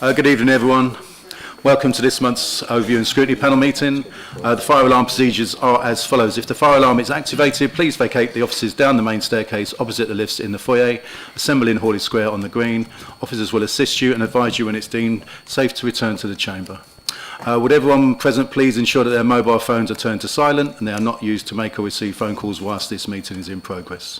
Good evening, everyone. Welcome to this month's Overview and Scrutiny Panel meeting. The fire alarm procedures are as follows. If the fire alarm is activated, please vacate the offices down the main staircase opposite the lifts in the foyer. Assemble in Hawley Square on the green. Officers will assist you and advise you when it's deemed safe to return to the chamber. Would everyone present please ensure that their mobile phones are turned to silent and they are not used to make or receive phone calls whilst this meeting is in progress.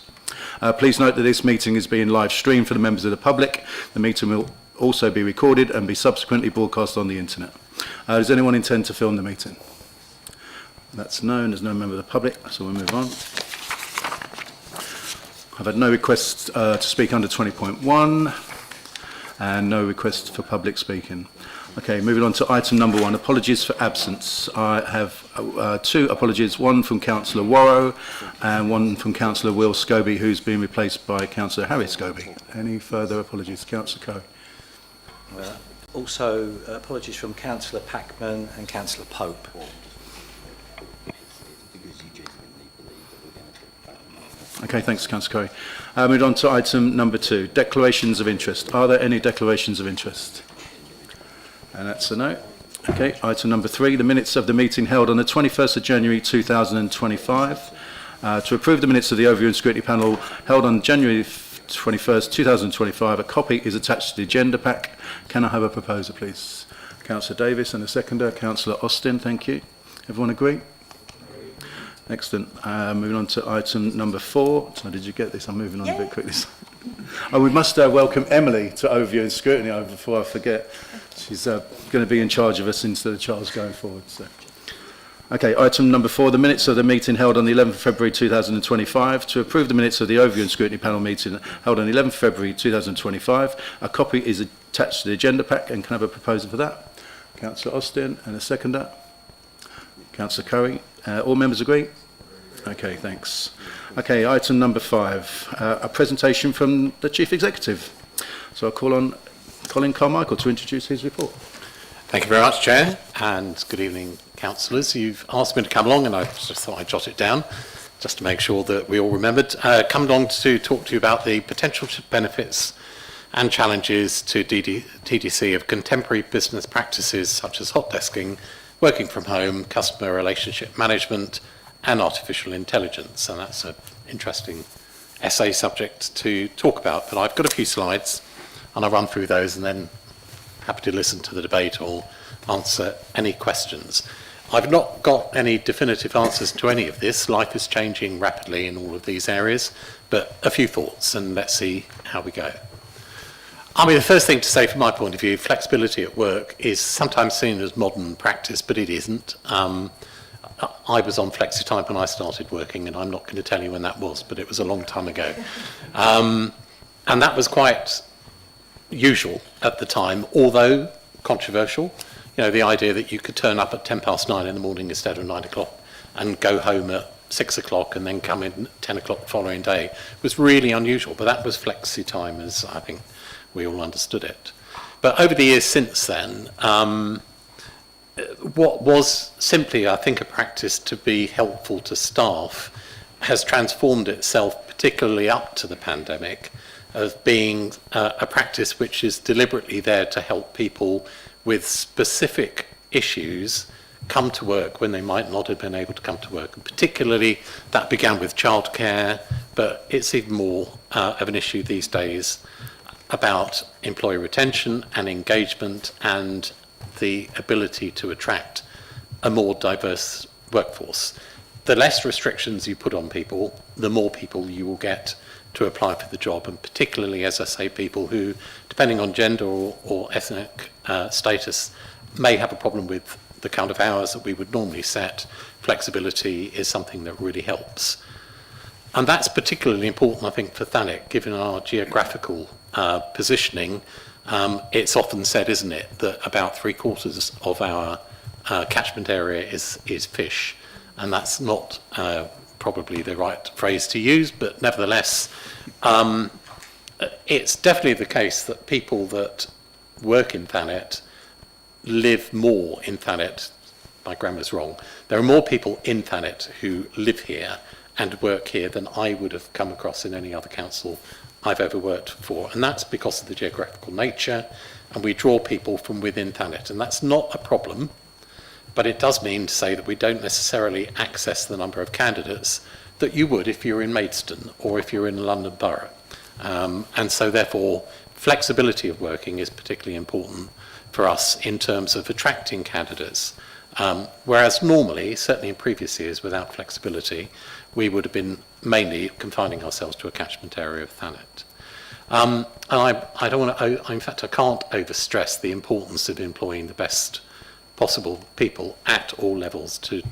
Please note that this meeting is being live streamed for the members of the public. The meeting will also be recorded and be subsequently broadcast on the internet. Does anyone intend to film the meeting? That's known. There's no member of the public, so we'll move on. I've had no requests to speak under 20.1 and no requests for public speaking. Okay, moving on to item number 1, apologies for absence. I have two apologies, one from Councillor Worrow and one from Councillor Will Scobie, who's been replaced by Councillor Harry Scobie. Any further apologies? Councillor Coe. Also, apologies from Councillor Packman and Councillor Pope. Okay, thanks, Councillor Coe. Moving on to item number 2, declarations of interest. Are there any declarations of interest? And that's a no. Okay, item number 3, the minutes of the meeting held on the 21st of January 2025. To approve the minutes of the Overview and Scrutiny Panel held on January 21st, 2025, a copy is attached to the agenda pack. Can I have a proposer, please? Councillor Davis and a seconder, Councillor Austin, thank you. Everyone agree? Excellent. Moving on to item number 4. So did you get this? I'm moving on a bit quickly. Oh, we must welcome Emily to Overview and Scrutiny before I forget. She's going to be in charge of us instead of Charles going forward. So. Okay, item number 4, the minutes of the meeting held on the 11th of February 2025. To approve the minutes of the Overview and Scrutiny Panel meeting held on the 11th of February 2025, a copy is attached to the agenda pack, and can I have a proposal for that? Councillor Austin and a seconder. Councillor Curry. All members agree? Okay, thanks. Okay, item number 5, a presentation from the Chief Executive. So I'll call on Colin Carmichael to introduce his report. Thank you very much, Chair, and good evening, councillors. You've asked me to come along, and I just thought I'd jot it down, just to make sure that we all remembered. Come along to talk to you about the potential benefits and challenges to TDC of contemporary business practices such as hot desking, working from home, customer relationship management, and artificial intelligence. And that's an interesting essay subject to talk about. But I've got a few slides, and I'll run through those and then happy to listen to the debate or answer any questions. I've not got any definitive answers to any of this. Life is changing rapidly in all of these areas, but a few thoughts, and let's see how we go. I mean, the first thing to say from my point of view, flexibility at work is sometimes seen as modern practice, but it isn't. I was on flexi-time when I started working, and I'm not going to tell you when that was, but it was a long time ago. And that was quite usual at the time, although controversial. You know, the idea that you could turn up at 9:10 in the morning instead of 9 o'clock and go home at 6 o'clock and then come in at 10 o'clock the following day was really unusual, but that was flexi time as I think we all understood it. But over the years since then, what was simply, I think, a practice to be helpful to staff has transformed itself, particularly up to the pandemic, of being a practice which is deliberately there to help people with specific issues come to work when they might not have been able to come to work. And particularly that began with childcare, but it's even more of an issue these days about employee retention and engagement and the ability to attract a more diverse workforce. The less restrictions you put on people, the more people you will get to apply for the job, and particularly, as I say, people who, depending on gender or ethnic status, may have a problem with the kind of hours that we would normally set. Flexibility is something that really helps. And that's particularly important, I think, for Thanet, given our geographical positioning. It's often said, isn't it, that about 3/4 of our catchment area is fish, and that's not probably the right phrase to use, but nevertheless, it's definitely the case that people that work in Thanet live more in Thanet. My grammar's wrong. There are more people in Thanet who live here and work here than I would have come across in any other council I've ever worked for. And that's because of the geographical nature and we draw people from within Thanet. And that's not a problem, but it does mean to say that we don't necessarily access the number of candidates that you would if you're in Maidstone or if you're in London Borough. And so therefore, flexibility of working is particularly important for us in terms of attracting candidates. Whereas normally, certainly in previous years, without flexibility, we would have been mainly confining ourselves to a catchment area of Thanet. And I don't want to, in fact, I can't overstress the importance of employing the best possible people at all levels to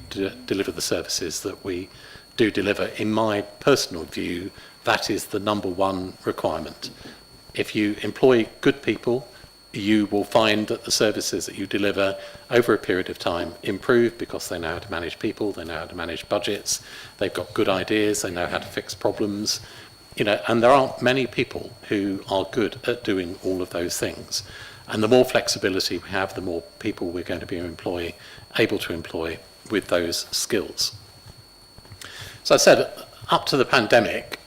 deliver the services that we do deliver. In my personal view, that is the number one requirement. If you employ good people, you will find that the services that you deliver over a period of time improve because they know how to manage people, they know how to manage budgets, they've got good ideas, they know how to fix problems, and there aren't many people who are good at doing all of those things. And the more flexibility we have, the more people we're going to be able to employ with those skills. So I said, up to the pandemic,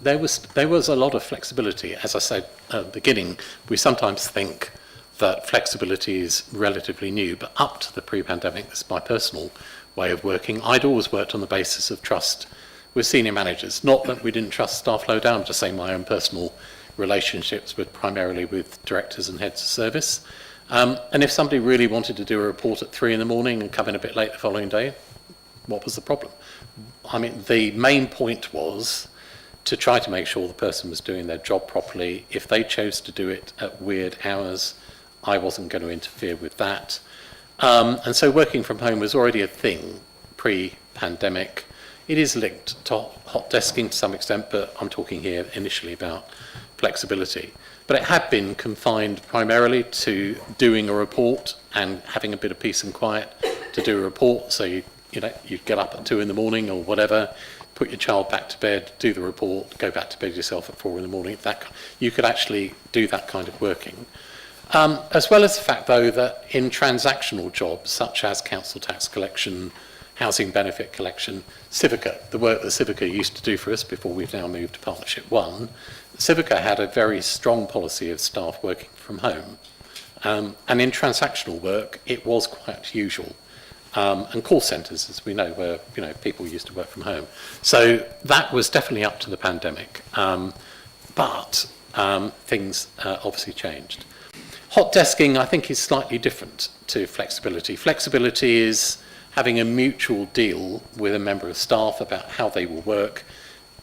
there was a lot of flexibility. As I said at the beginning, we sometimes think that flexibility is relatively new, but up to the pre-pandemic, this is my personal way of working, I'd always worked on the basis of trust with senior managers. Not that we didn't trust staff low down, just saying my own personal relationships were primarily with directors and heads of service. And if somebody really wanted to do a report at 3 in the morning and come in a bit late the following day, what was the problem? I mean, the main point was to try to make sure the person was doing their job properly. If they chose to do it at weird hours, I wasn't going to interfere with that. And so working from home was already a thing pre-pandemic. It is linked to hot desking to some extent, but I'm talking here initially about flexibility. But it had been confined primarily to doing a report and having a bit of peace and quiet to do a report. So you'd get up at 2 in the morning or whatever, put your child back to bed, do the report, go back to bed yourself at 4 in the morning. You could actually do that kind of working. As well as the fact, though, that in transactional jobs, such as council tax collection, housing benefit collection, Civica, the work that Civica used to do for us before we've now moved to Partnership 1, Civica had a very strong policy of staff working from home. And in transactional work, it was quite usual. And call centres, as we know, where people used to work from home. So that was definitely up to the pandemic. But things obviously changed. Hot desking, I think, is slightly different to flexibility. Flexibility is having a mutual deal with a member of staff about how they will work,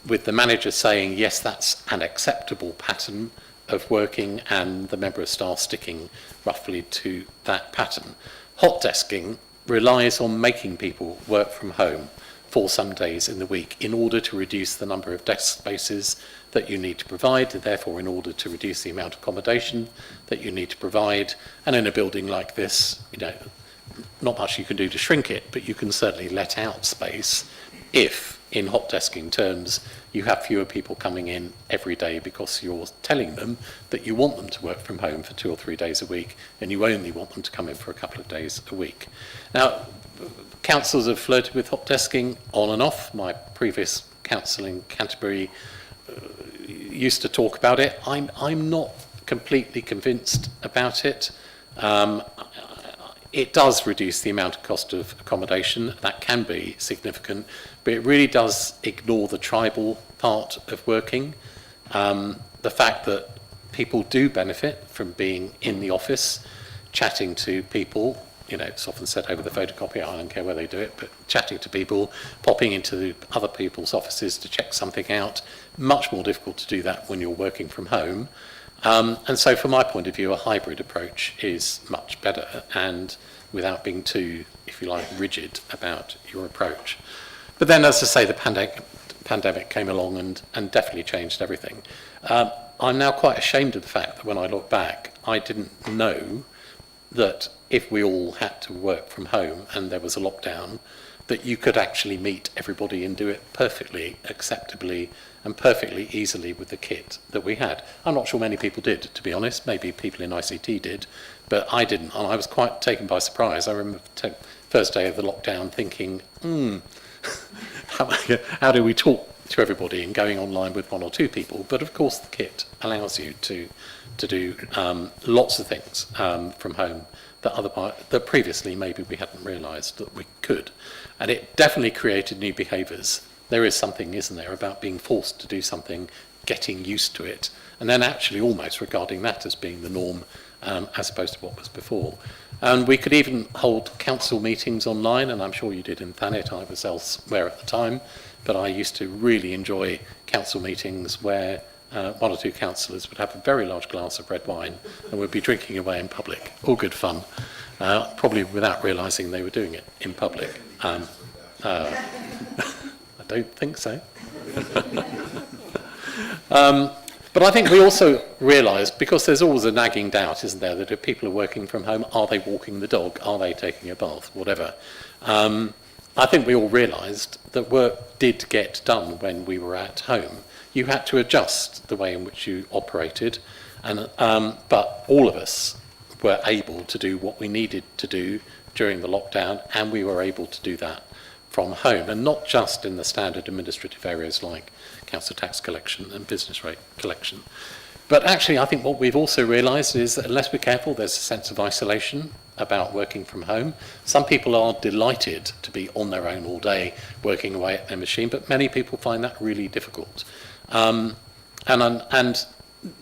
with the manager saying, yes, that's an acceptable pattern of working, and the member of staff sticking roughly to that pattern. Hot desking relies on making people work from home for some days in the week in order to reduce the number of desk spaces that you need to provide, and therefore in order to reduce the amount of accommodation that you need to provide. And in a building like this, not much you can do to shrink it, but you can certainly let out space if, in hot desking terms, you have fewer people coming in every day because you're telling them that you want them to work from home for 2 or 3 days a week, and you only want them to come in for a couple of days a week. Now, councils have flirted with hot desking on and off. My previous council in Canterbury used to talk about it. I'm not completely convinced about it. It does reduce the amount of cost of accommodation. That can be significant, but it really does ignore the tribal part of working. The fact that people do benefit from being in the office, chatting to people. It's often said over the photocopier, I don't care where they do it, but chatting to people, popping into other people's offices to check something out. Much more difficult to do that when you're working from home. And so from my point of view, a hybrid approach is much better, and without being too, if you like, rigid about your approach. But then, as I say, the pandemic came along and definitely changed everything. I'm now quite ashamed of the fact that when I look back, I didn't know that if we all had to work from home and there was a lockdown, that you could actually meet everybody and do it perfectly, acceptably, and perfectly easily with the kit that we had. I'm not sure many people did, to be honest. Maybe people in ICT did, but I didn't, and I was quite taken by surprise. I remember first day of the lockdown thinking, how do we talk to everybody and going online with one or two people. But of course, the kit allows you to do lots of things from home that previously maybe we hadn't realised that we could. And it definitely created new behaviours. There is something, isn't there, about being forced to do something, getting used to it, and then actually almost regarding that as being the norm as opposed to what was before. And we could even hold council meetings online, and I'm sure you did in Thanet. I was elsewhere at the time, but I used to really enjoy council meetings where one or two councillors would have a very large glass of red wine and would be drinking away in public. All good fun, probably without realising they were doing it in public. I don't think so. But I think we also realised, because there's always a nagging doubt, isn't there, that if people are working from home, are they walking the dog, are they taking a bath, whatever. I think we all realised that work did get done when we were at home. You had to adjust the way in which you operated, and but all of us were able to do what we needed to do during the lockdown, and we were able to do that from home, and not just in the standard administrative areas like council tax collection and business rate collection. But actually, I think what we've also realised is that unless we're careful, there's a sense of isolation about working from home. Some people are delighted to be on their own all day, working away at their machine, but many people find that really difficult. And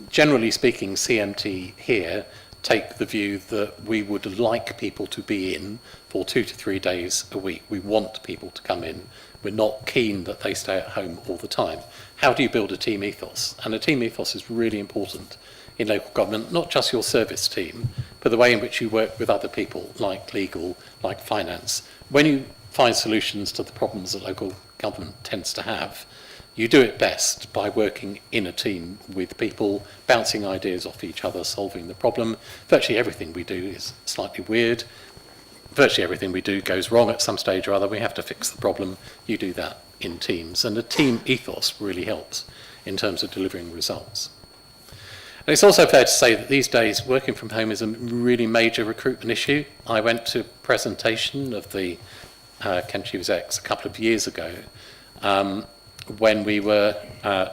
generally speaking, CMT here take the view that we would like people to be in for 2 to 3 days a week. We want people to come in. We're not keen that they stay at home all the time. How do you build a team ethos? And a team ethos is really important in local government, not just your service team, but the way in which you work with other people, like legal, like finance. When you find solutions to the problems that local government tends to have, you do it best by working in a team with people, bouncing ideas off each other, solving the problem. Virtually everything we do is slightly weird. Virtually everything we do goes wrong at some stage or other. We have to fix the problem. You do that in teams. And a team ethos really helps in terms of delivering results. And it's also fair to say that these days working from home is a really major recruitment issue. I went to a presentation of the Can Choose X a couple of years ago, when we were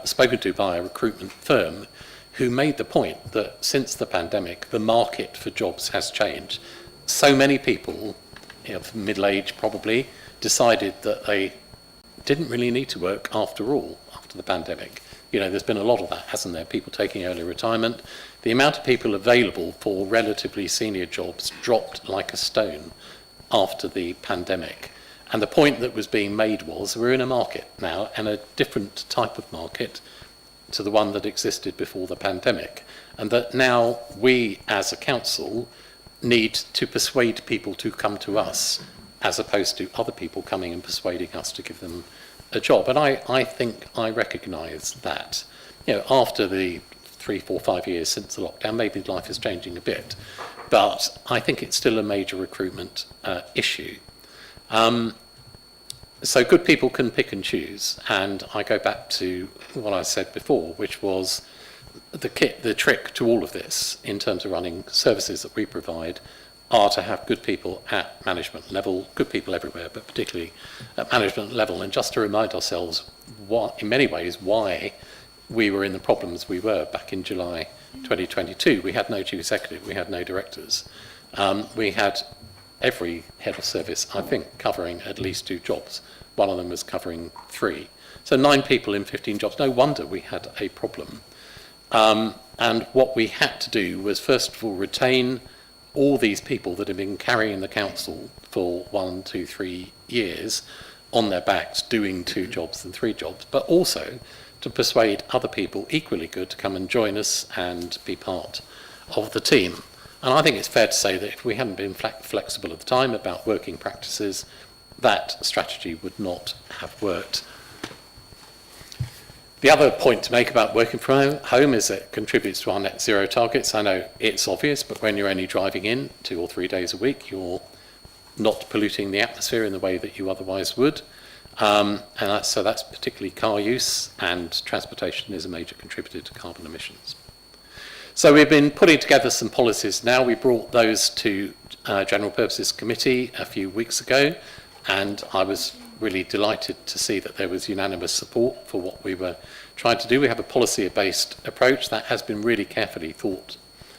spoken to by a recruitment firm who made the point that since the pandemic, the market for jobs has changed. So many people, middle age probably, decided that they didn't really need to work after all, after the pandemic. There's been a lot of that, hasn't there? People taking early retirement. The amount of people available for relatively senior jobs dropped like a stone after the pandemic. And the point that was being made was we're in a market now, and a different type of market to the one that existed before the pandemic. And that now we as a council need to persuade people to come to us as opposed to other people coming and persuading us to give them a job. And I think I recognise that. After the 3, 4, 5 years since the lockdown, maybe life is changing a bit. But I think it's still a major recruitment issue. So good people can pick and choose, and I go back to what I said before, which was the trick to all of this in terms of running services that we provide are to have good people at management level, good people everywhere, but particularly at management level, and just to remind ourselves in many ways why we were in the problems we were back in July 2022. We had no chief executive, we had no directors. We had every head of service, I think, covering at least 2 jobs. One of them was covering 3. So 9 people in 15 jobs. No wonder we had a problem. And what we had to do was, first of all, retain all these people that have been carrying the council for 1, 2, 3 years on their backs, doing 2 jobs and 3 jobs, but also to persuade other people equally good to come and join us and be part of the team. And I think it's fair to say that if we hadn't been flexible at the time about working practices, that strategy would not have worked. The other point to make about working from home is it contributes to our net zero targets. I know it's obvious, but when you're only driving in 2 or 3 days a week, you're not polluting the atmosphere in the way that you otherwise would. So that's particularly car use, and transportation is a major contributor to carbon emissions. So we've been putting together some policies now. We brought those to General Purposes Committee a few weeks ago, and I was really delighted to see that there was unanimous support for what we were trying to do. We have a policy-based approach that has been really carefully thought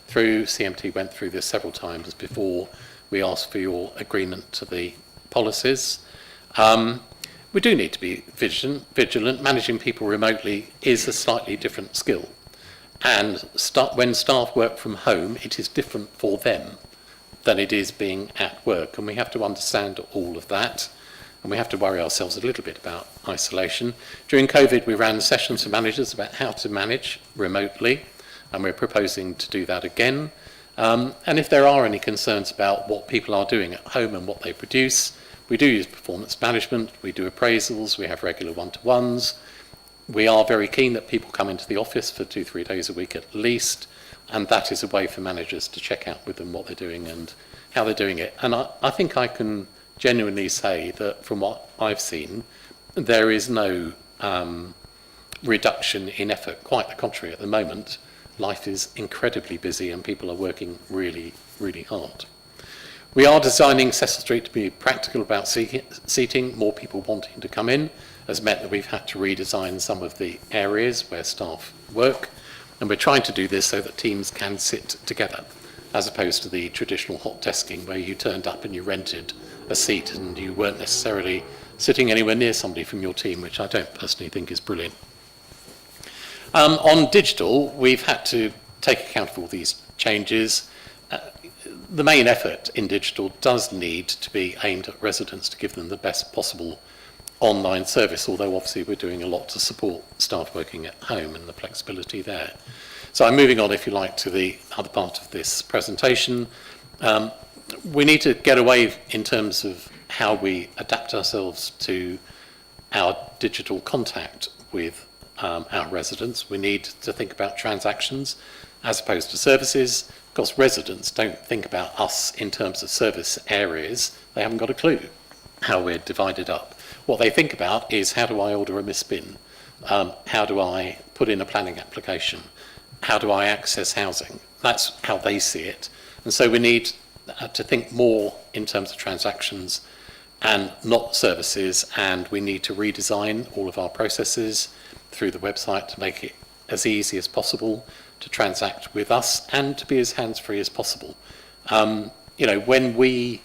through. CMT went through this several times before we asked for your agreement to the policies. We do need to be vigilant. Managing people remotely is a slightly different skill. And when staff work from home, it is different for them than it is being at work. And we have to understand all of that. And we have to worry ourselves a little bit about isolation. During COVID, we ran sessions for managers about how to manage remotely. And we're proposing to do that again. And if there are any concerns about what people are doing at home and what they produce, we do use performance management, we do appraisals, we have regular one-to-ones. We are very keen that people come into the office for 2-3 days a week at least, and that is a way for managers to check out with them what they're doing and how they're doing it. And I think I can genuinely say that from what I've seen, there is no reduction in effort. Quite the contrary, at the moment, life is incredibly busy and people are working really, really hard. We are designing Cecil Street to be practical about seating. More people wanting to come in has meant that we've had to redesign some of the areas where staff work, and we're trying to do this so that teams can sit together, as opposed to the traditional hot desking where you turned up and you rented a seat and you weren't necessarily sitting anywhere near somebody from your team, which I don't personally think is brilliant. On digital, we've had to take account of all these changes. The main effort in digital does need to be aimed at residents to give them the best possible online service, although obviously we're doing a lot to support staff working at home and the flexibility there. So I'm moving on, if you like, to the other part of this presentation. We need to get away in terms of how we adapt ourselves to our digital contact with our residents. We need to think about transactions as opposed to services. Of course, residents don't think about us in terms of service areas. They haven't got a clue how we're divided up. What they think about is, how do I order a miss bin? How do I put in a planning application? How do I access housing? That's how they see it. And so we need to think more in terms of transactions and not services, and we need to redesign all of our processes through the website to make it as easy as possible to transact with us and to be as hands-free as possible. When we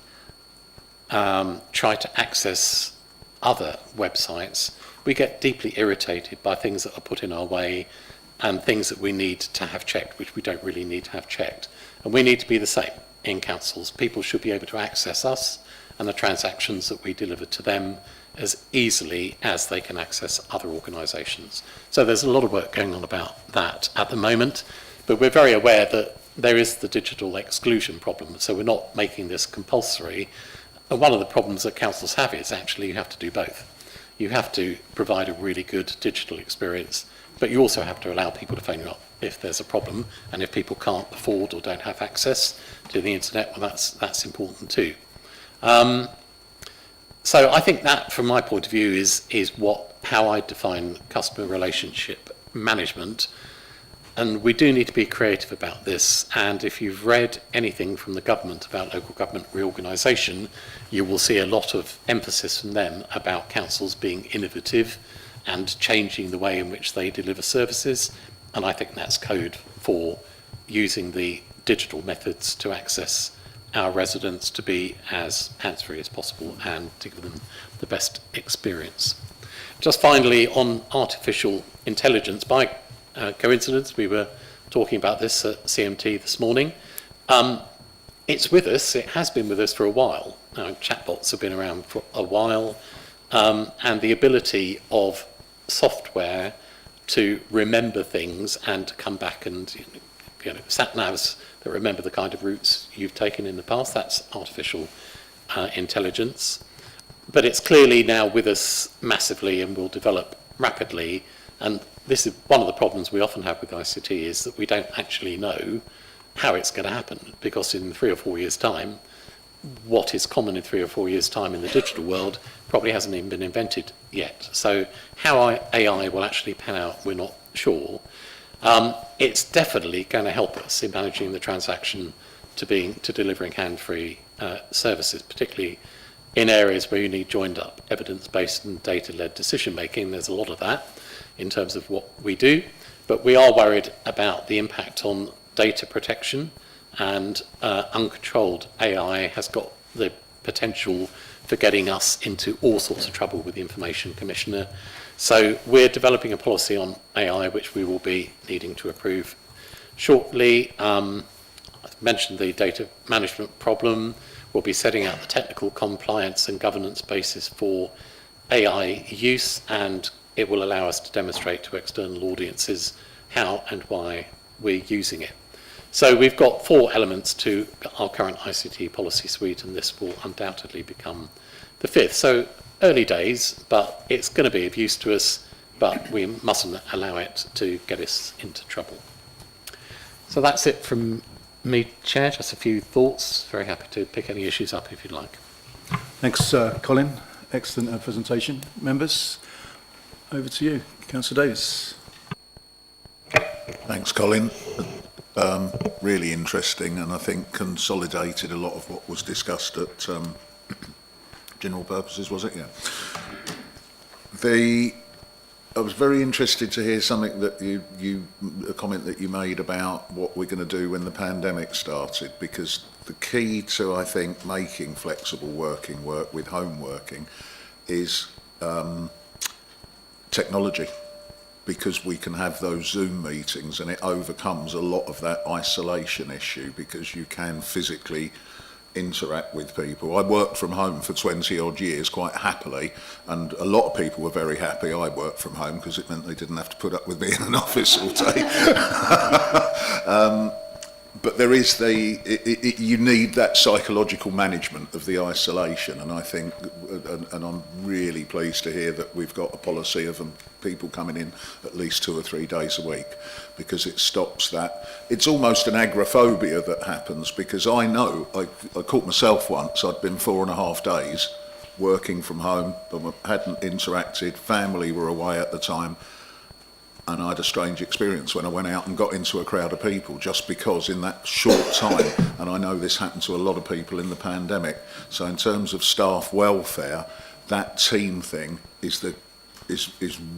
try to access other websites, we get deeply irritated by things that are put in our way and things that we need to have checked, which we don't really need to have checked. And we need to be the same in councils. People should be able to access us and the transactions that we deliver to them as easily as they can access other organisations. So there's a lot of work going on about that at the moment, but we're very aware that there is the digital exclusion problem, so we're not making this compulsory. And one of the problems that councils have is actually you have to do both. You have to provide a really good digital experience, but you also have to allow people to phone you up if there's a problem, and if people can't afford or don't have access to the internet, well, that's important too. So I think that, from my point of view, is how I define customer relationship management. And we do need to be creative about this. And if you've read anything from the government about local government reorganisation, you will see a lot of emphasis from them about councils being innovative and changing the way in which they deliver services. And I think that's code for using the digital methods to access our residents to be as hands-free as possible and to give them the best experience. Just finally, on artificial intelligence, by coincidence, we were talking about this at CMT this morning. It's with us, it has been with us for a while. Chatbots have been around for a while, and the ability of software to remember things and to come back and, sat-navs that remember the kind of routes you've taken in the past, that's artificial intelligence. But it's clearly now with us massively and will develop rapidly. And this is one of the problems we often have with ICT, is that we don't actually know how it's going to happen, because in 3 or 4 years' time, what is common in 3 or 4 years' time in the digital world probably hasn't even been invented yet. So how AI will actually pan out, we're not sure. It's definitely going to help us in managing the transaction to delivering hand-free services, particularly in areas where you need joined up evidence-based and data-led decision-making. There's a lot of that in terms of what we do, but we are worried about the impact on data protection, and uncontrolled AI has got the potential for getting us into all sorts of trouble with the Information Commissioner. So we're developing a policy on AI which we will be needing to approve shortly. I've mentioned the data management problem. We'll be setting out the technical compliance and governance basis for AI use, and it will allow us to demonstrate to external audiences how and why we're using it. So we've got 4 elements to our current ICT policy suite, and this will undoubtedly become the 5th. So early days, but it's going to be of use to us, but we mustn't allow it to get us into trouble. So that's it from me, Chair. Just a few thoughts. Very happy to pick any issues up if you'd like. Thanks, Colin. Excellent presentation. Members, over to you. Councillor Davis. Thanks, Colin. Really interesting, and I think consolidated a lot of what was discussed at general purposes, was it? Yeah. I was very interested to hear something that a comment that you made about what we're going to do when the pandemic started, because the key to, I think, making flexible working work with home working is technology, because we can have those Zoom meetings and it overcomes a lot of that isolation issue, because you can physically interact with people. I worked from home for 20 odd years quite happily, and a lot of people were very happy I worked from home because it meant they didn't have to put up with me in an office all day. But there is you need that psychological management of the isolation, and I think, and I'm really pleased to hear that we've got a policy of people coming in at least 2 or 3 days a week, because it stops that. It's almost an agoraphobia that happens, because I know, I caught myself once, I'd been 4.5 days working from home, but hadn't interacted, family were away at the time, and I had a strange experience when I went out and got into a crowd of people, just because in that short time, and I know this happened to a lot of people in the pandemic, so in terms of staff welfare, that team thing is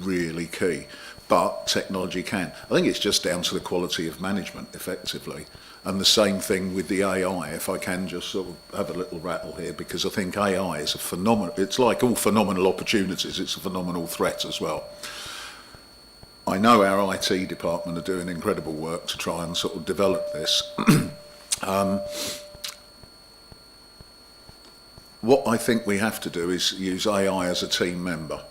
really key. But technology can. I think it's just down to the quality of management, effectively. And the same thing with the AI, if I can just sort of have a little rattle here, because I think AI is a phenomenal, it's like all phenomenal opportunities, it's a phenomenal threat as well. I know our IT department are doing incredible work to try and sort of develop this. What I think we have to do is use AI as a team member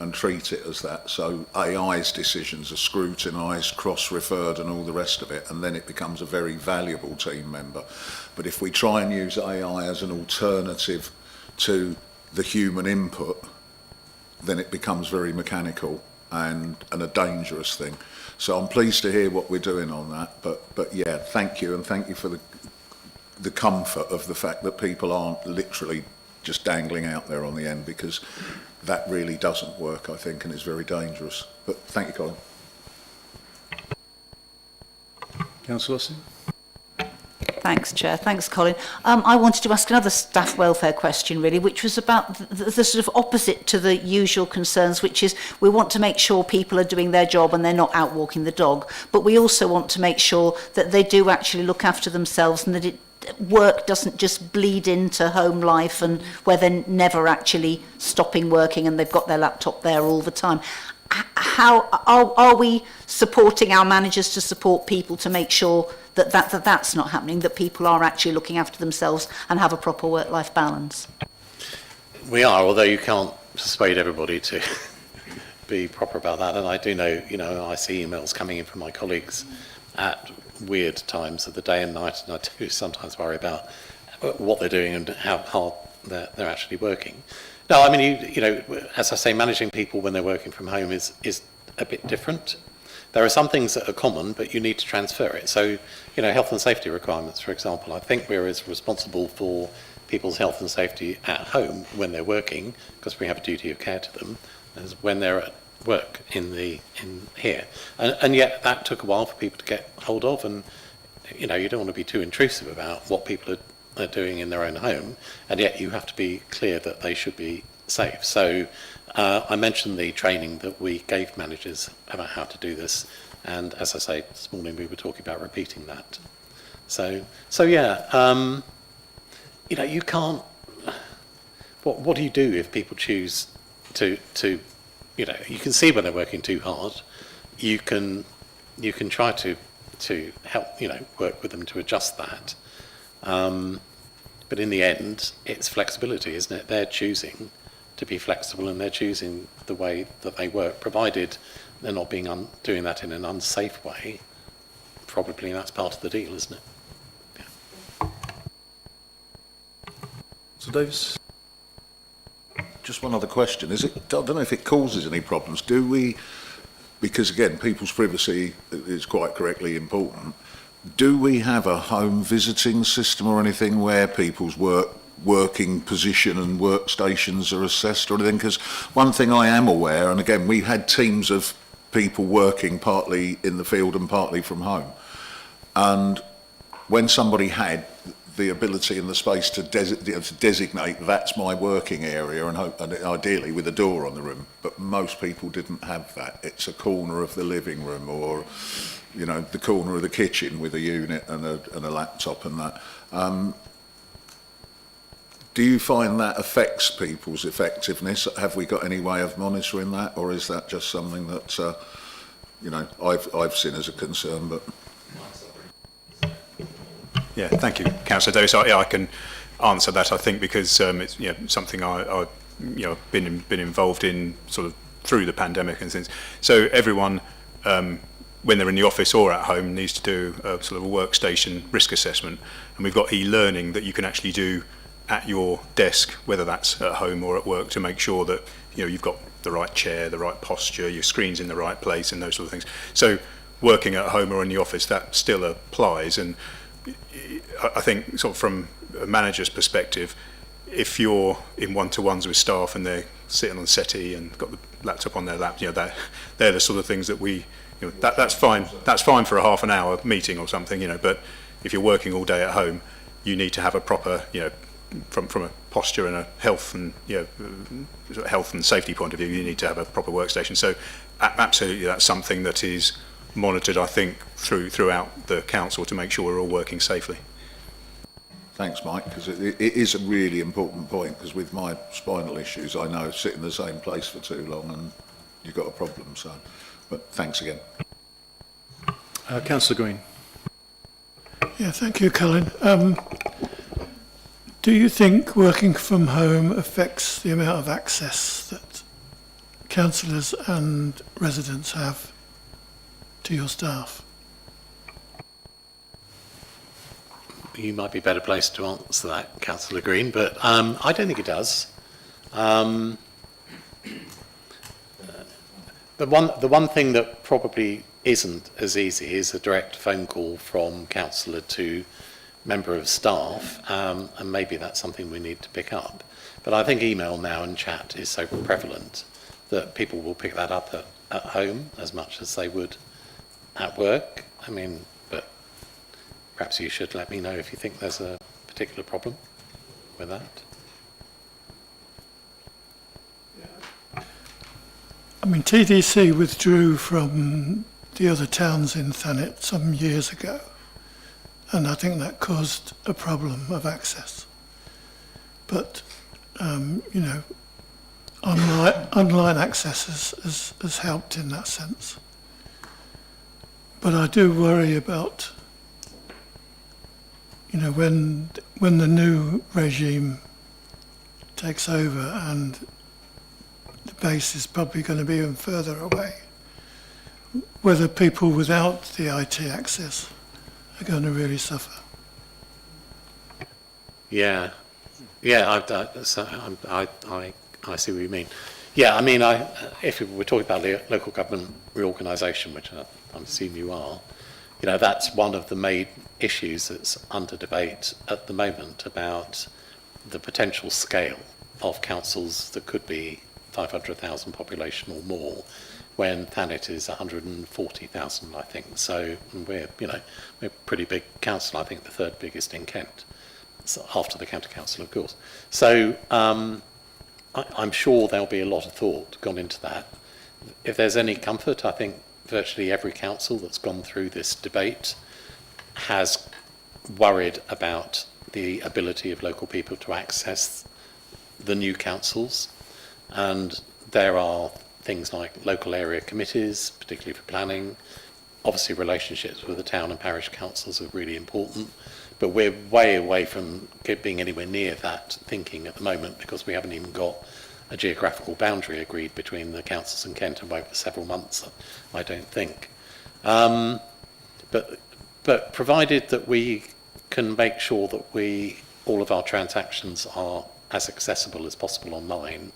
and treat it as that. So AI's decisions are scrutinised, cross-referred and all the rest of it, and then it becomes a very valuable team member. But if we try and use AI as an alternative to the human input, then it becomes very mechanical and a dangerous thing. So I'm pleased to hear what we're doing on that, but yeah, thank you, and thank you for the comfort of the fact that people aren't literally just dangling out there on the end, because that really doesn't work, I think, and it's very dangerous. But thank you, Colin. Councillor Austin. Thanks, Chair. Thanks, Colin. I wanted to ask another staff welfare question, really, which was about the sort of opposite to the usual concerns, which is we want to make sure people are doing their job and they're not out walking the dog, but we also want to make sure that they do actually look after themselves, and that work doesn't just bleed into home life, and where they're never actually stopping working and they've got their laptop there all the time. How are we supporting our managers to support people to make sure that that's not happening, that people are actually looking after themselves and have a proper work-life balance? We are, although you can't persuade everybody to be proper about that. And I do know, I see emails coming in from my colleagues at weird times of the day and night, and I do sometimes worry about what they're doing and how hard they're actually working. No, I mean, as I say, managing people when they're working from home is a bit different. There are some things that are common, but you need to transfer it. So, health and safety requirements, for example, I think we're as responsible for people's health and safety at home when they're working, because we have a duty of care to them, as when they're at work in here. And yet that took a while for people to get hold of, and, you don't want to be too intrusive about what people they're doing in their own home, and yet you have to be clear that they should be safe. So I mentioned the training that we gave managers about how to do this, and as I say, this morning we were talking about repeating that. So yeah, you know, you can't. What do you do if people choose to you know, you can see when they're working too hard. You can try to help, you know, work with them to adjust that. But in the end, it's flexibility, isn't it? They're choosing to be flexible, and they're choosing the way that they work, provided they're not being doing that in an unsafe way. Probably that's part of the deal, isn't it? Yeah. So Davis? Just one other question. I don't know if it causes any problems. Do we, because again, people's privacy is quite correctly important, do we have a home visiting system or anything where people's working position and workstations are assessed or anything? Because one thing I am aware, and again, we had teams of people working partly in the field and partly from home. And when somebody had the ability and the space to designate that's my working area, and ideally with a door on the room, but most people didn't have that. It's a corner of the living room, or you know, the corner of the kitchen with a unit and a laptop and that. Do you find that affects people's effectiveness? Have we got any way of monitoring that, or is that just something that you know, I've seen as a concern? But yeah, thank you, Councillor Davis. I can answer that, I think, because it's, you know, something I've you know, been involved in sort of through the pandemic and things. So everyone, when they're in the office or at home, needs to do a sort of a workstation risk assessment, and we've got e-learning that you can actually do at your desk, whether that's at home or at work, to make sure that, you know, you've got the right chair, the right posture, your screen's in the right place, and those sort of things. So working at home or in the office, that still applies. And I think sort of from a manager's perspective, if you're in one-to-ones with staff and they're sitting on the settee and got the laptop on their lap, you know, they're the sort of things that we, you know, that's fine. That's fine for a half an hour meeting or something, you know. But if you're working all day at home, you need to have a proper, you know, from a posture and a health and, you know, health and safety point of view, you need to have a proper workstation. So absolutely, that's something that is monitored, I think, throughout the council to make sure we're all working safely. thanks, Mike, because it is a really important point, because with my spinal issues, I know sit in the same place for too long and you've got a problem. So, but thanks again. Councillor Green. Yeah, thank you, Colin. Do you think working from home affects the amount of access that councillors and residents have to your staff? You might be better placed to answer that, Councillor Green, but I don't think it does. The one thing that probably isn't as easy is a direct phone call from councillor to member of staff, and maybe that's something we need to pick up. But I think email now and chat is so prevalent that people will pick that up at home as much as they would at work. I mean, but perhaps you should let me know if you think there's a particular problem with that. I mean, TDC withdrew from the other towns in Thanet some years ago, and I think that caused a problem of access. But, you know, online access has helped in that sense. But I do worry about, you know, when the new regime takes over and the base is probably going to be even further away, whether people without the IT access are going to really suffer. Yeah, I see what you mean. Yeah, I mean, if we're talking about the local government reorganisation, which I assume you are, you know, that's one of the main issues that's under debate at the moment about the potential scale of councils that could be 500,000 population or more, when Thanet is 140,000, I think. So we're a pretty big council, I think the third biggest in Kent. So after the county council, of course. So I'm sure there'll be a lot of thought gone into that. If there's any comfort, I think virtually every council that's gone through this debate has worried about the ability of local people to access the new councils. And there are things like local area committees, particularly for planning. Obviously, relationships with the town and parish councils are really important. But we're way away from being anywhere near that thinking at the moment, because we haven't even got a geographical boundary agreed between the councils and Kent over several months, I don't think. But provided that we can make sure that all of our transactions are as accessible as possible online,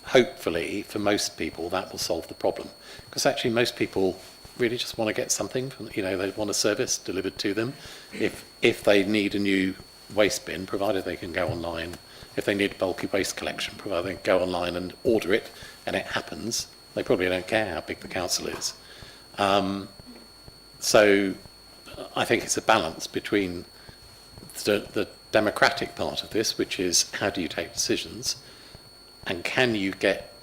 hopefully for most people that will solve the problem. Because actually most people really just want to get something, they want a service delivered to them. If they need a new waste bin, provided they can go online. If they need bulky waste collection, provided they can go online and order it, and it happens, they probably don't care how big the council is. So I think it's a balance between the democratic part of this, which is how do you take decisions, and can you get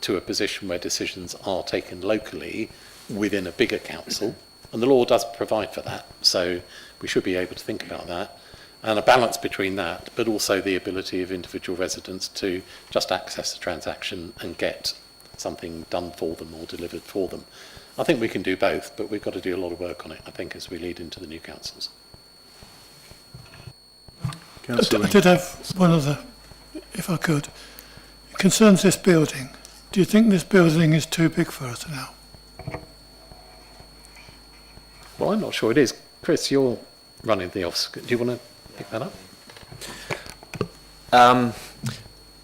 to a position where decisions are taken locally within a bigger council, and the law does provide for that, so we should be able to think about that, and a balance between that, but also the ability of individual residents to just access the transaction and get something done for them or delivered for them. I think we can do both, but we've got to do a lot of work on it, I think, as we lead into the new councils. Councillor I did have one other, if I could. It concerns this building. Do you think this building is too big for us now? Well, I'm not sure it is. Chris, you're running the office. Do you want to pick that up?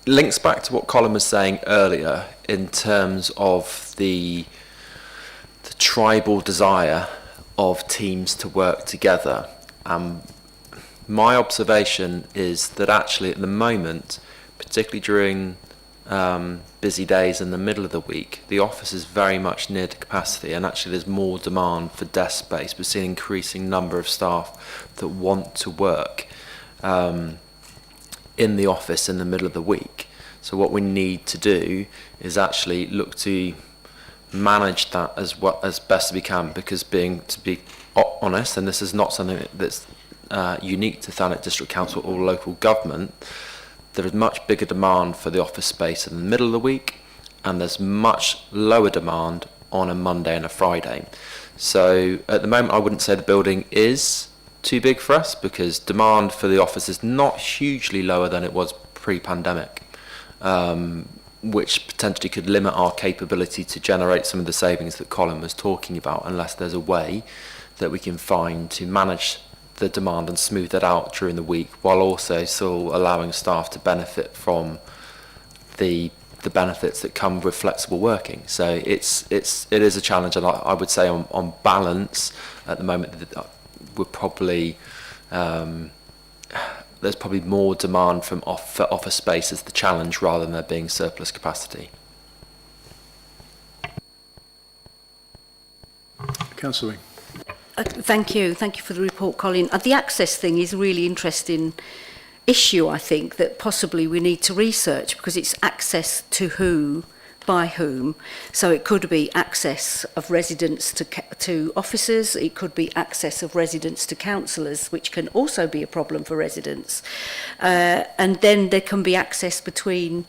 Links back to what Colin was saying earlier in terms of the tribal desire of teams to work together. My observation is that actually at the moment, particularly during busy days in the middle of the week, the office is very much near to capacity, and actually there's more demand for desk space. We're seeing an increasing number of staff that want to work in the office in the middle of the week. So what we need to do is actually look to manage that as best we can, because to be honest, and this is not something that's unique to Thanet District Council or local government, there is much bigger demand for the office space in the middle of the week, and there's much lower demand on a Monday and a Friday. So at the moment I wouldn't say the building is too big for us, because demand for the office is not hugely lower than it was pre-pandemic, which potentially could limit our capability to generate some of the savings that Colin was talking about, unless there's a way that we can find to manage the demand and smooth that out during the week, while also still allowing staff to benefit from the benefits that come with flexible working. So it is a challenge, and I would say on balance at the moment we're probably there's probably more demand for office space as the challenge, rather than there being surplus capacity. Councillor Wing. Thank you for the report, Colin. The access thing is a really interesting issue, I think, that possibly we need to research, because it's access to who, by whom. So it could be access of residents to officers, it could be access of residents to councillors, which can also be a problem for residents. And then there can be access between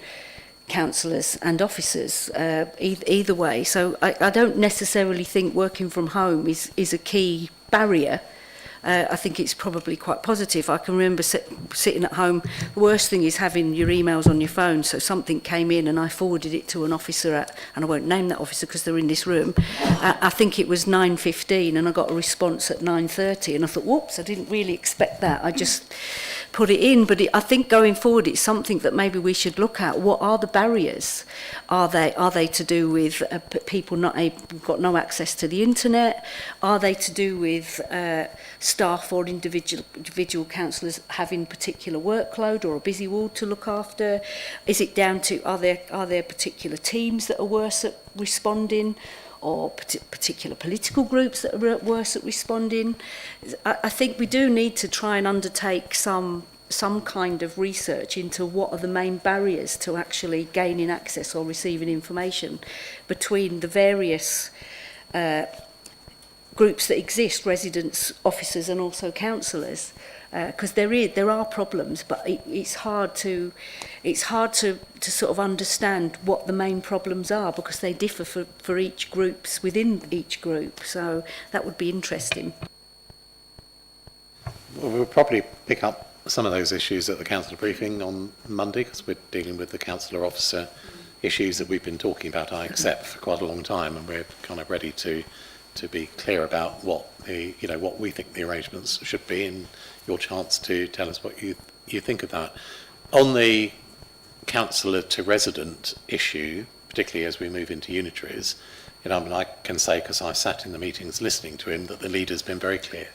councillors and officers, either way. So I don't necessarily think working from home is a key barrier. I think it's probably quite positive. I can remember sitting at home. The worst thing is having your emails on your phone. So something came in and I forwarded it to an officer and I won't name that officer because they're in this room. I think it was 9:15 and I got a response at 9:30 and I thought, whoops, I didn't really expect that. I just put it in. But I think going forward, it's something that maybe we should look at. What are the barriers? Are they to do with people got no access to the internet? Are they to do with staff or individual councillors having particular workload or a busy ward to look after? Is it down to are there particular teams that are worse at responding, or particular political groups that are worse at responding? I think we do need to try and undertake some some kind of research into what are the main barriers to actually gaining access or receiving information between the various groups that exist, residents, officers and also councillors, because there are problems, but it's hard to sort of understand what the main problems are, because they differ for each groups within each group. So that would be interesting. Well, we'll probably pick up some of those issues at the councillor briefing on Monday, because we're dealing with the councillor officer issues that we've been talking about, I accept, for quite a long time, and we're kind of ready to be clear about what what we think the arrangements should be, and your chance to tell us what you think of that. On the councillor to resident issue, particularly as we move into unitaries, I can say, because I sat in the meetings listening to him, that the leader's been very clear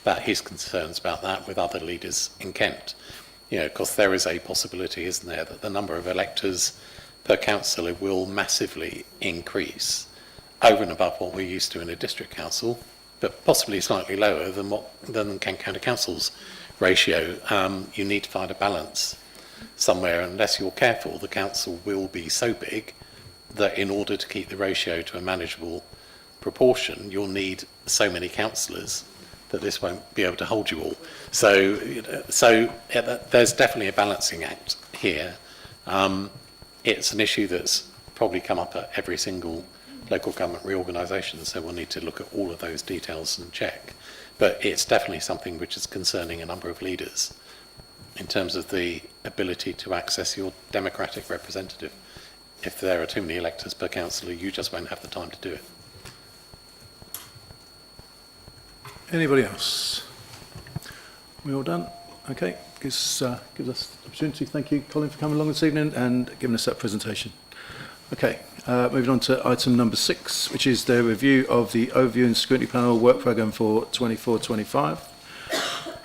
about his concerns about that with other leaders in Kent. Because there is a possibility, isn't there, that the number of electors per councillor will massively increase over and above what we're used to in a district council, but possibly slightly lower than Kent County Council's ratio. You need to find a balance somewhere. Unless you're careful, the council will be so big that in order to keep the ratio to a manageable proportion, you'll need so many councillors that this won't be able to hold you all. So there's definitely a balancing act here. It's an issue that's probably come up at every single local government reorganisation, so we'll need to look at all of those details and check. But it's definitely something which is concerning a number of leaders in terms of the ability to access your democratic representative. If there are too many electors per councillor, you just won't have the time to do it. Anybody else? We all done? Okay, gives us the opportunity. Thank you, Colin, for coming along this evening and giving us that presentation. Okay, moving on to item number 6, which is the review of the Overview and Scrutiny Panel work programme for 24-25.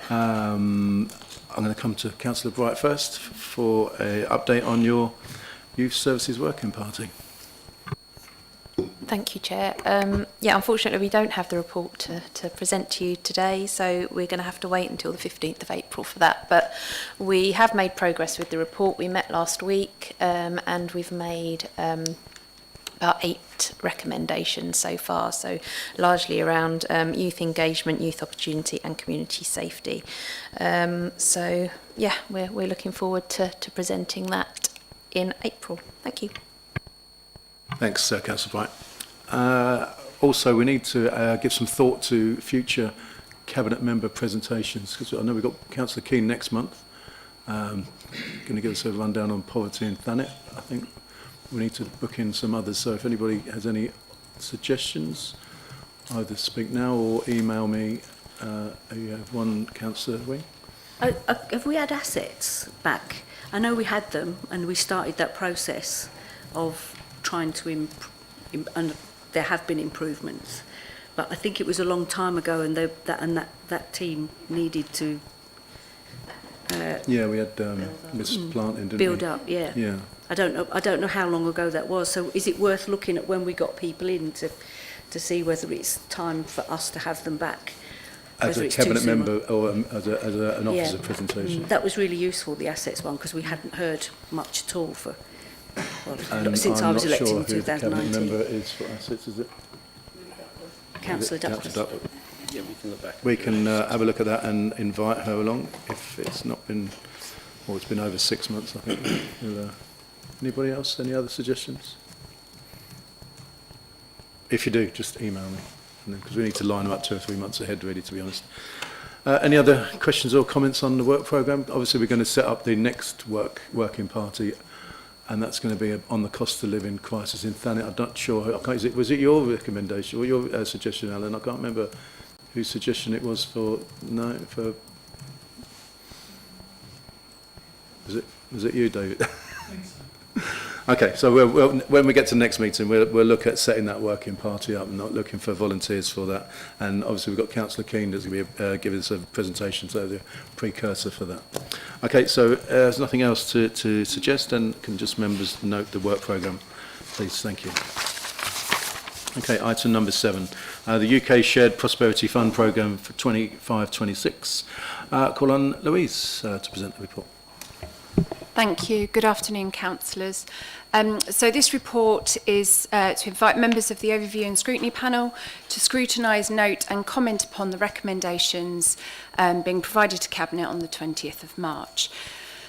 I'm going to come to Councillor Bright first for an update on your Youth Services Working Party. Thank you, Chair. Unfortunately, we don't have the report to present to you today, so we're going to have to wait until the 15th of April for that. But we have made progress with the report. We met last week, and we've made about 8 recommendations so far, so largely around youth engagement, youth opportunity and community safety. We're looking forward to presenting that in April. Thank you. Thanks, Councillor Bright. Also, we need to give some thought to future Cabinet member presentations, because I know we've got Councillor Keane next month, going to give us a rundown on poverty in Thanet. I think we need to book in some others, so if anybody has any suggestions, either speak now or email me. You have one, Councillor Wing. Have we had assets back? I know we had them, and we started that process of trying to and there have been improvements, but I think it was a long time ago, and that team needed to we had Miss Planting, didn't build we? up. Yeah. I don't know how long ago that was. So is it worth looking at when we got people in to see whether it's time for us to have them back? As a Cabinet member or as an officer presentation? That was really useful, the assets one, because we hadn't heard much at all since I was elected in 2019. I'm not sure who the Cabinet member is for assets, is it? Councillor Duckworth. Yeah, we can look back. We can have a look at that and invite her along if it's not been, or it's been over 6 months, I think. Anybody else? Any other suggestions? If you do, just email me, because we need to line them up 2 or 3 months ahead, really, to be honest. Any other questions or comments on the work programme? Obviously, we're going to set up the next working party, and that's going to be on the cost of living crisis in Thanet. I'm not sure. Was it your recommendation or your suggestion, Alan? I can't remember whose suggestion it was for. No, for. Was it you, David? Okay, so when we get to the next meeting, we'll look at setting that working party up and not looking for volunteers for that. And obviously we've got Councillor Keane that's going to be giving us a presentation, so the precursor for that. Okay, so there's nothing else to suggest, and can just members note the work programme, please. Thank you. Okay, item number 7, the UK Shared Prosperity Fund Programme for 25-26. Call on Louise to present the report. Thank you. Good afternoon, councillors. So this report is to invite members of the Overview and Scrutiny Panel to scrutinise, note and comment upon the recommendations being provided to Cabinet on the 20th of March.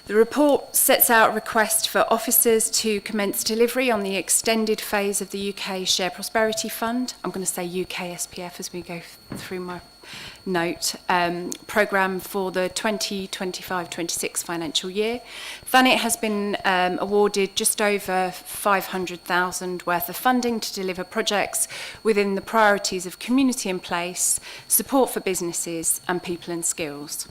The report sets out a request for officers to commence delivery on the extended phase of the UK Share Prosperity Fund. I'm going to say UK SPF as we go through my note, programme for the 2025-26 financial year. Thanet has been awarded just over 500,000 worth of funding to deliver projects within the priorities of community in place, support for businesses and people and skills.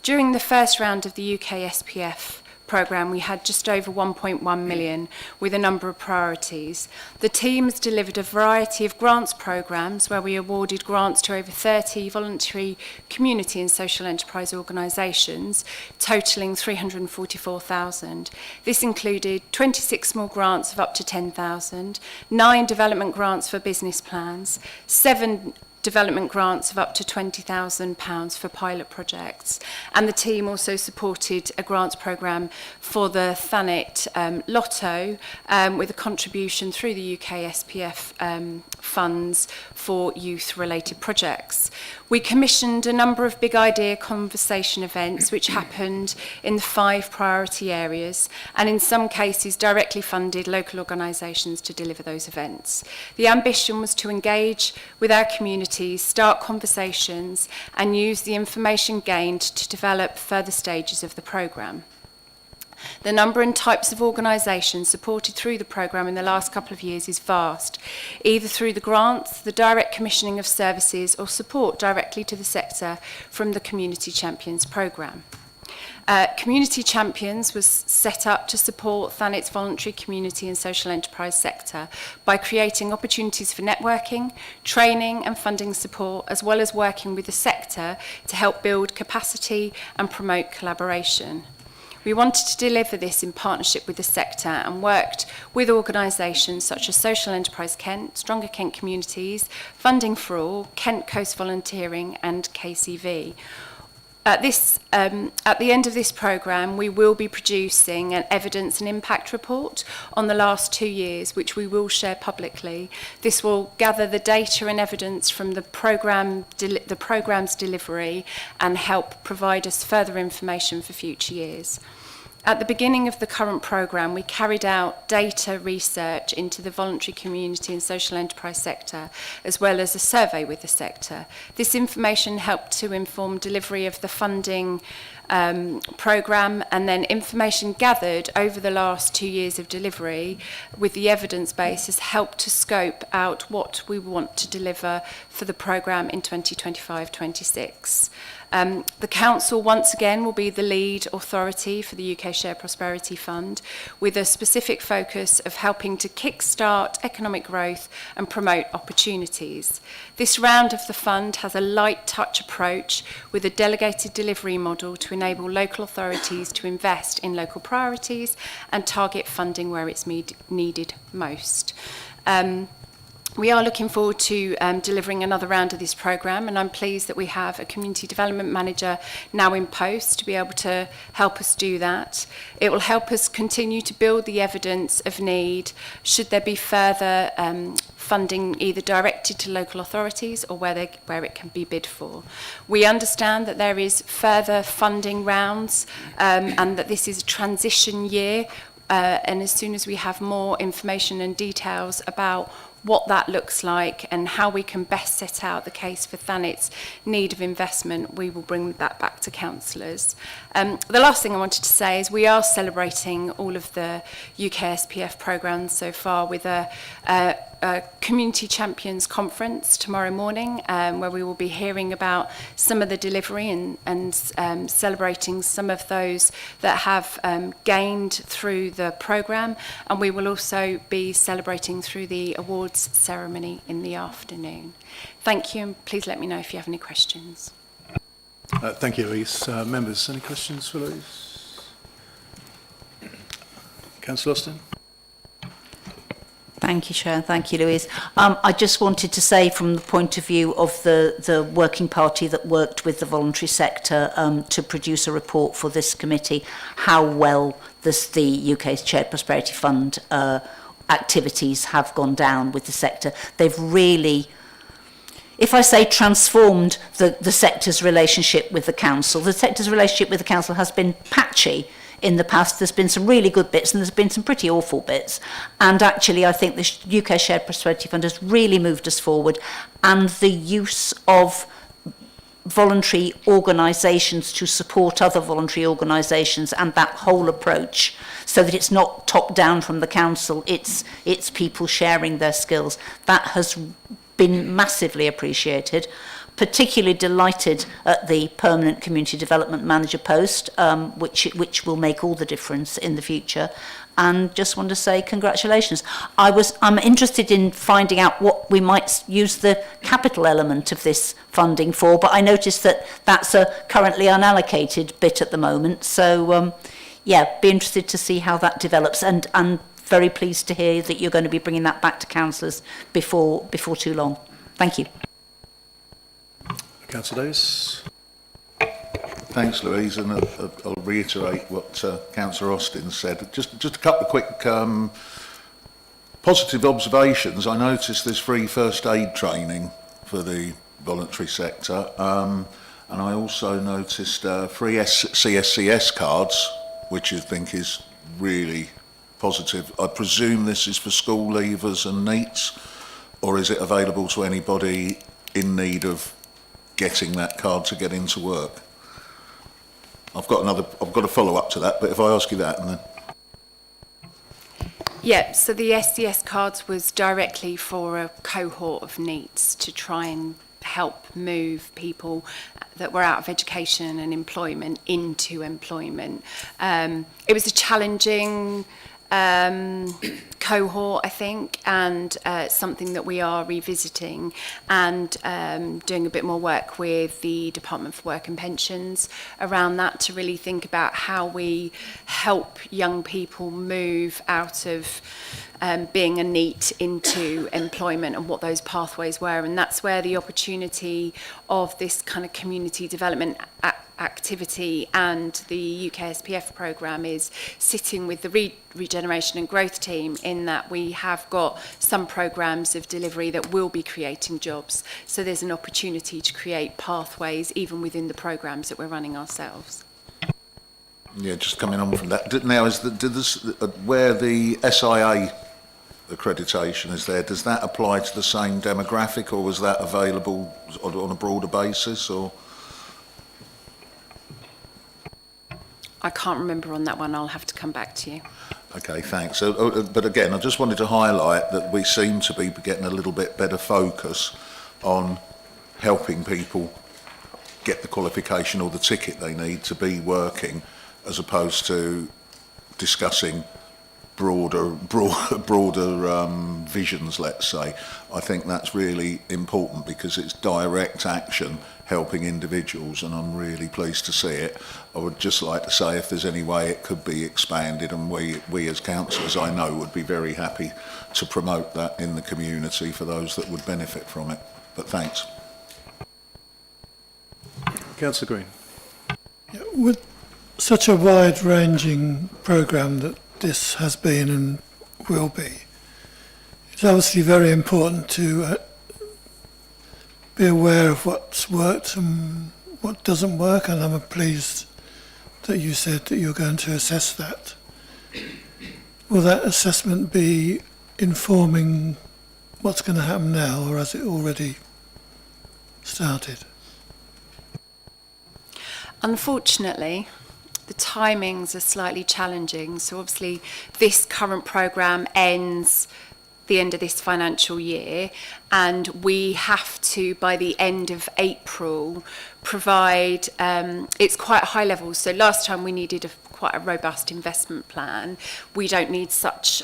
During the first round of the UK SPF programme, we had just over 1.1 million with a number of priorities. The teams delivered a variety of grants programmes where we awarded grants to over 30 voluntary community and social enterprise organisations, totalling 344,000. This included 26 small grants of up to 10,000, 9 development grants for business plans, 7 development grants of up to £20,000 for pilot projects. And the team also supported a grants programme for the Thanet Lotto with a contribution through the UK SPF funds for youth-related projects. We commissioned a number of big idea conversation events which happened in the 5 priority areas and in some cases directly funded local organisations to deliver those events. The ambition was to engage with our communities, start conversations and use the information gained to develop further stages of the programme. The number and types of organisations supported through the programme in the last couple of years is vast, either through the grants, the direct commissioning of services or support directly to the sector from the Community Champions programme. Community Champions was set up to support Thanet's voluntary community and social enterprise sector by creating opportunities for networking, training and funding support, as well as working with the sector to help build capacity and promote collaboration. We wanted to deliver this in partnership with the sector and worked with organisations such as Social Enterprise Kent, Stronger Kent Communities, Funding for All, Kent Coast Volunteering and KCV. At the end of this programme, we will be producing an evidence and impact report on the last 2 years, which we will share publicly. This will gather the data and evidence from the programme's delivery and help provide us further information for future years. At the beginning of the current programme, we carried out data research into the voluntary community and social enterprise sector, as well as a survey with the sector. This information helped to inform delivery of the funding programme, and then information gathered over the last 2 years of delivery with the evidence base has helped to scope out what we want to deliver for the programme in 2025-26. The Council once again will be the lead authority for the UK Share Prosperity Fund with a specific focus of helping to kickstart economic growth and promote opportunities. This round of the fund has a light touch approach with a delegated delivery model to enable local authorities to invest in local priorities and target funding where it's needed most. We are looking forward to delivering another round of this programme, and I'm pleased that we have a community development manager now in post to be able to help us do that. It will help us continue to build the evidence of need should there be further funding either directed to local authorities or where it can be bid for. We understand that there is further funding rounds and that this is a transition year, and as soon as we have more information and details about what that looks like and how we can best set out the case for Thanet's need of investment, we will bring that back to councillors. The last thing I wanted to say is we are celebrating all of the UK SPF programmes so far with a Community Champions Conference tomorrow morning, where we will be hearing about some of the delivery and celebrating some of those that have gained through the programme, and we will also be celebrating through the awards ceremony in the afternoon. Thank you, and please let me know if you have any questions. Thank you, Louise. Members, any questions for Louise? Councillor Austin? Thank you, Chair. Thank you, Louise. I just wanted to say, from the point of view of the working party that worked with the voluntary sector to produce a report for this committee, how well the UK's Shared Prosperity Fund activities have gone down with the sector. They've really, if I say transformed the sector's relationship with the council. The sector's relationship with the council has been patchy in the past. There's been some really good bits and there's been some pretty awful bits. And actually, I think the UK Shared Prosperity Fund has really moved us forward, and the use of voluntary organisations to support other voluntary organisations, and that whole approach, so that it's not top down from the council, it's people sharing their skills. That has been massively appreciated. Particularly delighted at the permanent community development manager post, which will make all the difference in the future. And just want to say congratulations. I'm interested in finding out what we might use the capital element of this funding for, but I noticed that that's a currently unallocated bit at the moment. So yeah, be interested to see how that develops, and very pleased to hear that you're going to be bringing that back to councillors before too long. Thank you. Councillor Davis. Thanks, Louise, and I'll reiterate what Councillor Austin said. Just a couple of quick positive observations. I noticed there's free first aid training for the voluntary sector, and I also noticed free CSCS cards, which I think is really positive. I presume this is for school leavers and NEETs, or is it available to anybody in need of getting that card to get into work? I've got a follow-up to that, but if I ask you that, and then... Yeah, so the SCS cards was directly for a cohort of NEETs to try and help move people that were out of education and employment into employment. It was a challenging cohort, I think, and something that we are revisiting and doing a bit more work with the Department for Work and Pensions around that, to really think about how we help young people move out of being a NEET into employment, and what those pathways were. And that's where the opportunity of this kind of community development activity and the UK SPF programme is sitting with the regeneration and growth team, in that we have got some programmes of delivery that will be creating jobs. So there's an opportunity to create pathways even within the programmes that we're running ourselves. Yeah, just coming on from that. Now, where the SIA accreditation is there, does that apply to the same demographic, or was that available on a broader basis, or...? I can't remember on that one. I'll have to come back to you. Okay, thanks. But again, I just wanted to highlight that we seem to be getting a little bit better focus on helping people get the qualification or the ticket they need to be working, as opposed to discussing broader visions, let's say. I think that's really important, because it's direct action helping individuals, and I'm really pleased to see it. I would just like to say, if there's any way it could be expanded, and we as councillors, I know, would be very happy to promote that in the community for those that would benefit from it. But thanks. Councillor Green. Yeah, with such a wide-ranging programme that this has been and will be, it's obviously very important to be aware of what's worked and what doesn't work, and I'm pleased that you said that you're going to assess that. Will that assessment be informing what's going to happen now, or has it already started? Unfortunately, the timings are slightly challenging. So obviously this current programme ends the end of this financial year, and we have to, by the end of April, provide, it's quite high level. So last time we needed quite a robust investment plan. We don't need such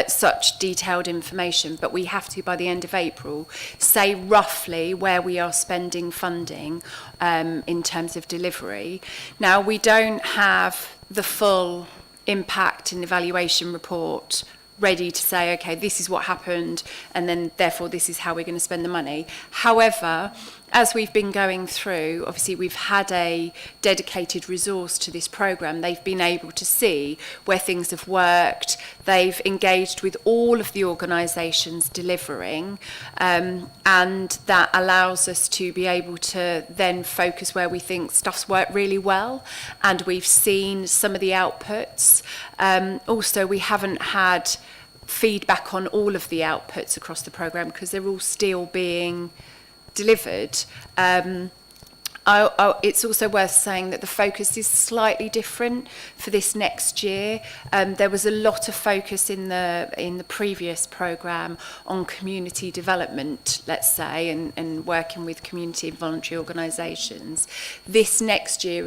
such detailed information, but we have to, by the end of April, say roughly where we are spending funding in terms of delivery. Now, we don't have the full impact and evaluation report ready to say, okay, this is what happened, and then therefore this is how we're going to spend the money. However, as we've been going through, obviously we've had a dedicated resource to this programme. They've been able to see where things have worked. They've engaged with all of the organisations delivering, and that allows us to be able to then focus where we think stuff's worked really well, and we've seen some of the outputs. Also, we haven't had feedback on all of the outputs across the programme because they're all still being delivered. It's also worth saying that the focus is slightly different for this next year. There was a lot of focus in the previous programme on community development, let's say, and working with community and voluntary organisations. This next year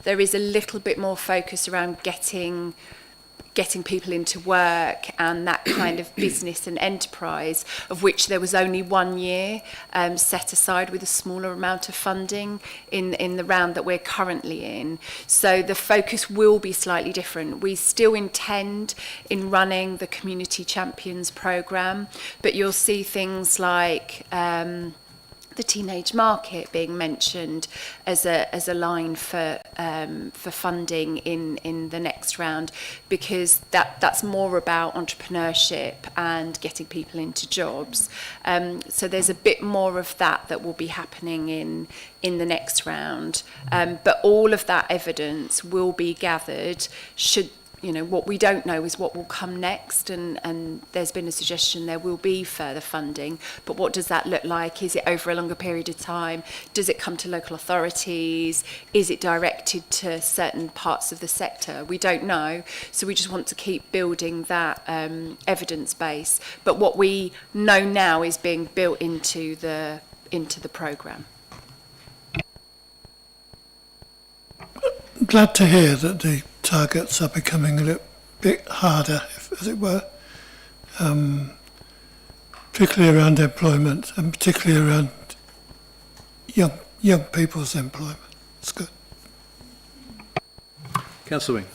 there is a little bit more focus around getting people into work and that kind of business and enterprise, of which there was only 1 year set aside with a smaller amount of funding in the round that we're currently in. So the focus will be slightly different. We still intend in running the Community Champions programme, but you'll see things like the teenage market being mentioned as a line for funding in the next round, because that's more about entrepreneurship and getting people into jobs. So there's a bit more of that will be happening in the next round. But all of that evidence will be gathered should. What we don't know is what will come next, and there's been a suggestion there will be further funding, but what does that look like? Is it over a longer period of time? Does it come to local authorities? Is it directed to certain parts of the sector? We don't know, so we just want to keep building that evidence base. But what we know now is being built into the programme. Glad to hear that the targets are becoming a little bit harder, as it were, particularly around employment and particularly around young people's employment. It's good. Councillor Wing.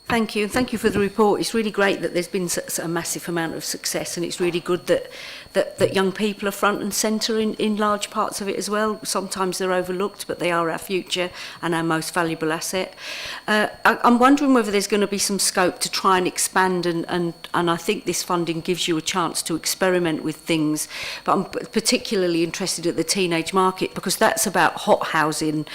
Thank you, and thank you for the report. It's really great that there's been a massive amount of success, and it's really good that young people are front and centre in large parts of it as well. Sometimes they're overlooked, but they are our future and our most valuable asset. I'm wondering whether there's going to be some scope to try and expand, and I think this funding gives you a chance to experiment with things, but I'm particularly interested at the teenage market, because that's about hot housing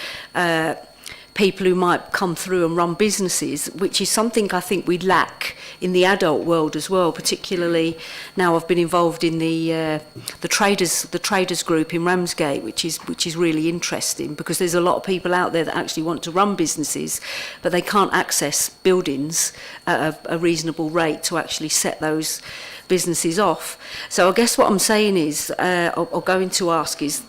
people who might come through and run businesses, which is something I think we lack in the adult world as well, particularly now I've been involved in the traders group in Ramsgate, which is really interesting, because there's a lot of people out there that actually want to run businesses, but they can't access buildings at a reasonable rate to actually set those businesses off. So I guess what I'm saying is, or going to ask is,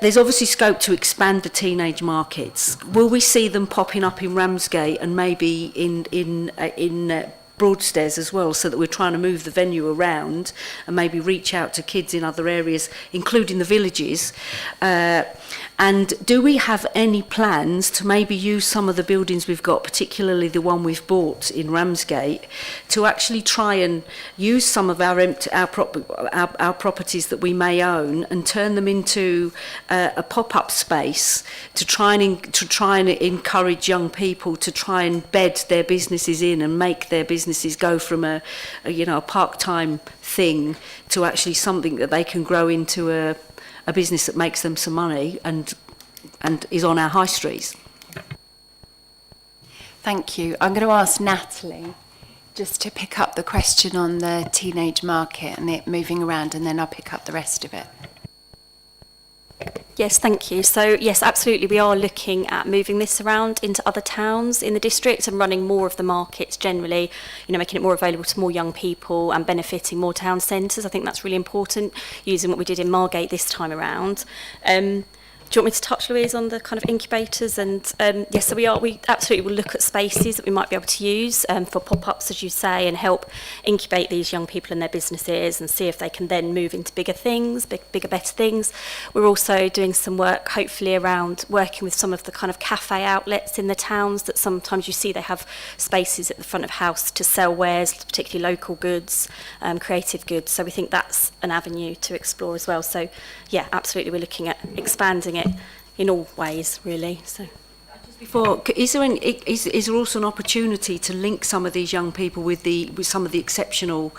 there's obviously scope to expand the teenage markets. Will we see them popping up in Ramsgate and maybe in Broadstairs as well, so that we're trying to move the venue around and maybe reach out to kids in other areas, including the villages? And do we have any plans to maybe use some of the buildings we've got, particularly the one we've bought in Ramsgate, to actually try and use some of our properties that we may own and turn them into a pop-up space to try and encourage young people to try and bed their businesses in and make their businesses go from a part-time thing to actually something that they can grow into a business that makes them some money and is on our high streets. Thank you. I'm going to ask Natalie just to pick up the question on the teenage market and it moving around, and then I'll pick up the rest of it. Yes, thank you. So yes, absolutely, we are looking at moving this around into other towns in the district and running more of the markets generally, making it more available to more young people and benefiting more town centres. I think that's really important, using what we did in Margate this time around. Do you want me to touch, Louise, on the kind of incubators? And yes, so we absolutely will look at spaces that we might be able to use for pop-ups, as you say, and help incubate these young people in their businesses and see if they can then move into bigger things, bigger, better things. We're also doing some work, hopefully, around working with some of the kind of cafe outlets in the towns that sometimes you see they have spaces at the front of house to sell wares, particularly local goods, creative goods. So we think that's an avenue to explore as well. So yeah, absolutely, we're looking at expanding it in all ways, really. So. Before, is there also an opportunity to link some of these young people with some of the exceptional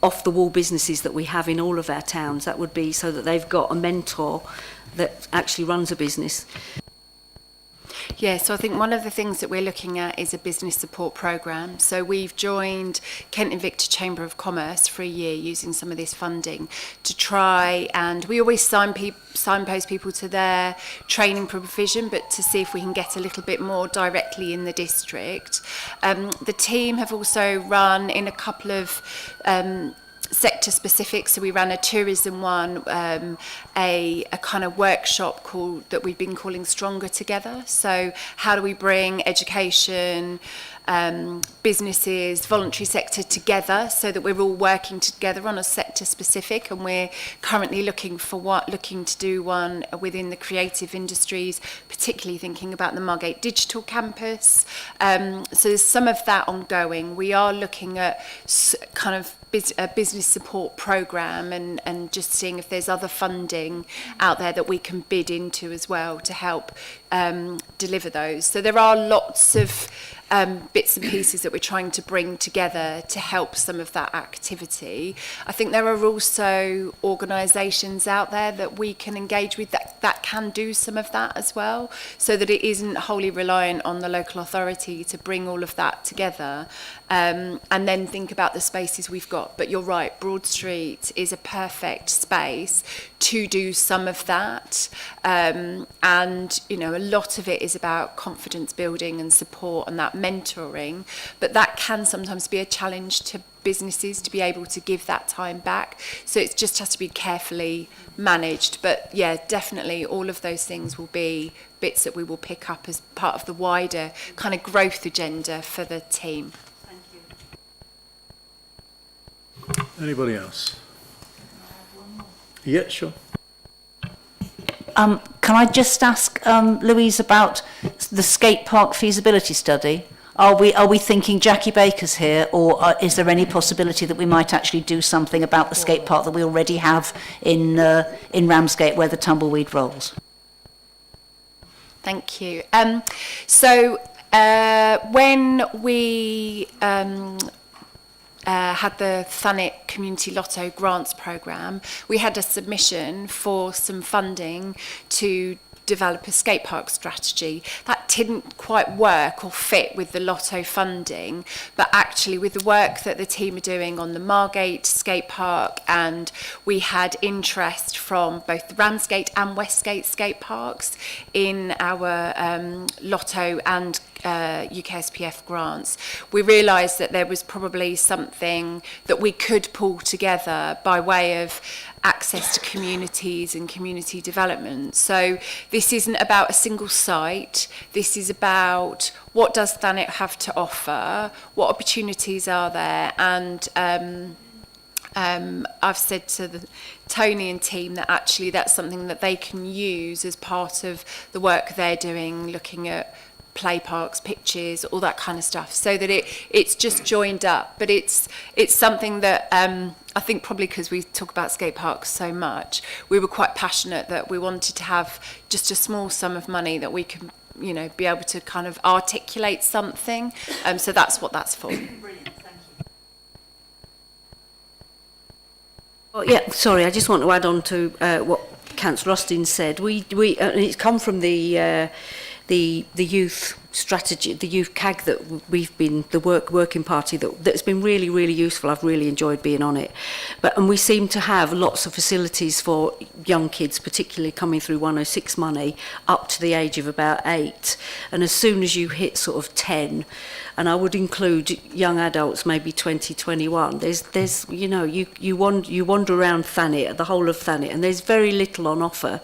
off-the-wall businesses that we have in all of our towns? That would be so that they've got a mentor that actually runs a business. Yeah, so I think one of the things that we're looking at is a business support programme. So we've joined Kent Invicta Chamber of Commerce for a year using some of this funding to try, and we always signpost people to their training provision, but to see if we can get a little bit more directly in the district. The team have also run in a couple of sector specific, so we ran a tourism one, a kind of workshop that we've been calling Stronger Together. So how do we bring education, businesses, voluntary sector together so that we're all working together on a sector specific, and we're currently looking to do one within the creative industries, particularly thinking about the Margate Digital Campus. So there's some of that ongoing. We are looking at kind of a business support programme and just seeing if there's other funding out there that we can bid into as well to help deliver those. So there are lots of bits and pieces that we're trying to bring together to help some of that activity. I think there are also organisations out there that we can engage with that can do some of that as well, so that it isn't wholly reliant on the local authority to bring all of that together, and then think about the spaces we've got. But you're right, Broad Street is a perfect space to do some of that, and you know, a lot of it is about confidence building and support and that mentoring, but that can sometimes be a challenge to businesses to be able to give that time back, so it just has to be carefully managed. But yeah, definitely all of those things will be bits that we will pick up as part of the wider kind of growth agenda for the team. Thank you. Anybody else? Yeah, sure. Can I just ask Louise about the skate park feasibility study? Are we thinking Jackie Baker's here, or is there any possibility that we might actually do something about the skate park that we already have in Ramsgate where the tumbleweed rolls? Thank you. So when we had the Thanet Community Lotto Grants Programme, we had a submission for some funding to develop a skate park strategy. That didn't quite work or fit with the Lotto funding, but actually with the work that the team are doing on the Margate skate park, and we had interest from both the Ramsgate and Westgate skate parks in our Lotto and UKSPF grants, we realised that there was probably something that we could pull together by way of access to communities and community development. So this isn't about a single site, this is about what does Thanet have to offer, what opportunities are there, and I've said to Tony and team that actually that's something that they can use as part of the work they're doing, looking at play parks, pitches, all that kind of stuff, so that it's just joined up. But it's something that I think probably because we talk about skate parks so much, we were quite passionate that we wanted to have just a small sum of money that we can, you know, be able to kind of articulate something. So that's what that's for. Brilliant, thank you. Well, yeah, sorry, I just want to add on to what Councillor Austin said. We and it's come from the youth strategy, the youth CAG that we've been, the working party that's been really, really useful. I've really enjoyed being on it. And we seem to have lots of facilities for young kids, particularly coming through 106 money, up to the age of about 8. And as soon as you hit sort of 10, and I would include young adults, maybe 20, 21, there's you know, you wander around Thanet, the whole of Thanet, and there's very little on offer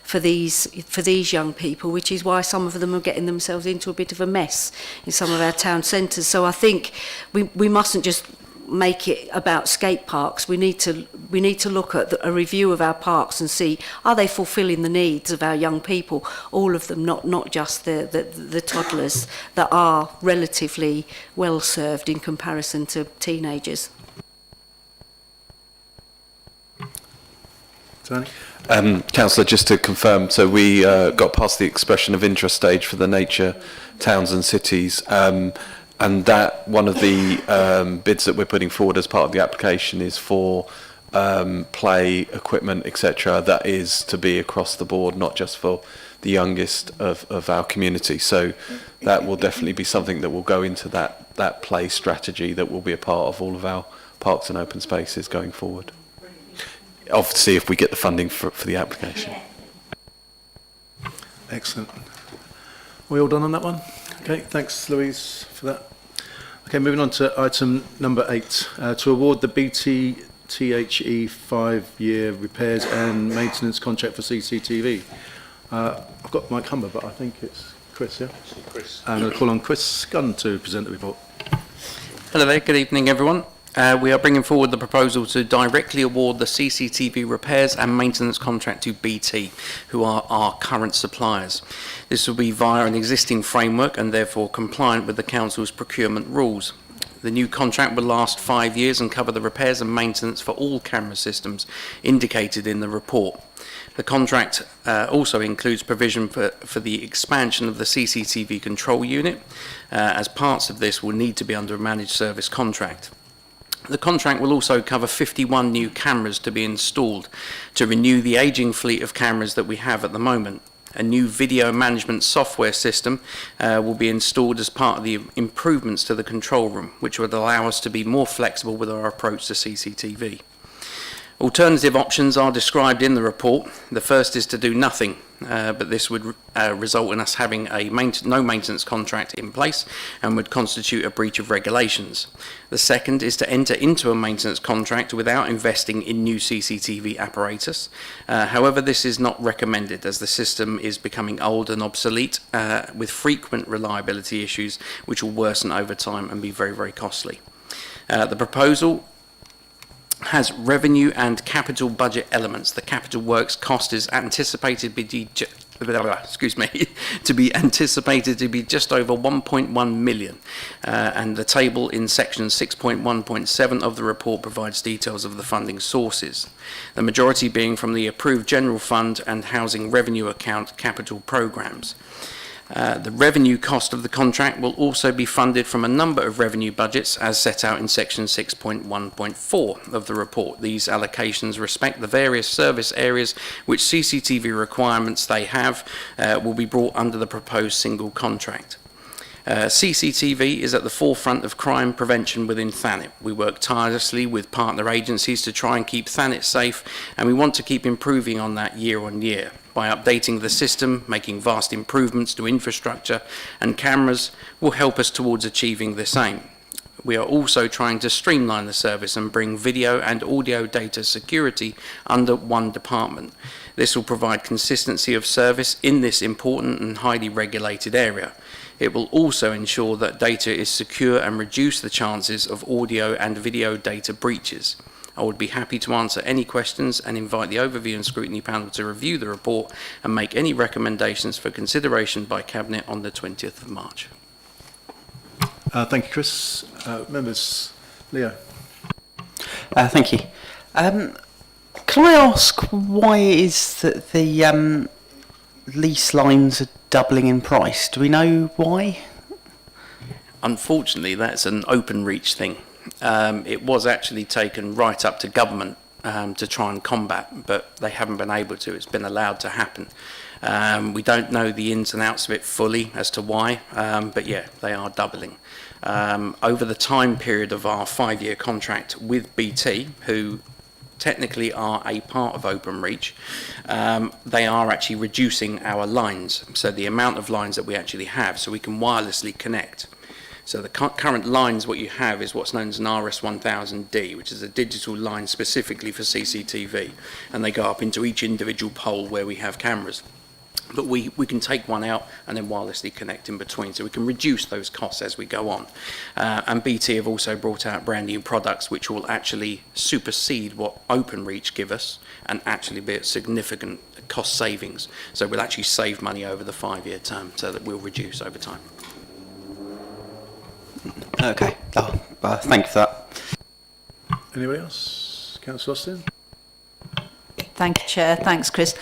for these young people, which is why some of them are getting themselves into a bit of a mess in some of our town centres. So I think we mustn't just make it about skate parks. We need to look at a review of our parks and see, are they fulfilling the needs of our young people, all of them, not just the toddlers that are relatively well served in comparison to teenagers. Tony? Councillor, just to confirm, so we got past the expression of interest stage for the nature towns and cities, and that one of the bids that we're putting forward as part of the application is for play, equipment, etc. That is to be across the board, not just for the youngest of our community. So that will definitely be something that will go into that play strategy that will be a part of all of our parks and open spaces going forward. Obviously, if we get the funding for the application. Excellent. We all done on that one? Okay, thanks, Louise, for that. Okay, moving on to item number 8, to award the BT THE 5-year repairs and maintenance contract for CCTV. I've got Mike Humber, but I think it's Chris, yeah? Chris. And I'll call on Chris Gunn to present the report. Hello there, good evening everyone. We are bringing forward the proposal to directly award the CCTV repairs and maintenance contract to BT, who are our current suppliers. This will be via an existing framework and therefore compliant with the Council's procurement rules. The new contract will last 5 years and cover the repairs and maintenance for all camera systems indicated in the report. The contract also includes provision for the expansion of the CCTV control unit, as parts of this will need to be under a managed service contract. The contract will also cover 51 new cameras to be installed to renew the ageing fleet of cameras that we have at the moment. A new video management software system will be installed as part of the improvements to the control room, which would allow us to be more flexible with our approach to CCTV. Alternative options are described in the report. The first is to do nothing, but this would result in us having a no maintenance contract in place and would constitute a breach of regulations. The second is to enter into a maintenance contract without investing in new CCTV apparatus. However, this is not recommended as the system is becoming old and obsolete with frequent reliability issues which will worsen over time and be very, very costly. The proposal has revenue and capital budget elements. The capital works cost is anticipated to be anticipated to be just over 1.1 million, and the table in section 6.1.7 of the report provides details of the funding sources, the majority being from the approved general fund and housing revenue account capital programs. The revenue cost of the contract will also be funded from a number of revenue budgets as set out in section 6.1.4 of the report. These allocations respect the various service areas which CCTV requirements they have will be brought under the proposed single contract. CCTV is at the forefront of crime prevention within Thanet. We work tirelessly with partner agencies to try and keep Thanet safe, and we want to keep improving on that year on year. By updating the system, making vast improvements to infrastructure and cameras will help us towards achieving this aim. We are also trying to streamline the service and bring video and audio data security under one department. This will provide consistency of service in this important and highly regulated area. It will also ensure that data is secure and reduce the chances of audio and video data breaches. I would be happy to answer any questions and invite the Overview and Scrutiny Panel to review the report and make any recommendations for consideration by Cabinet on the 20th of March. Thank you, Chris. Members, Leo. Thank you. Can I ask why it is that the lease lines are doubling in price? Do we know why? Unfortunately, that's an open reach thing. It was actually taken right up to government to try and combat, but they haven't been able to. It's been allowed to happen. We don't know the ins and outs of it fully as to why, but yeah, they are doubling. Over the time period of our 5-year contract with BT, who technically are a part of Openreach, they are actually reducing our lines, so the amount of lines that we actually have, so we can wirelessly connect. So the current lines, what you have is what's known as an RS1000D, which is a digital line specifically for CCTV, and they go up into each individual pole where we have cameras. But we can take one out and then wirelessly connect in between, so we can reduce those costs as we go on. And BT have also brought out brand new products which will actually supersede what OpenReach give us and actually be at significant cost savings. So we'll actually save money over the 5-year term, so that we'll reduce over time. Okay. Thank you for that. Anybody else? Councillor Austin? Thank you, Chair. Thanks, Chris.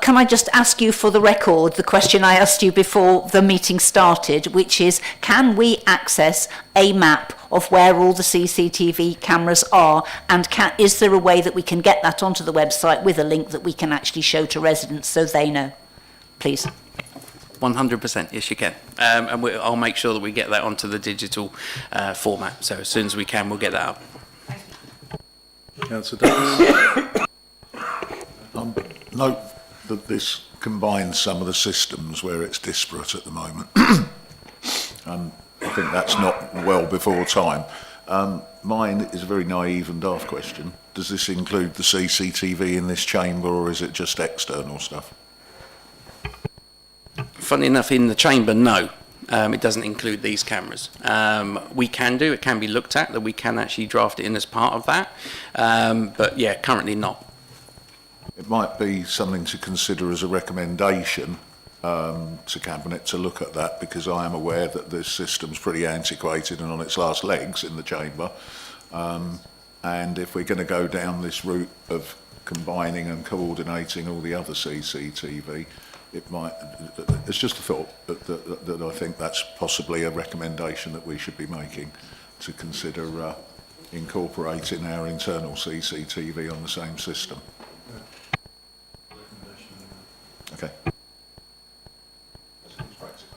Can I just ask you for the record the question I asked you before the meeting started, which is, can we access a map of where all the CCTV cameras are, and is there a way that we can get that onto the website with a link that we can actually show to residents so they know? Please. 100%, yes you can. And I'll make sure that we get that onto the digital format. So as soon as we can, we'll get that up. Councillor Davis? Note that this combines some of the systems where it's disparate at the moment. I think that's not well before time. Mine is a very naive and daft question. Does this include the CCTV in this chamber, or is it just external stuff? Funny enough, in the chamber, no. It doesn't include these cameras. We can do, it can be looked at, that we can actually draft it in as part of that. But yeah, currently not. It might be something to consider as a recommendation to Cabinet to look at that, because I am aware that this system's pretty antiquated and on its last legs in the chamber. And if we're going to go down this route of combining and coordinating all the other CCTV, it might, it's just a thought that I think that's possibly a recommendation that we should be making, to consider incorporating our internal CCTV on the same system. Okay.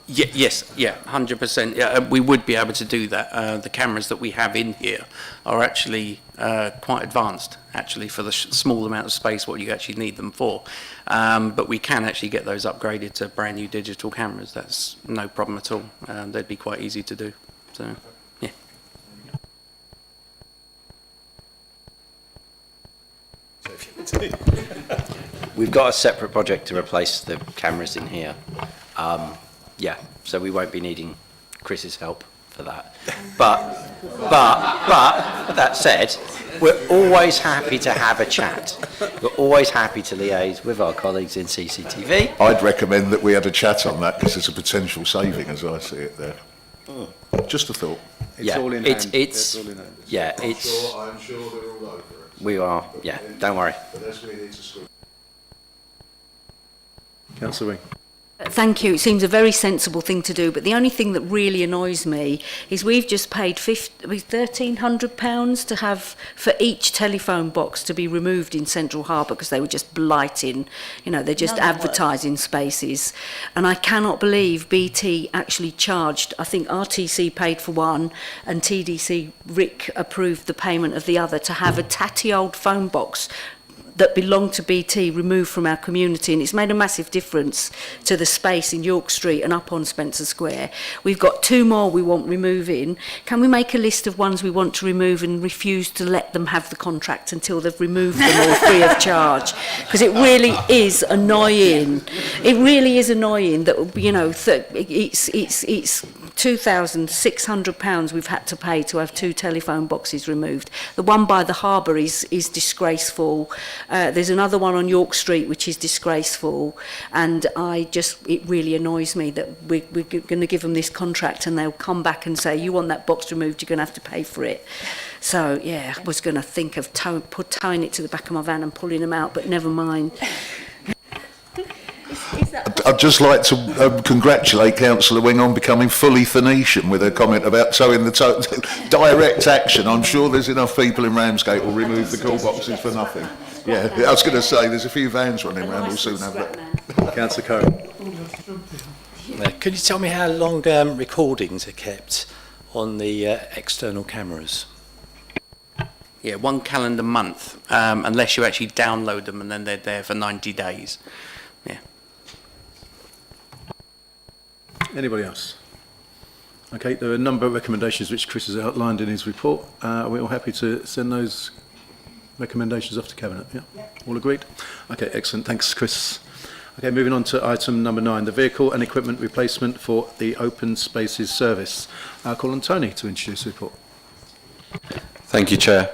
Yes, 100%. Yeah, we would be able to do that. The cameras that we have in here are actually quite advanced, actually, for the small amount of space what you actually need them for. But we can actually get those upgraded to brand new digital cameras. That's no problem at all. They'd be quite easy to do. So, yeah. We've got a separate project to replace the cameras in here. Yeah, so we won't be needing Chris's help for that. But that said, we're always happy to have a chat. We're always happy to liaise with our colleagues in CCTV. I'd recommend that we had a chat on that, because there's a potential saving as I see it there. Just a thought. Yeah, all in it's, hand. it's, all in hand. yeah, it's, I'm sure they're all over it. we are, yeah, don't worry. But that's where we need to screw. Councillor Wing? Thank you. It seems a very sensible thing to do, but the only thing that really annoys me is we've just paid £1,300 to have for each telephone box to be removed in Central Harbour, because they were just blighting, you know, they're just advertising spaces. And I cannot believe BT actually charged, I think RTC paid for one and TDC, Rick approved the payment of the other, to have a tatty old phone box that belonged to BT removed from our community, and it's made a massive difference to the space in York Street and up on Spencer Square. We've got 2 more we want removing. Can we make a list of ones we want to remove and refuse to let them have the contract until they've removed them all free of charge? Because it really is annoying. It really is annoying that, you know, it's £2,600 we've had to pay to have 2 telephone boxes removed. The one by the harbour is disgraceful. There's another one on York Street which is disgraceful, and it really annoys me that we're going to give them this contract and they'll come back and say, you want that box removed, you're going to have to pay for it. So yeah, I was going to think of tying it to the back of my van and pulling them out, but never mind. I'd just like to congratulate Councillor Wing on becoming fully Thanetian with her comment about towing the direct action. I'm sure there's enough people in Ramsgate will remove the call boxes for nothing. Yeah, I was going to say, there's a few vans running around, we'll soon have that. Councillor Curran? Could you tell me how long recordings are kept on the external cameras? Yeah, 1 calendar month, unless you actually download them, and then they're there for 90 days. Yeah. Anybody else? Okay, there are a number of recommendations which Chris has outlined in his report. Are we all happy to send those recommendations off to Cabinet? Yeah? All agreed? Okay, excellent. Thanks, Chris. Okay, moving on to item number 9, the vehicle and equipment replacement for the Open Spaces Service. I'll call on Tony to introduce the report. Thank you, Chair.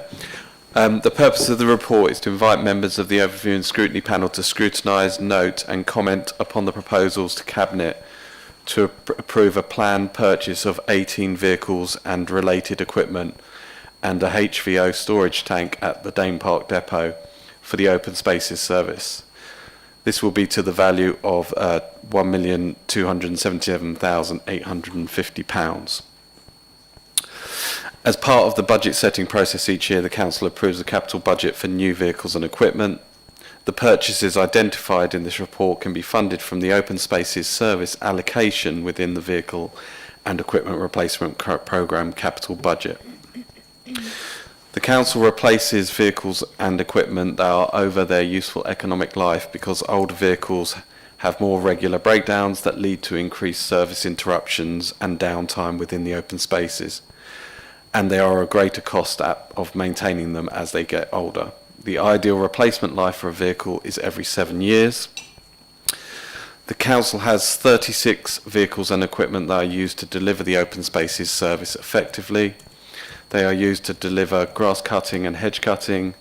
The purpose of the report is to invite members of the Overview and Scrutiny Panel to scrutinise, note and comment upon the proposals to Cabinet to approve a planned purchase of 18 vehicles and related equipment and a HVO storage tank at the Dane Park Depot for the Open Spaces Service. This will be to the value of £1,277,850. As part of the budget setting process each year, the Council approves the capital budget for new vehicles and equipment. The purchases identified in this report can be funded from the Open Spaces Service allocation within the Vehicle and Equipment Replacement Programme capital budget. The Council replaces vehicles and equipment that are over their useful economic life because older vehicles have more regular breakdowns that lead to increased service interruptions and downtime within the open spaces, and they are a greater cost of maintaining them as they get older. The ideal replacement life for a vehicle is every 7 years. The Council has 36 vehicles and equipment that are used to deliver the Open Spaces Service effectively. They are used to deliver grass cutting and hedge cutting,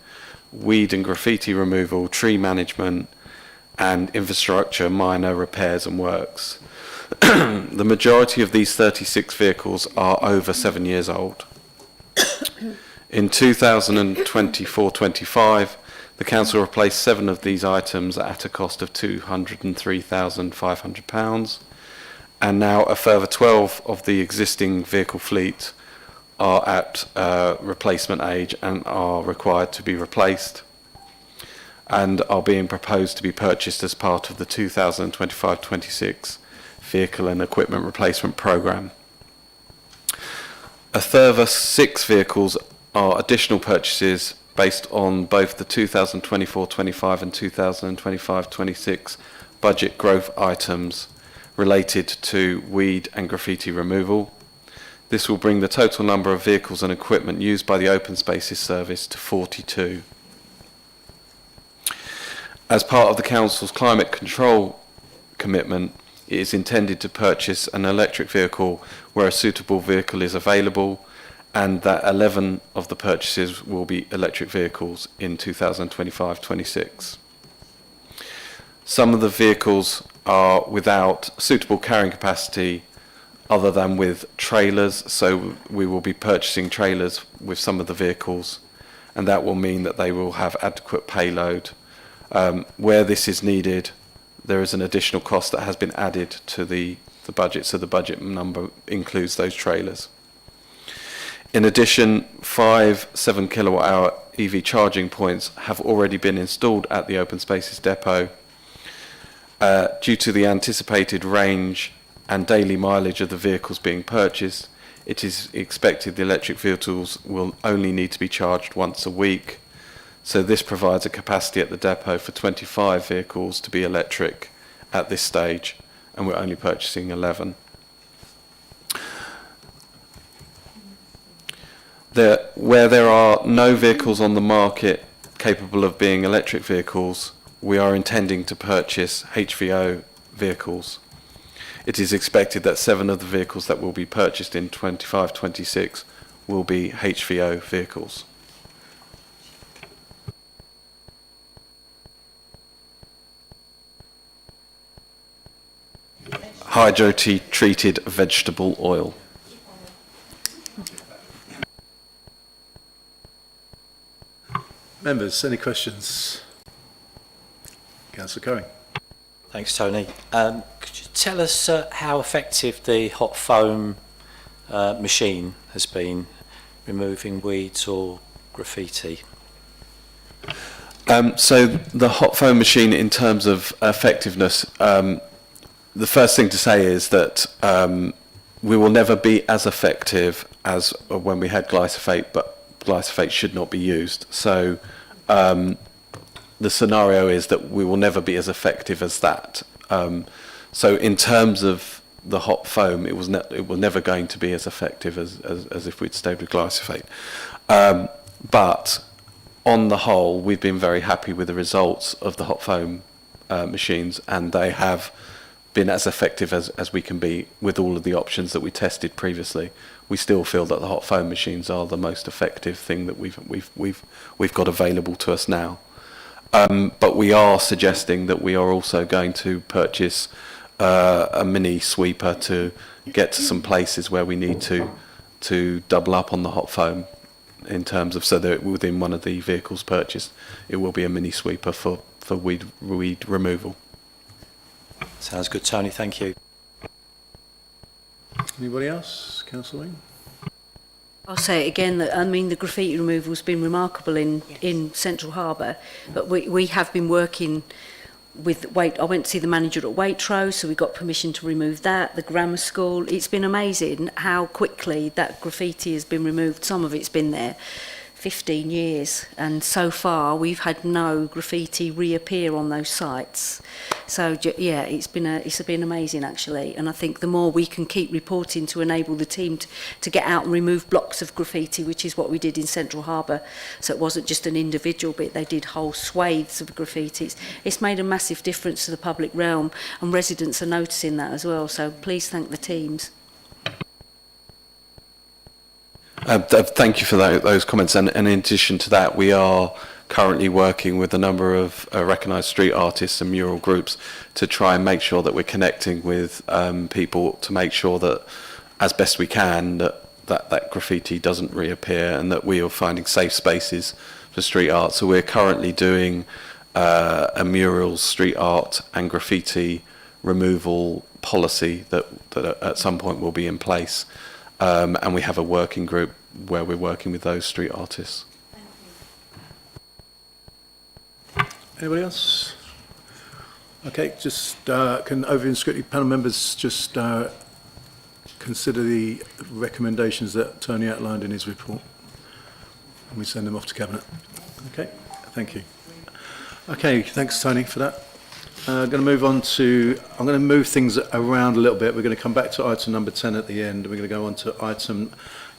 weed and graffiti removal, tree management, and infrastructure minor repairs and works. The majority of these 36 vehicles are over 7 years old. In 2024-25, the Council replaced 7 of these items at a cost of £203,500, and now a further 12 of the existing vehicle fleet are at replacement age and are required to be replaced and are being proposed to be purchased as part of the 2025-26 Vehicle and Equipment Replacement Programme. A further 6 vehicles are additional purchases based on both the 2024-25 and 2025-26 budget growth items related to weed and graffiti removal. This will bring the total number of vehicles and equipment used by the Open Spaces Service to 42. As part of the Council's climate control commitment, it is intended to purchase an electric vehicle where a suitable vehicle is available, and that 11 of the purchases will be electric vehicles in 2025-26. Some of the vehicles are without suitable carrying capacity other than with trailers, so we will be purchasing trailers with some of the vehicles, and that will mean that they will have adequate payload. Where this is needed, there is an additional cost that has been added to the budget, so the budget number includes those trailers. In addition, 5 7 kilowatt-hour EV charging points have already been installed at the Open Spaces Depot. Due to the anticipated range and daily mileage of the vehicles being purchased, it is expected the electric vehicles will only need to be charged once a week. So this provides a capacity at the depot for 25 vehicles to be electric at this stage, and we're only purchasing 11. Where there are no vehicles on the market capable of being electric vehicles, we are intending to purchase HVO vehicles. It is expected that 7 of the vehicles that will be purchased in 25-26 will be HVO vehicles. Hydro-treated vegetable oil. Members, any questions? Councillor Curry. Thanks, Tony. Could you tell us how effective the hot foam machine has been removing weeds or graffiti? So the hot foam machine, in terms of effectiveness, the first thing to say is that we will never be as effective as when we had glyphosate, but glyphosate should not be used. So the scenario is that we will never be as effective as that. So in terms of the hot foam, it was never going to be as effective as if we'd stayed with glyphosate. But on the whole, we've been very happy with the results of the hot foam machines, and they have been as effective as we can be with all of the options that we tested previously. We still feel that the hot foam machines are the most effective thing that we've got available to us now. But we are suggesting that we are also going to purchase a mini sweeper to get to some places where we need to double up on the hot foam, in terms of, so that within one of the vehicles purchased, it will be a mini sweeper for weed removal. Sounds good, Tony. Thank you. Anybody else? Councillor Wing? I'll say it again, that I mean the graffiti removal's been remarkable in Central Harbour, but we have been working with I went to see the manager at Waitrose, so we got permission to remove that, the grammar school. It's been amazing how quickly that graffiti has been removed. Some of it's been there 15 years, and so far we've had no graffiti reappear on those sites. So yeah, it's been amazing actually, and I think the more we can keep reporting to enable the team to get out and remove blocks of graffiti, which is what we did in Central Harbour, so it wasn't just an individual bit, they did whole swathes of graffiti. It's made a massive difference to the public realm, and residents are noticing that as well, so please thank the teams. Thank you for those comments, and in addition to that, we are currently working with a number of recognised street artists and mural groups to try and make sure that we're connecting with people to make sure that, as best we can, that graffiti doesn't reappear, and that we are finding safe spaces for street art. So we're currently doing a murals, street art and graffiti removal policy that at some point will be in place. And we have a working group where we're working with those street artists. Anybody else? Okay, just can Overview and Scrutiny Panel members just consider the recommendations that Tony outlined in his report, and we send them off to Cabinet. Okay, thank you. Okay, thanks Tony for that. I'm going to move things around a little bit. We're going to come back to item number 10 at the end. We're going to go on to item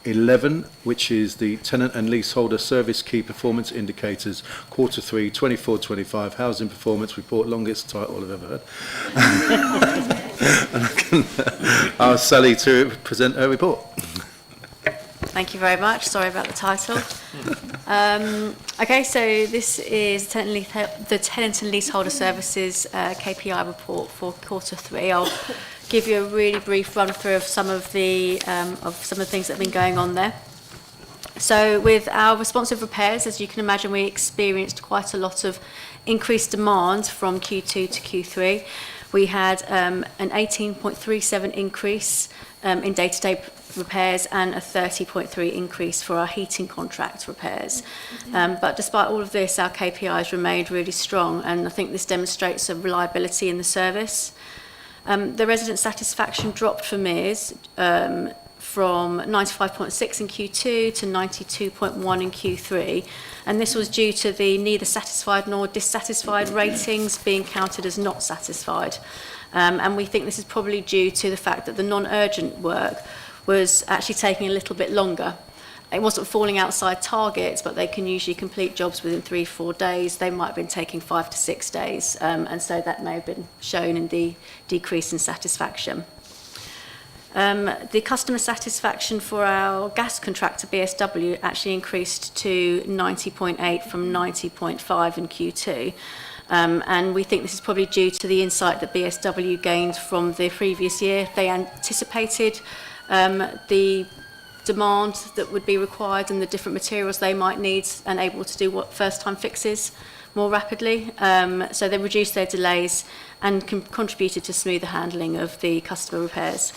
11, which is the Tenant and Leaseholder Service Key Performance Indicators, Quarter 3, 24-25 Housing Performance Report, longest title I've ever heard. And I can ask Sally to present her report. Thank you very much. Sorry about the title. Okay, so this is the Tenant and Leaseholder Services KPI report for Quarter 3. I'll give you a really brief run through of some of the things that have been going on there. So with our responsive repairs, as you can imagine, we experienced quite a lot of increased demand from Q2 to Q3. We had an 18.37 increase in day-to-day repairs and a 30.3 increase for our heating contract repairs. But despite all of this, our KPIs remained really strong, and I think this demonstrates a reliability in the service. The resident satisfaction dropped for MERS from 95.6 in Q2 to 92.1 in Q3, and this was due to the neither satisfied nor dissatisfied ratings being counted as not satisfied. And we think this is probably due to the fact that the non-urgent work was actually taking a little bit longer. It wasn't falling outside targets, but they can usually complete jobs within 3-4 days. They might have been taking 5 to 6 days, and so that may have been shown in the decrease in satisfaction. The customer satisfaction for our gas contractor, BSW, actually increased to 90.8 from 90.5 in Q2. And we think this is probably due to the insight that BSW gained from the previous year. They anticipated the demand that would be required and the different materials they might need, and able to do first-time fixes more rapidly. So they reduced their delays and contributed to smoother handling of the customer repairs.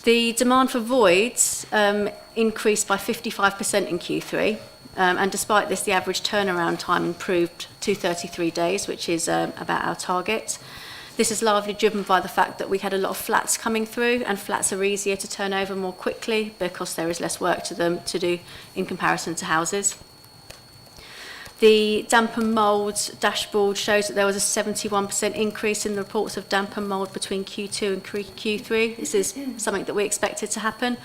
The demand for voids increased by 55% in Q3. And despite this, the average turnaround time improved to 33 days, which is about our target. This is largely driven by the fact that we had a lot of flats coming through, and flats are easier to turn over more quickly because there is less work to them to do in comparison to houses. The damp and mould dashboard shows that there was a 71% increase in the reports of damp and mould between Q2 and Q3. This is something that we expected to happen.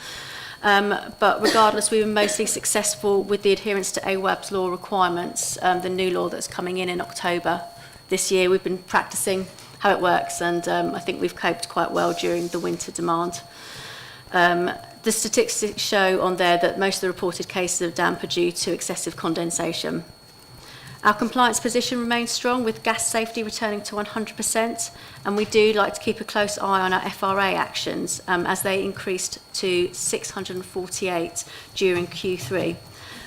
But regardless, we were mostly successful with the adherence to AWAB's law requirements, the new law that's coming in October this year. We've been practicing how it works, and I think we've coped quite well during the winter demand. The statistics show on there that most of the reported cases of damp are due to excessive condensation. Our compliance position remains strong, with gas safety returning to 100%, and we do like to keep a close eye on our FRA actions as they increased to 648 during Q3.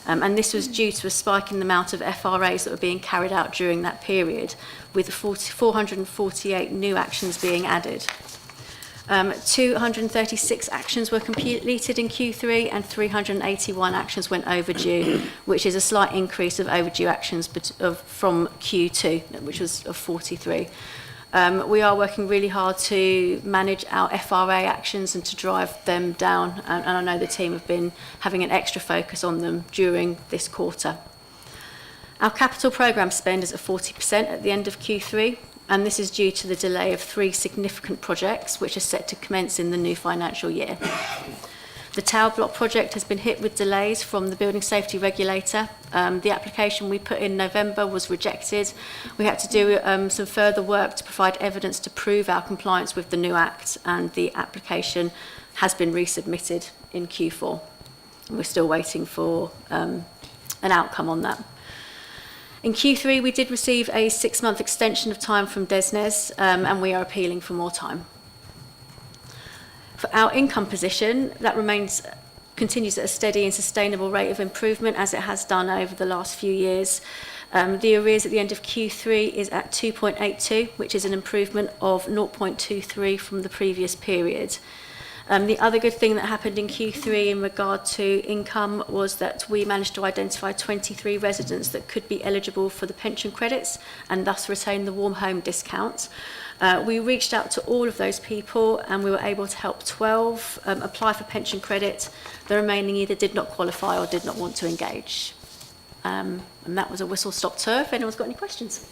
And this was due to a spike in the amount of FRAs that were being carried out during that period, with 448 new actions being added. 236 actions were completed in Q3 and 381 actions went overdue, which is a slight increase of overdue actions from Q2, which was of 43. We are working really hard to manage our FRA actions and to drive them down, and I know the team have been having an extra focus on them during this quarter. Our capital programme spend is at 40% at the end of Q3, and this is due to the delay of 3 significant projects which are set to commence in the new financial year. The Tower Block project has been hit with delays from the Building Safety Regulator. The application we put in November was rejected. We had to do some further work to provide evidence to prove our compliance with the new Act, and the application has been resubmitted in Q4. And we're still waiting for an outcome on that. In Q3, we did receive a 6-month extension of time from DESNZ, and we are appealing for more time. For our income position, that continues at a steady and sustainable rate of improvement, as it has done over the last few years. The arrears at the end of Q3 is at 2.82, which is an improvement of 0.23 from the previous period. The other good thing that happened in Q3 in regard to income was that we managed to identify 23 residents that could be eligible for the pension credits and thus retain the warm home discount. We reached out to all of those people and we were able to help 12 apply for pension credit. The remaining either did not qualify or did not want to engage. And that was a whistle-stop tour, if anyone's got any questions.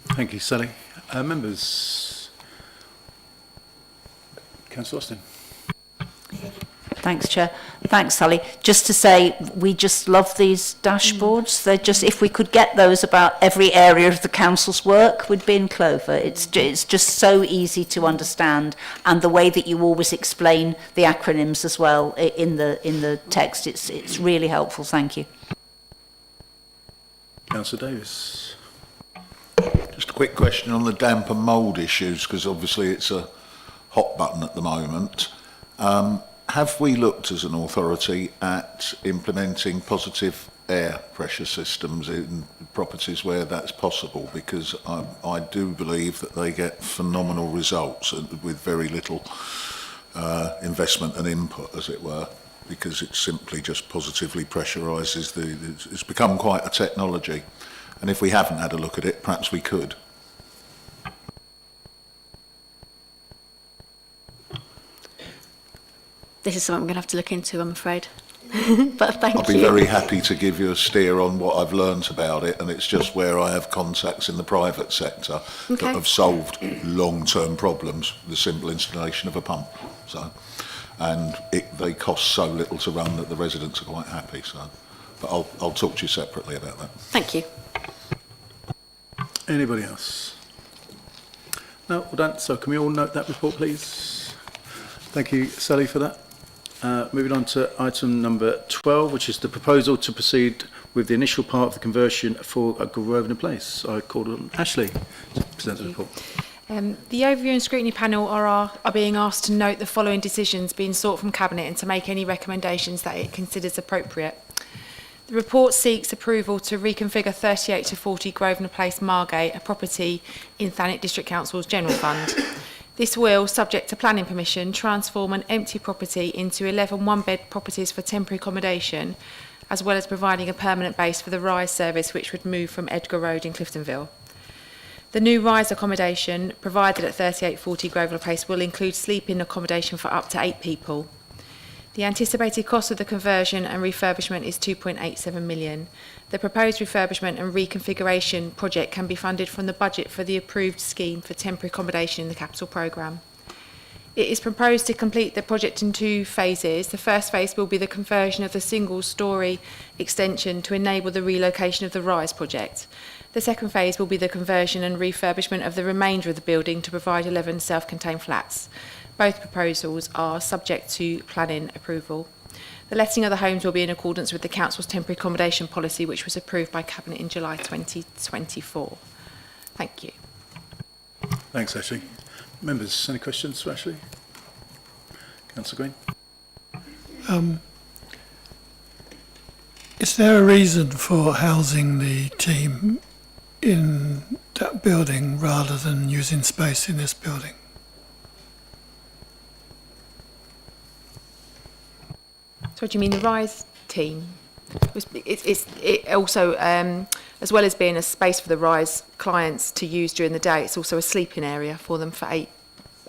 Thank you, Sally. Members? Councillor Austin. Thanks, Chair. Thanks, Sally. Just to say, we just love these dashboards. They're just, if we could get those about every area of the council's work, we'd be in clover. It's just so easy to understand, and the way that you always explain the acronyms as well in the text, it's really helpful. Thank you. Councillor Davis. Just a quick question on the damp and mould issues, because obviously it's a hot button at the moment. Have we looked as an authority at implementing positive air pressure systems in properties where that's possible? Because I do believe that they get phenomenal results with very little investment and input, as it were, because it simply just positively pressurises it's become quite a technology. And if we haven't had a look at it, perhaps we could. This is something I'm going to have to look into, I'm afraid. But thank you. I'll be very happy to give you a steer on what I've learnt about it, and it's just where I have contacts in the private sector that have solved long-term problems with the simple installation of a pump. So, and they cost so little to run that the residents are quite happy. So, but I'll talk to you separately about that. Thank you. Anybody else? No, well done. So can we all note that report, please? Thank you, Sally, for that. Moving on to item number 12, which is the proposal to proceed with the initial part of the conversion for Grosvenor Place. I called on Ashley to present the report. The Overview and Scrutiny Panel are being asked to note the following decisions being sought from Cabinet and to make any recommendations that it considers appropriate. The report seeks approval to reconfigure 38 to 40 Grosvenor Place, Margate, a property in Thanet District Council's General Fund. This will, subject to planning permission, transform an empty property into 11 one-bed properties for temporary accommodation, as well as providing a permanent base for the RISE service, which would move from Edgar Road in Cliftonville. The new RISE accommodation, provided at 3840 Grosvenor Place, will include sleeping accommodation for up to 8 people. The anticipated cost of the conversion and refurbishment is 2.87 million. The proposed refurbishment and reconfiguration project can be funded from the budget for the approved scheme for temporary accommodation in the capital programme. It is proposed to complete the project in 2 phases. The first phase will be the conversion of the single-storey extension to enable the relocation of the RISE project. The second phase will be the conversion and refurbishment of the remainder of the building to provide 11 self-contained flats. Both proposals are subject to planning approval. The letting of the homes will be in accordance with the Council's temporary accommodation policy, which was approved by Cabinet in July 2024. Thank you. Thanks, Ashley. Members, any questions for Ashley? Councillor Green? Is there a reason for housing the team in that building rather than using space in this building? So do you mean the RISE team? It also, as well as being a space for the RISE clients to use during the day, it's also a sleeping area for them for eight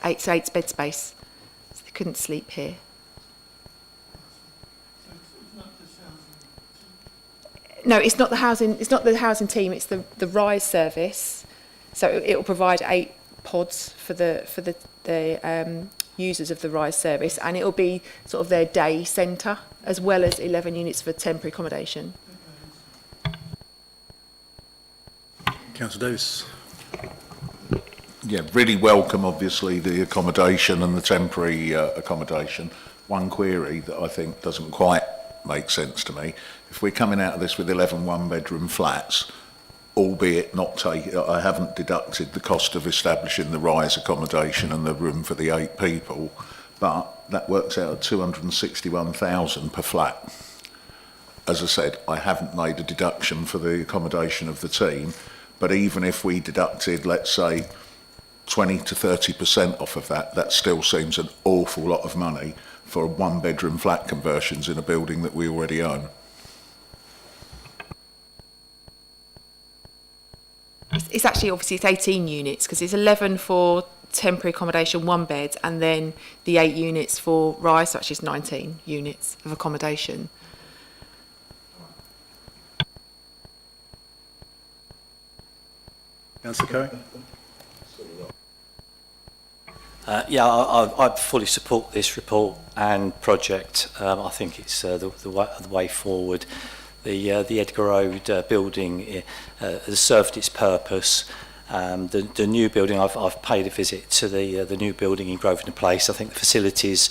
bed space. So they couldn't sleep here. No, it's not the housing. It's not the housing team. It's the RISE service. So it will provide 8 pods for the users of the RISE service, and it will be sort of their day centre as well as 11 units for temporary accommodation. Councillor Davis. Yeah, really welcome, obviously, the accommodation and the temporary accommodation. One query that I think doesn't quite make sense to me: if we're coming out of this with 11 one-bedroom flats, albeit I haven't deducted the cost of establishing the RISE accommodation and the room for the 8 people, but that works out at 261,000 per flat. As I said, I haven't made a deduction for the accommodation of the team, but even if we deducted, let's say, 20 to 30% off of that, that still seems an awful lot of money for one-bedroom flat conversions in a building that we already own. It's actually, obviously, it's 18 units because it's 11 for temporary accommodation, 1 bed, and then the 8 units for RISE, so actually it's 19 units of accommodation. Councillor Curry? Yeah, I fully support this report and project. I think it's the way forward. The Edgar Road building has served its purpose. The new building, I've paid a visit to the new building in Grosvenor Place. I think the facilities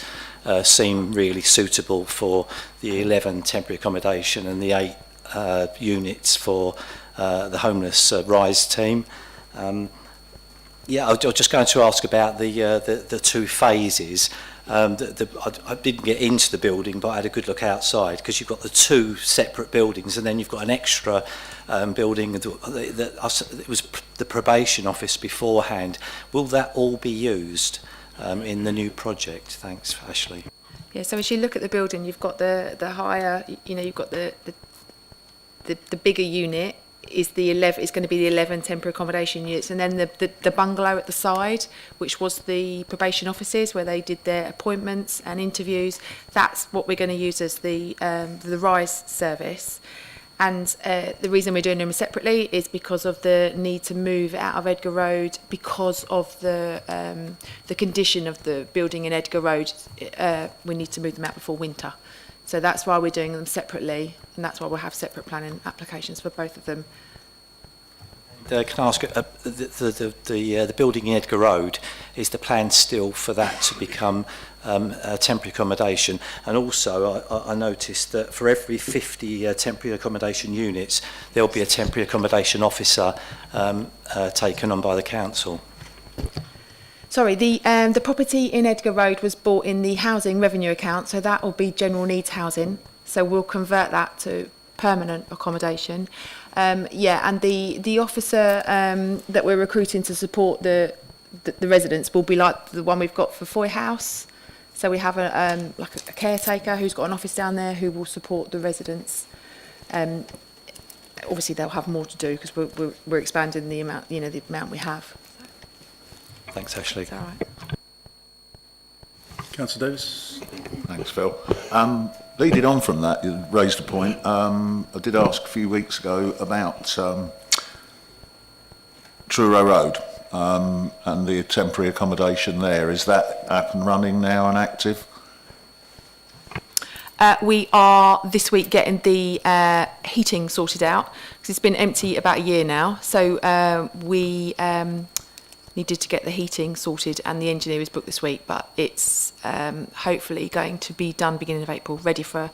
seem really suitable for the 11 temporary accommodation and the 8 units for the homeless RISE team. Yeah, I was just going to ask about the 2 phases. I didn't get into the building, but I had a good look outside, because you've got the 2 separate buildings, and then you've got an extra building. It was the probation office beforehand. Will that all be used in the new project? Thanks, Ashley. Yeah, so as you look at the building, you've got the higher, you've got the bigger unit is the 11. It's going to be the 11 temporary accommodation units, and then the bungalow at the side, which was the probation offices where they did their appointments and interviews. That's what we're going to use as the RISE service. And the reason we're doing them separately is because of the need to move out of Edgar Road because of the condition of the building in Edgar Road. We need to move them out before winter. So that's why we're doing them separately, and that's why we'll have separate planning applications for both of them. Can I ask, the building in Edgar Road, is the plan still for that to become temporary accommodation? And also, I noticed that for every 50 temporary accommodation units, there'll be a temporary accommodation officer taken on by the council. Sorry, the property in Edgar Road was bought in the housing revenue account, so that will be general needs housing. So we'll convert that to permanent accommodation. Yeah, and the officer that we're recruiting to support the residents will be like the one we've got for Foy House. So we have a caretaker who's got an office down there who will support the residents. Obviously, they'll have more to do because we're expanding the amount, the amount we have. Thanks, Ashley. It's all right. Councillor Davis? Thanks, Phil. Leading on from that, you raised a point. I did ask a few weeks ago about Truro Road and the temporary accommodation there. Is that up and running now and active? We are this week getting the heating sorted out because it's been empty about a year now. So we needed to get the heating sorted, and the engineer is booked this week, but it's hopefully going to be done beginning of April, ready for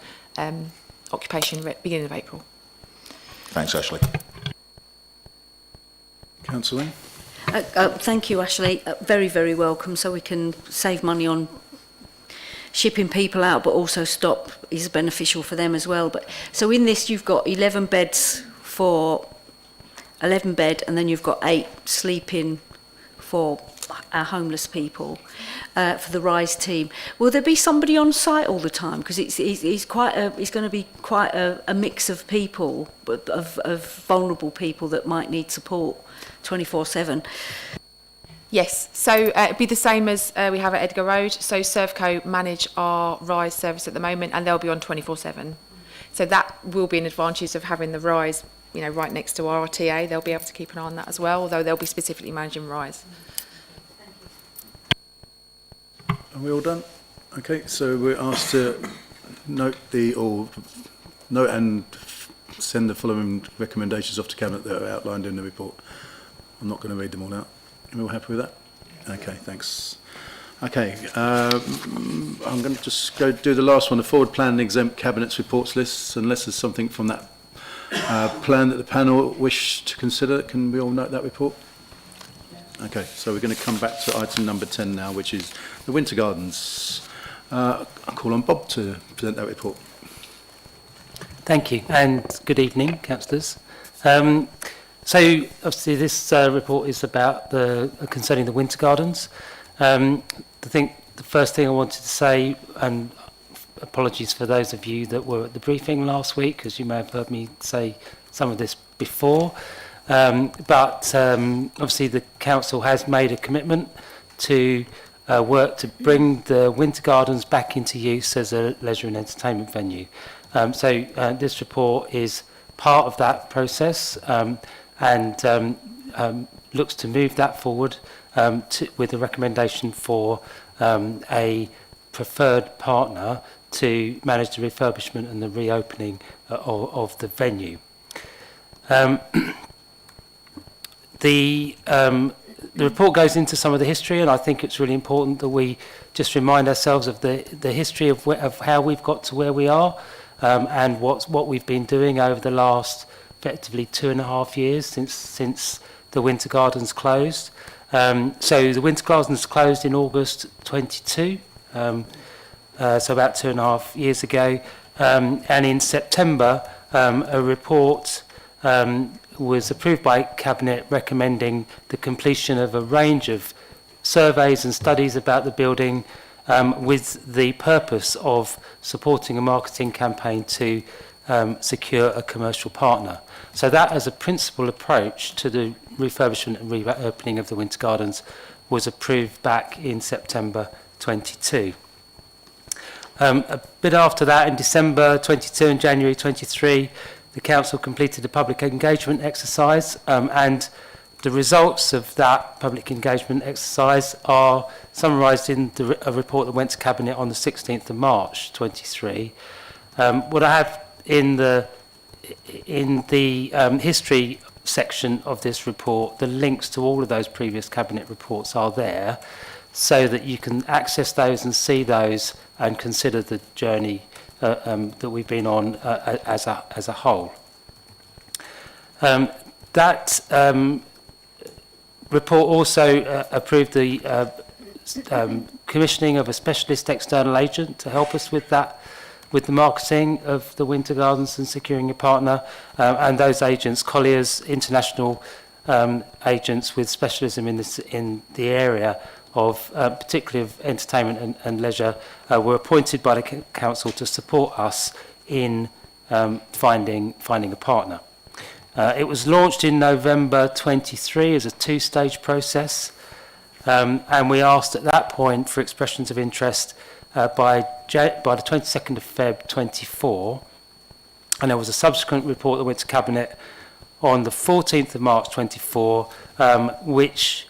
occupation beginning of April. Thanks, Ashley. Councillor? Thank you, Ashley. Very, very welcome, so we can save money on shipping people out, but also stop is beneficial for them as well. But so in this, you've got 11 beds for 11 bed, and then you've got 8 sleeping for our homeless people for the RISE team. Will there be somebody on site all the time? Because it's going to be quite a mix of people, of vulnerable people that might need support 24/7. Yes, so it'd be the same as we have at Edgar Road. So Servco manage our RISE service at the moment, and they'll be on 24/7. So that will be an advantage of having the RISE, you know, right next to our TA. They'll be able to keep an eye on that as well, although they'll be specifically managing RISE. Are we all done? Okay, so we're asked to note and send the following recommendations off to Cabinet that are outlined in the report. I'm not going to read them all out. Are we all happy with that? Okay, thanks. Okay, I'm going to just go do the last one, the forward plan and exempt Cabinet's reports lists, unless there's something from that plan that the panel wish to consider. Can we all note that report? Okay, so we're going to come back to item number 10 now, which is the Winter Gardens. I'll call on Bob to present that report. Thank you, and good evening, councillors. So obviously this report is about concerning the Winter Gardens. I think the first thing I wanted to say, and apologies for those of you that were at the briefing last week, because you may have heard me say some of this before, but obviously the council has made a commitment to work to bring the Winter Gardens back into use as a leisure and entertainment venue. So this report is part of that process, and looks to move that forward with a recommendation for a preferred partner to manage the refurbishment and the reopening of the venue. The report goes into some of the history, and I think it's really important that we just remind ourselves of the history of how we've got to where we are, and what we've been doing over the last effectively 2.5 years since the Winter Gardens closed. So the Winter Gardens closed in August 22, so about 2.5 years ago. And in September, a report was approved by Cabinet recommending the completion of a range of surveys and studies about the building, with the purpose of supporting a marketing campaign to secure a commercial partner. So that, as a principal approach to the refurbishment and reopening of the Winter Gardens, was approved back in September 22. A bit after that, in December 22 and January 23, the council completed a public engagement exercise, and the results of that public engagement exercise are summarised in a report that went to Cabinet on the 16th of March 23. What I have in the history section of this report, the links to all of those previous Cabinet reports are there, so that you can access those and see those and consider the journey that we've been on as a whole. That report also approved the commissioning of a specialist external agent to help us with that, with the marketing of the Winter Gardens and securing a partner, and those agents, Colliers, international agents with specialism in the area of particularly of entertainment and leisure, were appointed by the council to support us in finding a partner. It was launched in November 23 as a 2-stage process, and we asked at that point for expressions of interest by the 22nd of Feb 24, and there was a subsequent report that went to Cabinet on the 14th of March 24, which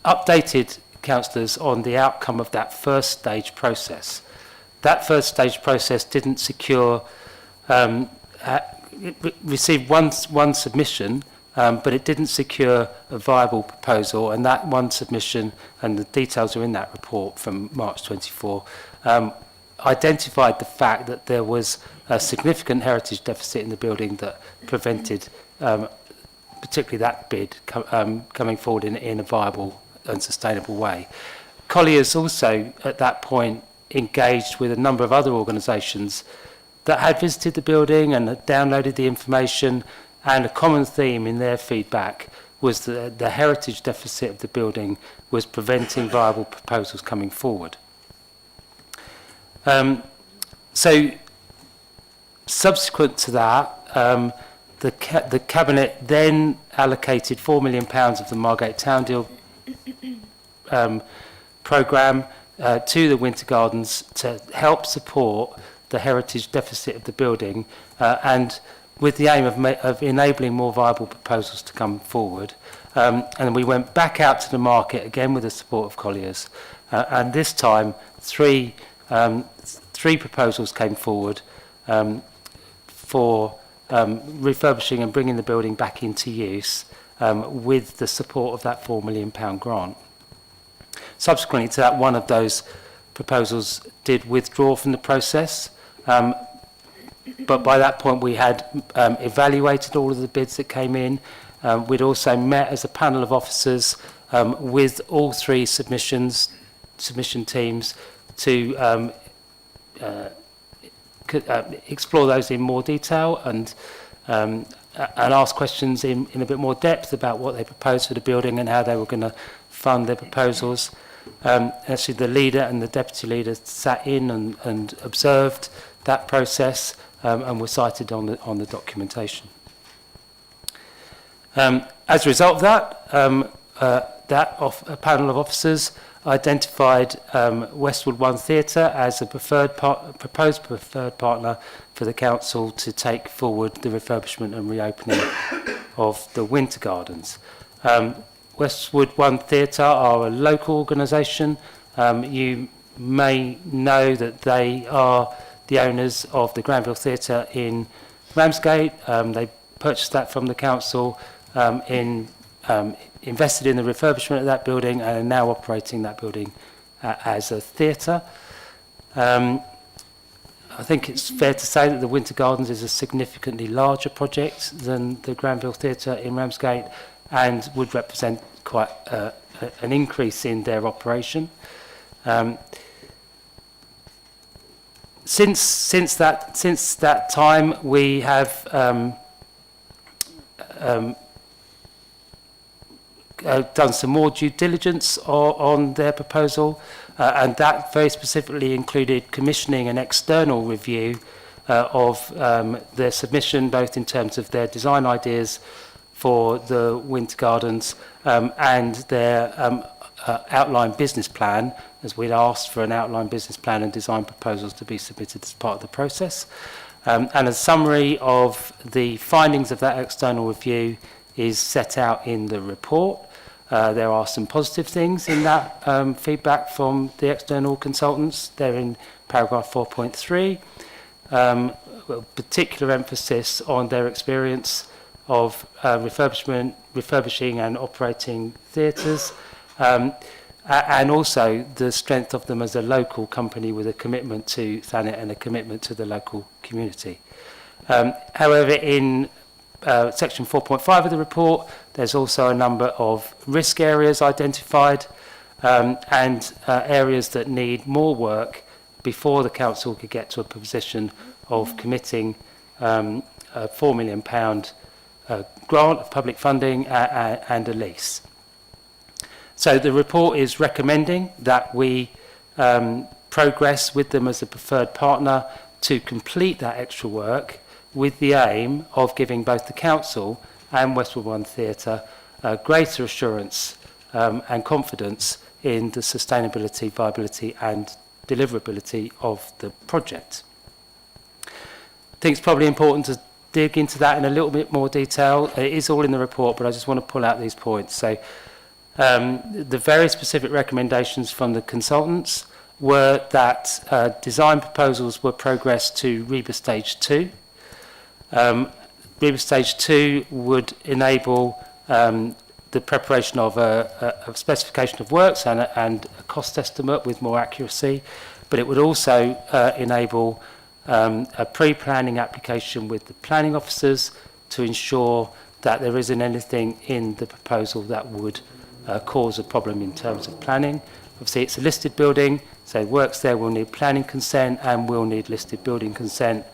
updated councillors on the outcome of that first stage process. That first stage process didn't secure, it received one submission, but it didn't secure a viable proposal, and that one submission, and the details are in that report from March 24, identified the fact that there was a significant heritage deficit in the building that prevented particularly that bid coming forward in a viable and sustainable way. Colliers also at that point engaged with a number of other organisations that had visited the building and had downloaded the information, and a common theme in their feedback was that the heritage deficit of the building was preventing viable proposals coming forward. So subsequent to that, the Cabinet then allocated £4 million of the Margate Town Deal programme to the Winter Gardens to help support the heritage deficit of the building, and with the aim of enabling more viable proposals to come forward. And we went back out to the market again with the support of Colliers, and this time three proposals came forward for refurbishing and bringing the building back into use with the support of that £4 million grant. Subsequently to that, one of those proposals did withdraw from the process, but by that point we had evaluated all of the bids that came in. We'd also met as a panel of officers with all three submission teams to explore those in more detail and ask questions in a bit more depth about what they proposed for the building and how they were going to fund their proposals. Actually, the leader and the deputy leader sat in and observed that process and were cited on the documentation. As a result of that, a panel of officers identified Westwood One Theatre as a proposed preferred partner for the council to take forward the refurbishment and reopening of the Winter Gardens. Westwood One Theatre are a local organisation. You may know that they are the owners of the Granville Theatre in Ramsgate. They purchased that from the council, invested in the refurbishment of that building, and are now operating that building as a theatre. I think it's fair to say that the Winter Gardens is a significantly larger project than the Granville Theatre in Ramsgate, and would represent quite an increase in their operation. Since that time, we have done some more due diligence on their proposal, and that very specifically included commissioning an external review of their submission, both in terms of their design ideas for the Winter Gardens and their outline business plan, as we'd asked for an outline business plan and design proposals to be submitted as part of the process. And a summary of the findings of that external review is set out in the report. There are some positive things in that feedback from the external consultants. They're in paragraph 4.3. Particular emphasis on their experience of refurbishing and operating theatres, and also the strength of them as a local company with a commitment to Thanet and a commitment to the local community. However, in section 4.5 of the report, there's also a number of risk areas identified and areas that need more work before the council could get to a position of committing a £4 million grant of public funding and a lease. So the report is recommending that we progress with them as a preferred partner to complete that extra work, with the aim of giving both the council and Westwood One Theatre greater assurance and confidence in the sustainability, viability and deliverability of the project. I think it's probably important to dig into that in a little bit more detail. It is all in the report, but I just want to pull out these points. So the very specific recommendations from the consultants were that design proposals were progressed to REBA Stage 2. REBA Stage 2 would enable the preparation of a specification of works and a cost estimate with more accuracy, but it would also enable a pre-planning application with the planning officers to ensure that there isn't anything in the proposal that would cause a problem in terms of planning. Obviously, it's a listed building, so works there will need planning consent and will need listed building consent.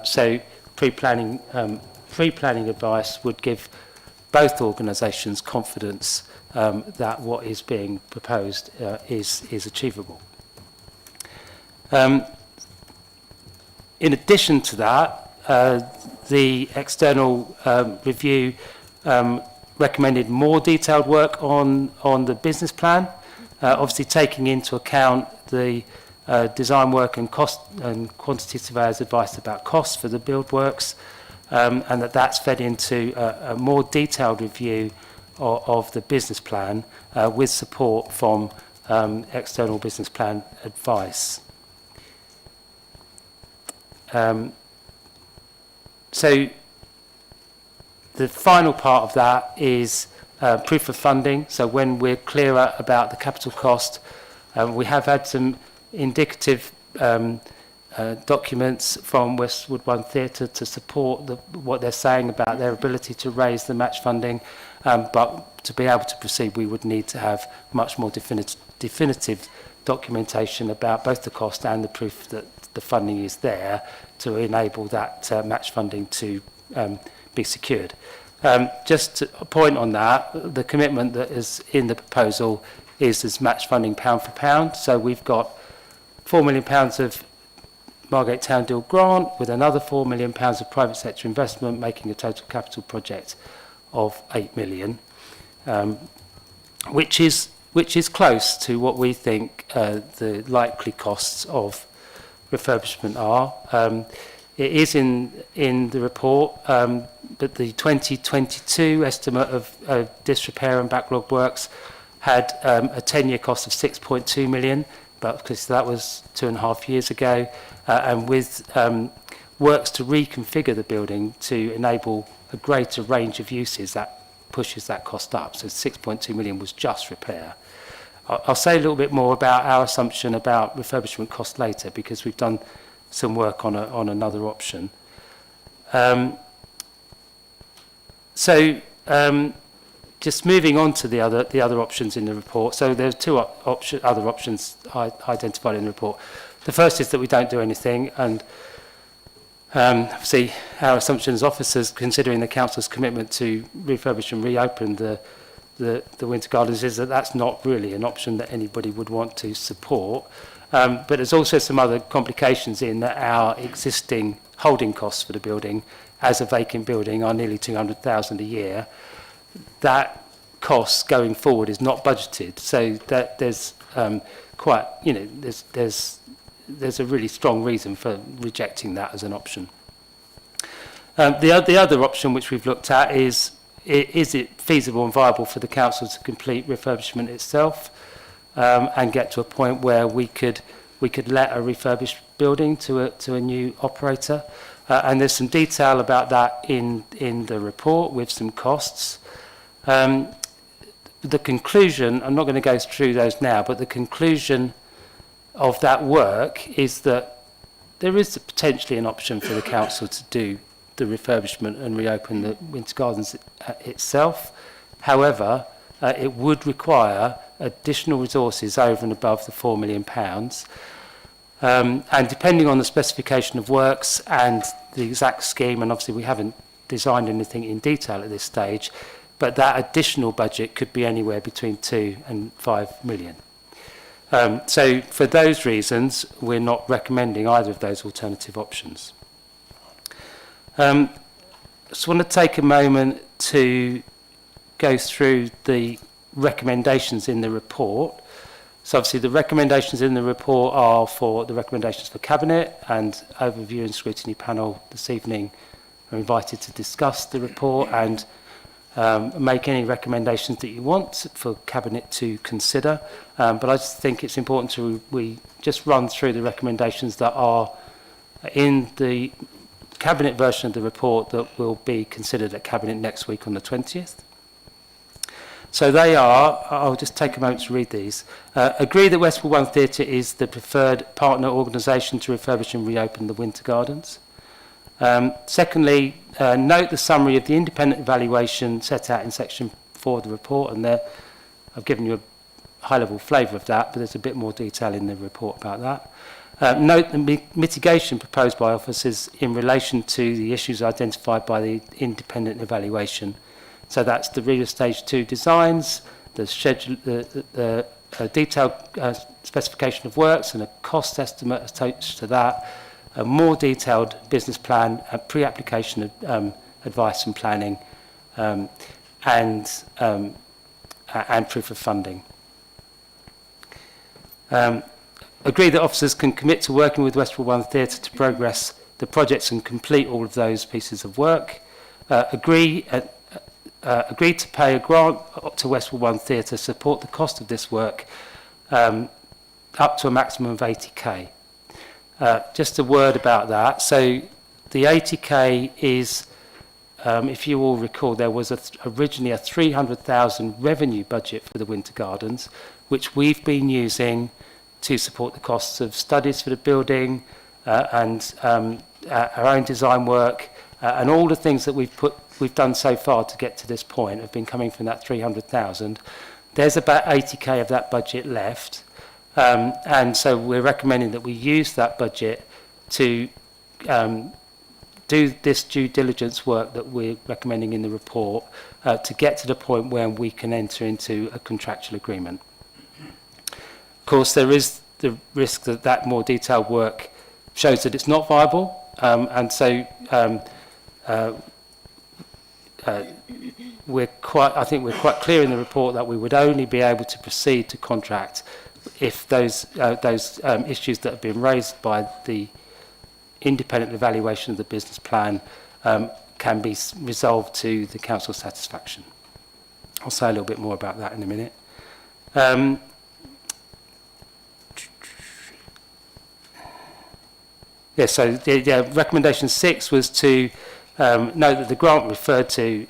So pre-planning advice would give both organisations confidence that what is being proposed is achievable. In addition to that, the external review recommended more detailed work on the business plan, obviously taking into account the design work and cost and quantity surveyors' advice about costs for the build works, and that's fed into a more detailed review of the business plan with support from external business plan advice. So the final part of that is proof of funding. So when we're clearer about the capital cost, we have had some indicative documents from Westwood One Theatre to support what they're saying about their ability to raise the match funding, but to be able to proceed we would need to have much more definitive documentation about both the cost and the proof that the funding is there to enable that match funding to be secured. Just a point on that, the commitment that is in the proposal is as match funding pound for pound. So we've got £4 million of Margate Town Deal grant with another £4 million of private sector investment, making a total capital project of £8 million, which is close to what we think the likely costs of refurbishment are. It is in the report, but the 2022 estimate of disrepair and backlog works had a 10-year cost of 6.2 million, but because that was 2.5 years ago, and with works to reconfigure the building to enable a greater range of uses, that pushes that cost up. So 6.2 million was just repair. I'll say a little bit more about our assumption about refurbishment cost later, because we've done some work on another option. Just moving on to the other options in the report. So there are two other options identified in the report. The first is that we don't do anything, and obviously our assumption as officers, considering the council's commitment to refurbish and reopen the Winter Gardens, is that that's not really an option that anybody would want to support. But there's also some other complications in that our existing holding costs for the building as a vacant building are nearly 200,000 a year. That cost going forward is not budgeted, so that there's quite, there's a really strong reason for rejecting that as an option. The other option which we've looked at is it feasible and viable for the council to complete refurbishment itself and get to a point where we could let a refurbished building to a new operator. And there's some detail about that in the report with some costs. The conclusion, I'm not going to go through those now, but the conclusion of that work is that there is potentially an option for the council to do the refurbishment and reopen the Winter Gardens itself. However, it would require additional resources over and above the £4 million. And depending on the specification of works and the exact scheme, and obviously we haven't designed anything in detail at this stage, but that additional budget could be anywhere between 2 and 5 million. So for those reasons, we're not recommending either of those alternative options. I just want to take a moment to go through the recommendations in the report. So obviously the recommendations in the report are for the recommendations for Cabinet, and Overview and Scrutiny Panel this evening are invited to discuss the report and make any recommendations that you want for Cabinet to consider. But I just think it's important we just run through the recommendations that are in the Cabinet version of the report that will be considered at Cabinet next week on the 20th. So they are, I'll just take a moment to read these. Agree that Westwood One Theatre is the preferred partner organisation to refurbish and reopen the Winter Gardens. Secondly, note the summary of the independent evaluation set out in section 4 of the report, and there I've given you a high-level flavour of that, but there's a bit more detail in the report about that. Note the mitigation proposed by officers in relation to the issues identified by the independent evaluation. So that's the Reader Stage 2 designs, the schedule, the detailed specification of works and a cost estimate attached to that, a more detailed business plan, a pre-application advice and planning, and proof of funding. Agree that officers can commit to working with Westwood One Theatre to progress the projects and complete all of those pieces of work. Agreed to pay a grant to Westwood One Theatre to support the cost of this work up to a maximum of 80k. Just a word about that. So the 80k is, if you all recall, there was originally a 300,000 revenue budget for the Winter Gardens, which we've been using to support the costs of studies for the building and our own design work, and all the things that we've done so far to get to this point have been coming from that 300,000. There's about 80k of that budget left, and so we're recommending that we use that budget to do this due diligence work that we're recommending in the report to get to the point where we can enter into a contractual agreement. Of course, there is the risk that that more detailed work shows that it's not viable, and so I think we're quite clear in the report that we would only be able to proceed to contract if those issues that have been raised by the independent evaluation of the business plan can be resolved to the council's satisfaction. I'll say a little bit more about that in a minute. So the recommendation 6 was to note that the grant referred to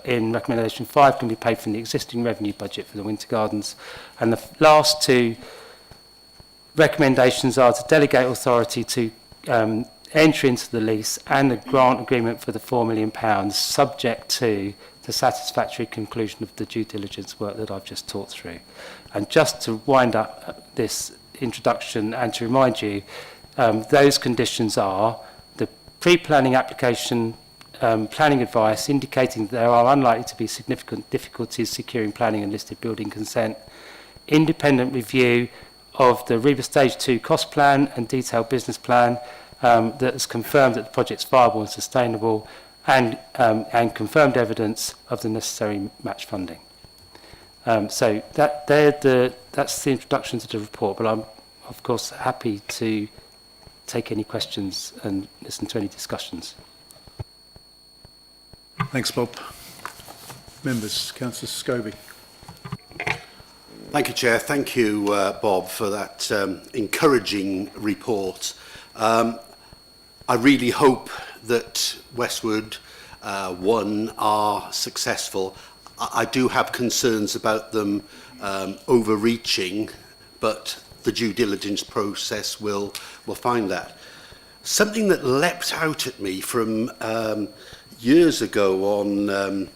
in recommendation 5 can be paid from the existing revenue budget for the Winter Gardens, and the last two recommendations are to delegate authority to enter into the lease and a grant agreement for the £4 million, subject to the satisfactory conclusion of the due diligence work that I've just talked through. And just to wind up this introduction and to remind you, those conditions are the pre-planning application planning advice indicating that there are unlikely to be significant difficulties securing planning and listed building consent, independent review of the Reba Stage 2 cost plan and detailed business plan that has confirmed that the project's viable and sustainable, and confirmed evidence of the necessary match funding. So that's the introduction to the report, but I'm of course happy to take any questions and listen to any discussions. Thanks, Bob. Members, Councillor Scobie. Thank you, Chair. Thank you, Bob, for that encouraging report. I really hope that Westwood One are successful. I do have concerns about them overreaching, but the due diligence process will find that. Something that leapt out at me from years ago on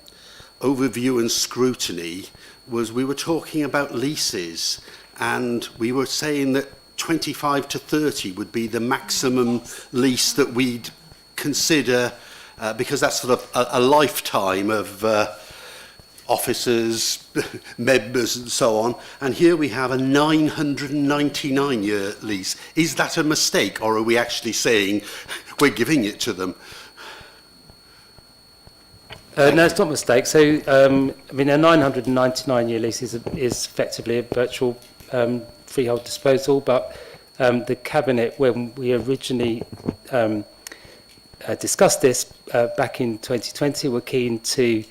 Overview and Scrutiny was we were talking about leases, and we were saying that 25 to 30 would be the maximum lease that we'd consider, because that's sort of a lifetime of officers, members and so on. And here we have a 999-year lease. Is that a mistake, or are we actually saying we're giving it to them? No, it's not a mistake. So, I mean, a 999-year lease is effectively a virtual freehold disposal, but the Cabinet, when we originally discussed this back in 2020, were keen to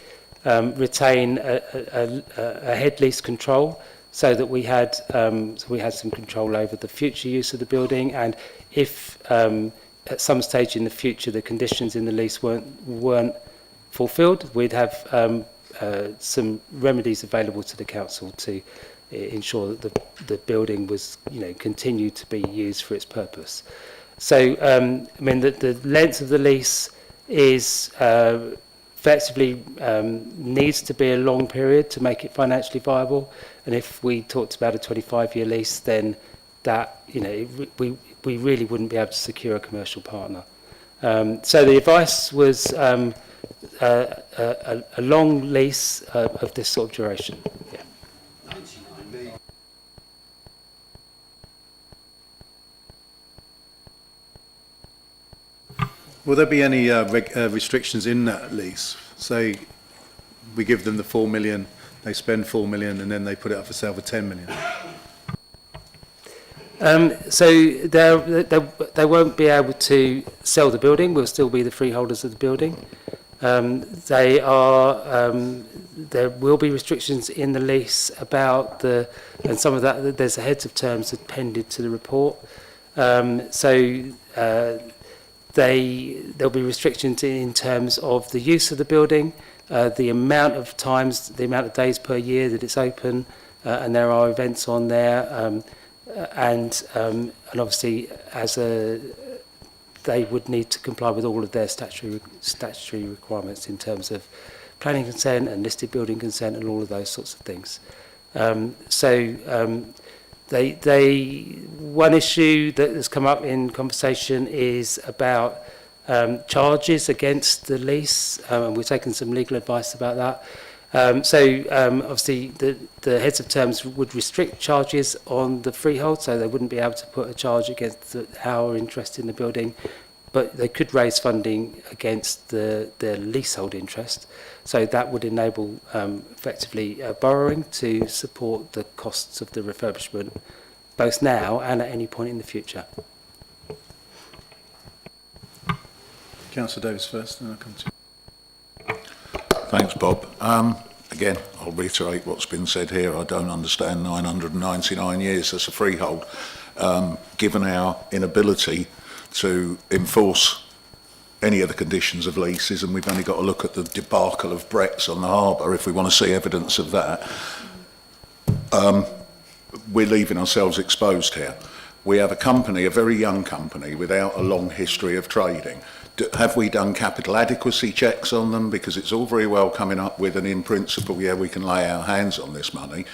retain a head lease control, so that we had some control over the future use of the building, and if at some stage in the future the conditions in the lease weren't fulfilled, we'd have some remedies available to the council to ensure that the building was, continued to be used for its purpose. So, I mean, the length of the lease is effectively needs to be a long period to make it financially viable. And if we talked about a 25-year lease, then that, we really wouldn't be able to secure a commercial partner. So the advice was a long lease of this sort of duration. Yeah. Will there be any restrictions in that lease? Say we give them the 4 million, they spend 4 million, and then they put it up for sale for 10 million. So they won't be able to sell the building. We'll still be the freeholders of the building. There will be restrictions in the lease about and some of that, there's a heads of terms appended to the report. There'll be restrictions in terms of the use of the building, the amount of times, the amount of days per year that it's open, and there are events on there. And obviously, they would need to comply with all of their statutory requirements in terms of planning consent and listed building consent and all of those sorts of things. One issue that has come up in conversation is about charges against the lease, and we've taken some legal advice about that. Obviously, the heads of terms would restrict charges on the freehold, so they wouldn't be able to put a charge against our interest in the building, but they could raise funding against the leasehold interest. So that would enable effectively borrowing to support the costs of the refurbishment, both now and at any point in the future. Councillor Davis first, then I'll come to you. Thanks, Bob. Again, I'll reiterate what's been said here. I don't understand 999 years as a freehold, given our inability to enforce any of the conditions of leases, and we've only got to look at the debacle of Brett's on the harbour if we want to see evidence of that. We're leaving ourselves exposed here. We have a company, a very young company, without a long history of trading. Have we done capital adequacy checks on them? Because it's all very well coming up with an in principle, yeah, we can lay our hands on this money.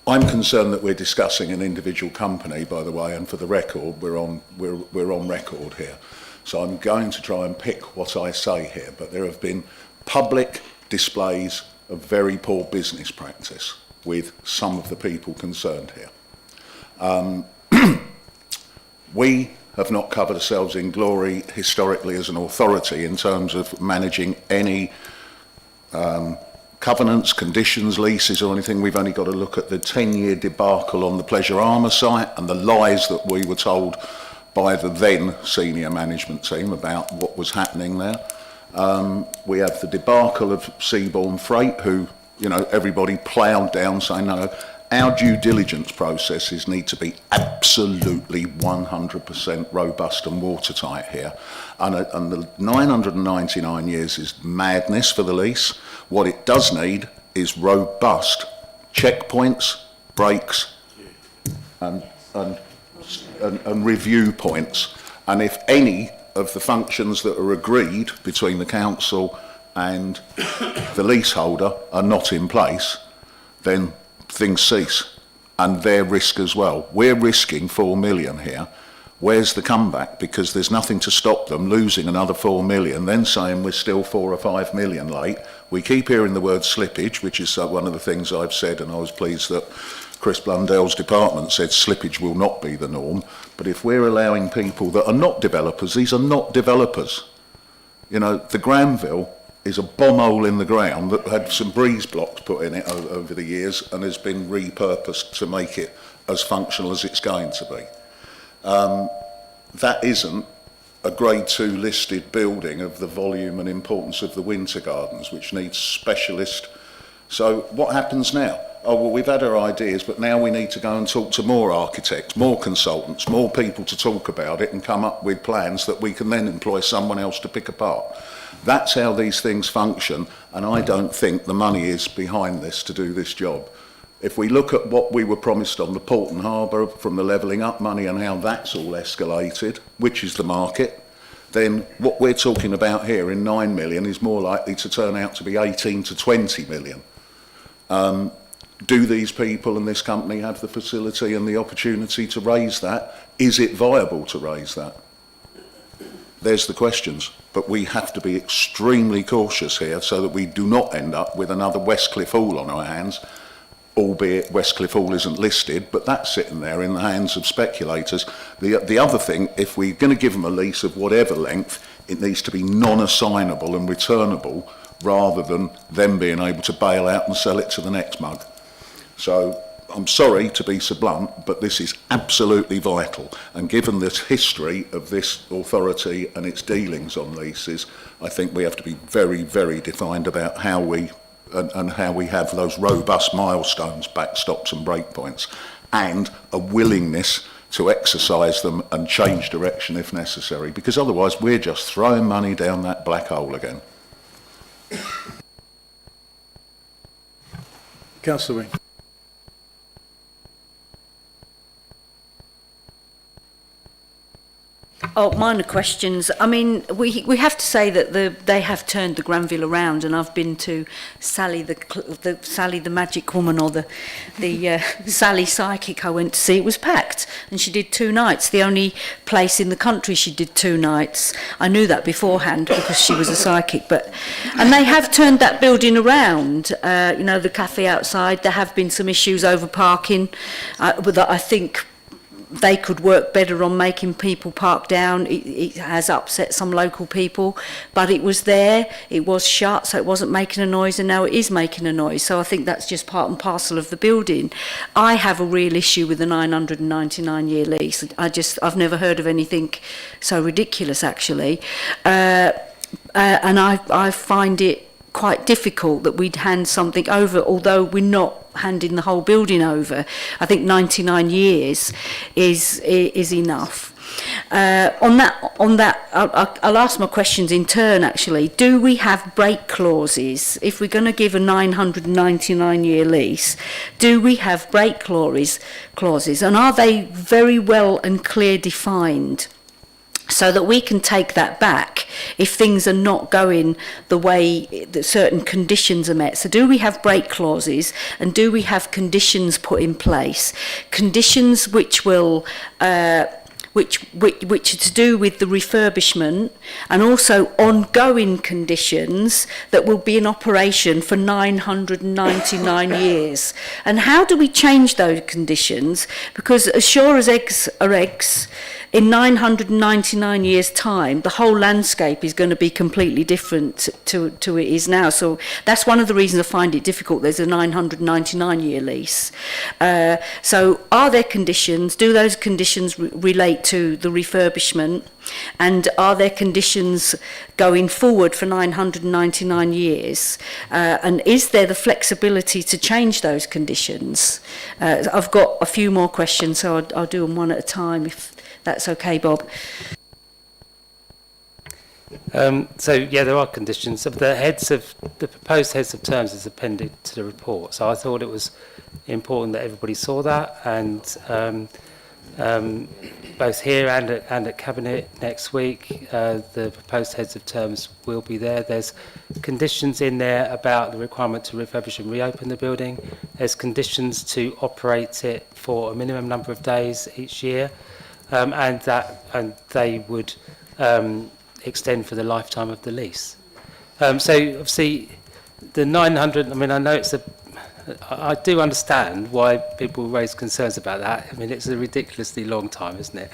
I'm concerned that we're discussing an individual company, by the way, and for the record, we're on record here. So I'm going to try and pick what I say here, but there have been public displays of very poor business practice with some of the people concerned here. We have not covered ourselves in glory historically as an authority in terms of managing any covenants, conditions, leases or anything. We've only got to look at the 10-year debacle on the Pleasure Armour site and the lies that we were told by the then senior management team about what was happening there. We have the debacle of Seabourn Freight, who, everybody ploughed down saying, no, our due diligence processes need to be absolutely 100% robust and watertight here. And the 999 years is madness for the lease. What it does need is robust checkpoints, breaks, and review points. And if any of the functions that are agreed between the council and the leaseholder are not in place, then things cease, and their risk as well. We're risking 4 million here. Where's the comeback? Because there's nothing to stop them losing another 4 million, then saying we're still 4 or 5 million late. We keep hearing the word slippage, which is one of the things I've said, and I was pleased that Chris Blundell's department said slippage will not be the norm. But if we're allowing people that are not developers, these are not developers. The Granville is a bomb hole in the ground that had some breeze blocks put in it over the years and has been repurposed to make it as functional as it's going to be. That isn't a grade 2 listed building of the volume and importance of the Winter Gardens, which needs specialist. So what happens now? Oh, well, we've had our ideas, but now we need to go and talk to more architects, more consultants, more people to talk about it and come up with plans that we can then employ someone else to pick apart. That's how these things function, and I don't think the money is behind this to do this job. If we look at what we were promised on the Port and Harbour from the levelling up money and how that's all escalated, which is the market, then what we're talking about here in 9 million is more likely to turn out to be 18 to 20 million. Do these people and this company have the facility and the opportunity to raise that? Is it viable to raise that? There's the questions. But we have to be extremely cautious here so that we do not end up with another Westcliff Hall on our hands, albeit Westcliff Hall isn't listed, but that's sitting there in the hands of speculators. The other thing, if we're going to give them a lease of whatever length, it needs to be non-assignable and returnable rather than them being able to bail out and sell it to the next mug. So I'm sorry to be so blunt, but this is absolutely vital. And given this history of this authority and its dealings on leases, I think we have to be very, very defined about how we and how we have those robust milestones, backstops and breakpoints, and a willingness to exercise them and change direction if necessary, because otherwise we're just throwing money down that black hole again. Councillor Wing. Oh, minor questions. I mean, we have to say that they have turned the Granville around, and I've been to Sally the Magic Woman, or the Sally Psychic I went to see. It was packed, and she did 2 nights. The only place in the country she did 2 nights. I knew that beforehand because she was a psychic. And they have turned that building around. You know, the cafe outside. There have been some issues over parking, but I think they could work better on making people park down. It has upset some local people, but it was there, it was shut, so it wasn't making a noise, and now it is making a noise. So I think that's just part and parcel of the building. I have a real issue with the 999-year lease. I've never heard of anything so ridiculous, actually. And I find it quite difficult that we'd hand something over, although we're not handing the whole building over. I think 99 years is enough. On that, I'll ask my questions in turn, actually. Do we have break clauses? If we're going to give a 999-year lease, do we have break clauses? And are they very well and clear defined, so that we can take that back if things are not going the way that certain conditions are met? So do we have break clauses, and do we have conditions put in place? Conditions which will which are to do with the refurbishment, and also ongoing conditions that will be in operation for 999 years. And how do we change those conditions? Because as sure as eggs are eggs, in 999 years' time, the whole landscape is going to be completely different to it is now. So that's one of the reasons I find it difficult. There's a 999-year lease. So are there conditions? Do those conditions relate to the refurbishment? And are there conditions going forward for 999 years? And is there the flexibility to change those conditions? I've got a few more questions, so I'll do them one at a time, if that's okay, Bob. So yeah, there are conditions. The proposed heads of terms is appended to the report. So I thought it was important that everybody saw that, and both here and at Cabinet next week, the proposed heads of terms will be there. There's conditions in there about the requirement to refurbish and reopen the building. There's conditions to operate it for a minimum number of days each year, and they would extend for the lifetime of the lease. So obviously the 900, I mean, I know I do understand why people raise concerns about that. I mean, it's a ridiculously long time, isn't it?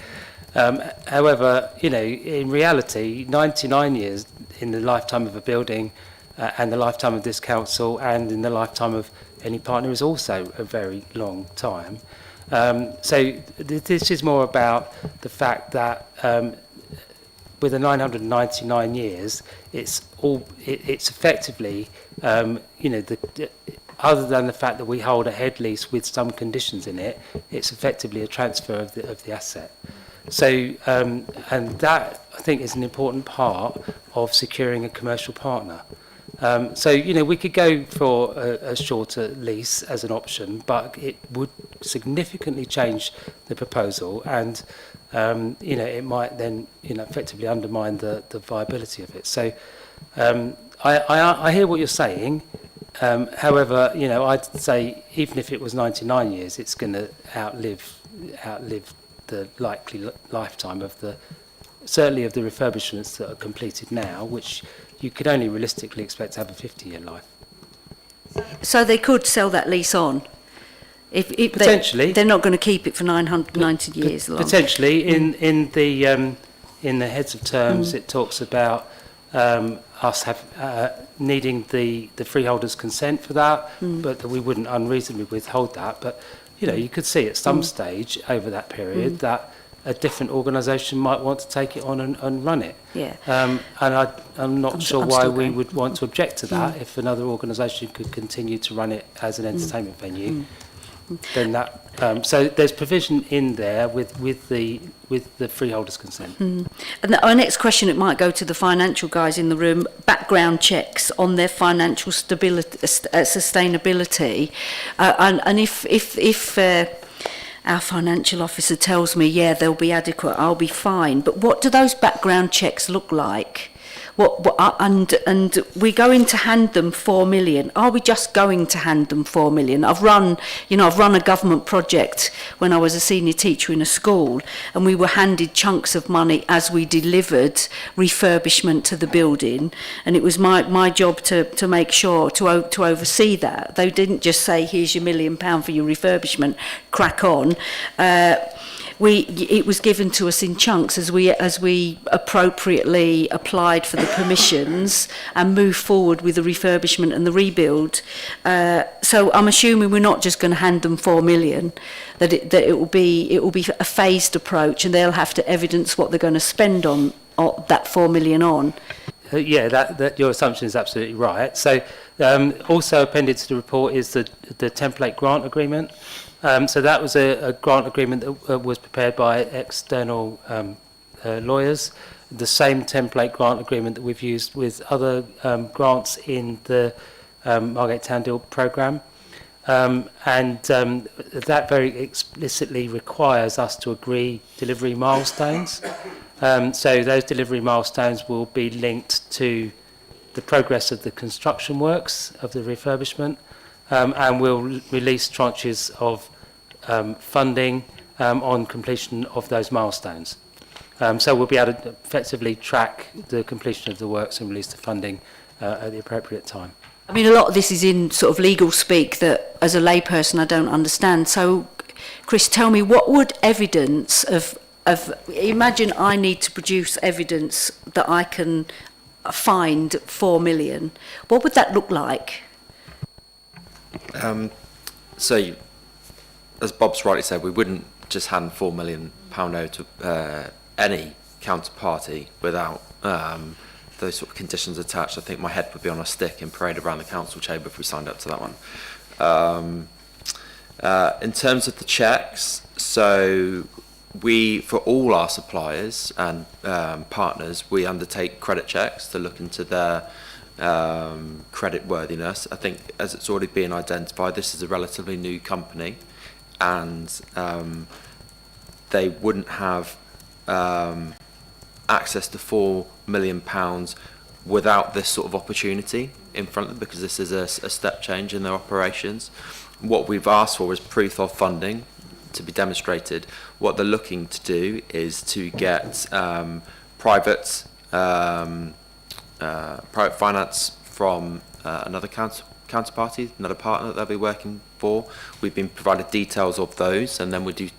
However, you know, in reality, 99 years in the lifetime of a building and the lifetime of this council and in the lifetime of any partner is also a very long time. So this is more about the fact that with the 999 years, it's effectively, you know, other than the fact that we hold a head lease with some conditions in it, it's effectively a transfer of the asset. So, and that, I think, is an important part of securing a commercial partner. So, you know, we could go for a shorter lease as an option, but it would significantly change the proposal, and, you know, it might then, you know, effectively undermine the viability of it. So, I hear what you're saying. However, you know, I'd say even if it was 99 years, it's going to outlive the likely lifetime of certainly of the refurbishments that are completed now, which you could only realistically expect to have a 50-year life. So they could sell that lease on? If potentially. They're not going to keep it for 990 years long? Potentially. In the heads of terms, it talks about us needing the freeholder's consent for that, but that we wouldn't unreasonably withhold that. But, you know, you could see at some stage over that period that a different organisation might want to take it on and run it. Yeah. And I'm not sure why we would want to object to that. If another organisation could continue to run it as an entertainment venue, then that. So there's provision in there with the freeholder's consent. And our next question, it might go to the financial guys in the room. Background checks on their financial stability, sustainability, and if our financial officer tells me, yeah, they'll be adequate, I'll be fine. But what do those background checks look like? And we're going to hand them 4 million. Are we just going to hand them 4 million? I've run a government project when I was a senior teacher in a school, and we were handed chunks of money as we delivered refurbishment to the building, and it was my job to make sure to oversee that. They didn't just say, here's your £1 million for your refurbishment, crack on. It was given to us in chunks as we appropriately applied for the permissions and moved forward with the refurbishment and the rebuild. So I'm assuming we're not just going to hand them 4 million, that it will be a phased approach, and they'll have to evidence what they're going to spend on that 4 million on. Yeah, that your assumption is absolutely right. So also appended to the report is the template grant agreement. So that was a grant agreement that was prepared by external lawyers. The same template grant agreement that we've used with other grants in the Margate Town Deal programme. That very explicitly requires us to agree delivery milestones. So those delivery milestones will be linked to the progress of the construction works of the refurbishment, and we'll release tranches of funding on completion of those milestones. So we'll be able to effectively track the completion of the works and release the funding at the appropriate time. I mean, a lot of this is in sort of legal speak that, as a layperson, I don't understand. So, Chris, tell me, what would evidence of imagine I need to produce evidence that I can find 4 million. What would that look like? So, as Bob's rightly said, we wouldn't just hand £4 million over to any counterparty without those sort of conditions attached. I think my head would be on a stick and parade around the council chamber if we signed up to that one. In terms of the checks, so for all our suppliers and partners, we undertake credit checks to look into their credit worthiness. I think, as it's already been identified, this is a relatively new company, and they wouldn't have access to £4 million without this sort of opportunity in front of them, because this is a step change in their operations. What we've asked for is proof of funding to be demonstrated. What they're looking to do is to get private finance from another counterparty, another partner that they'll be working for. We've been provided details of those, and then we do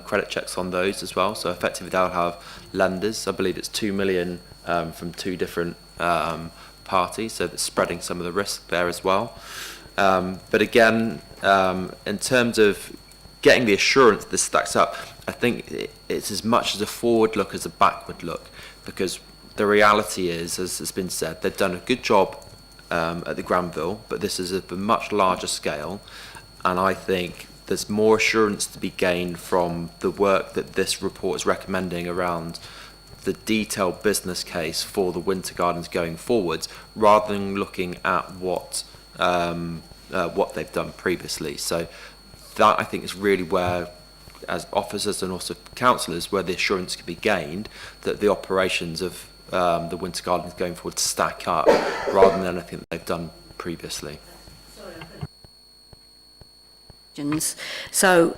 credit checks on those as well. So effectively they'll have lenders. I believe it's 2 million from two different party, so that's spreading some of the risk there as well. But again, in terms of getting the assurance that this stacks up, I think it's as much as a forward look as a backward look, because the reality is, as has been said, they've done a good job at the Granville, but this is at a much larger scale, and I think there's more assurance to be gained from the work that this report is recommending around the detailed business case for the Winter Gardens going forwards, rather than looking at what they've done previously. So that, I think, is really where, as officers and also councillors, where the assurance can be gained that the operations of the Winter Gardens going forward stack up, rather than anything that they've done previously. So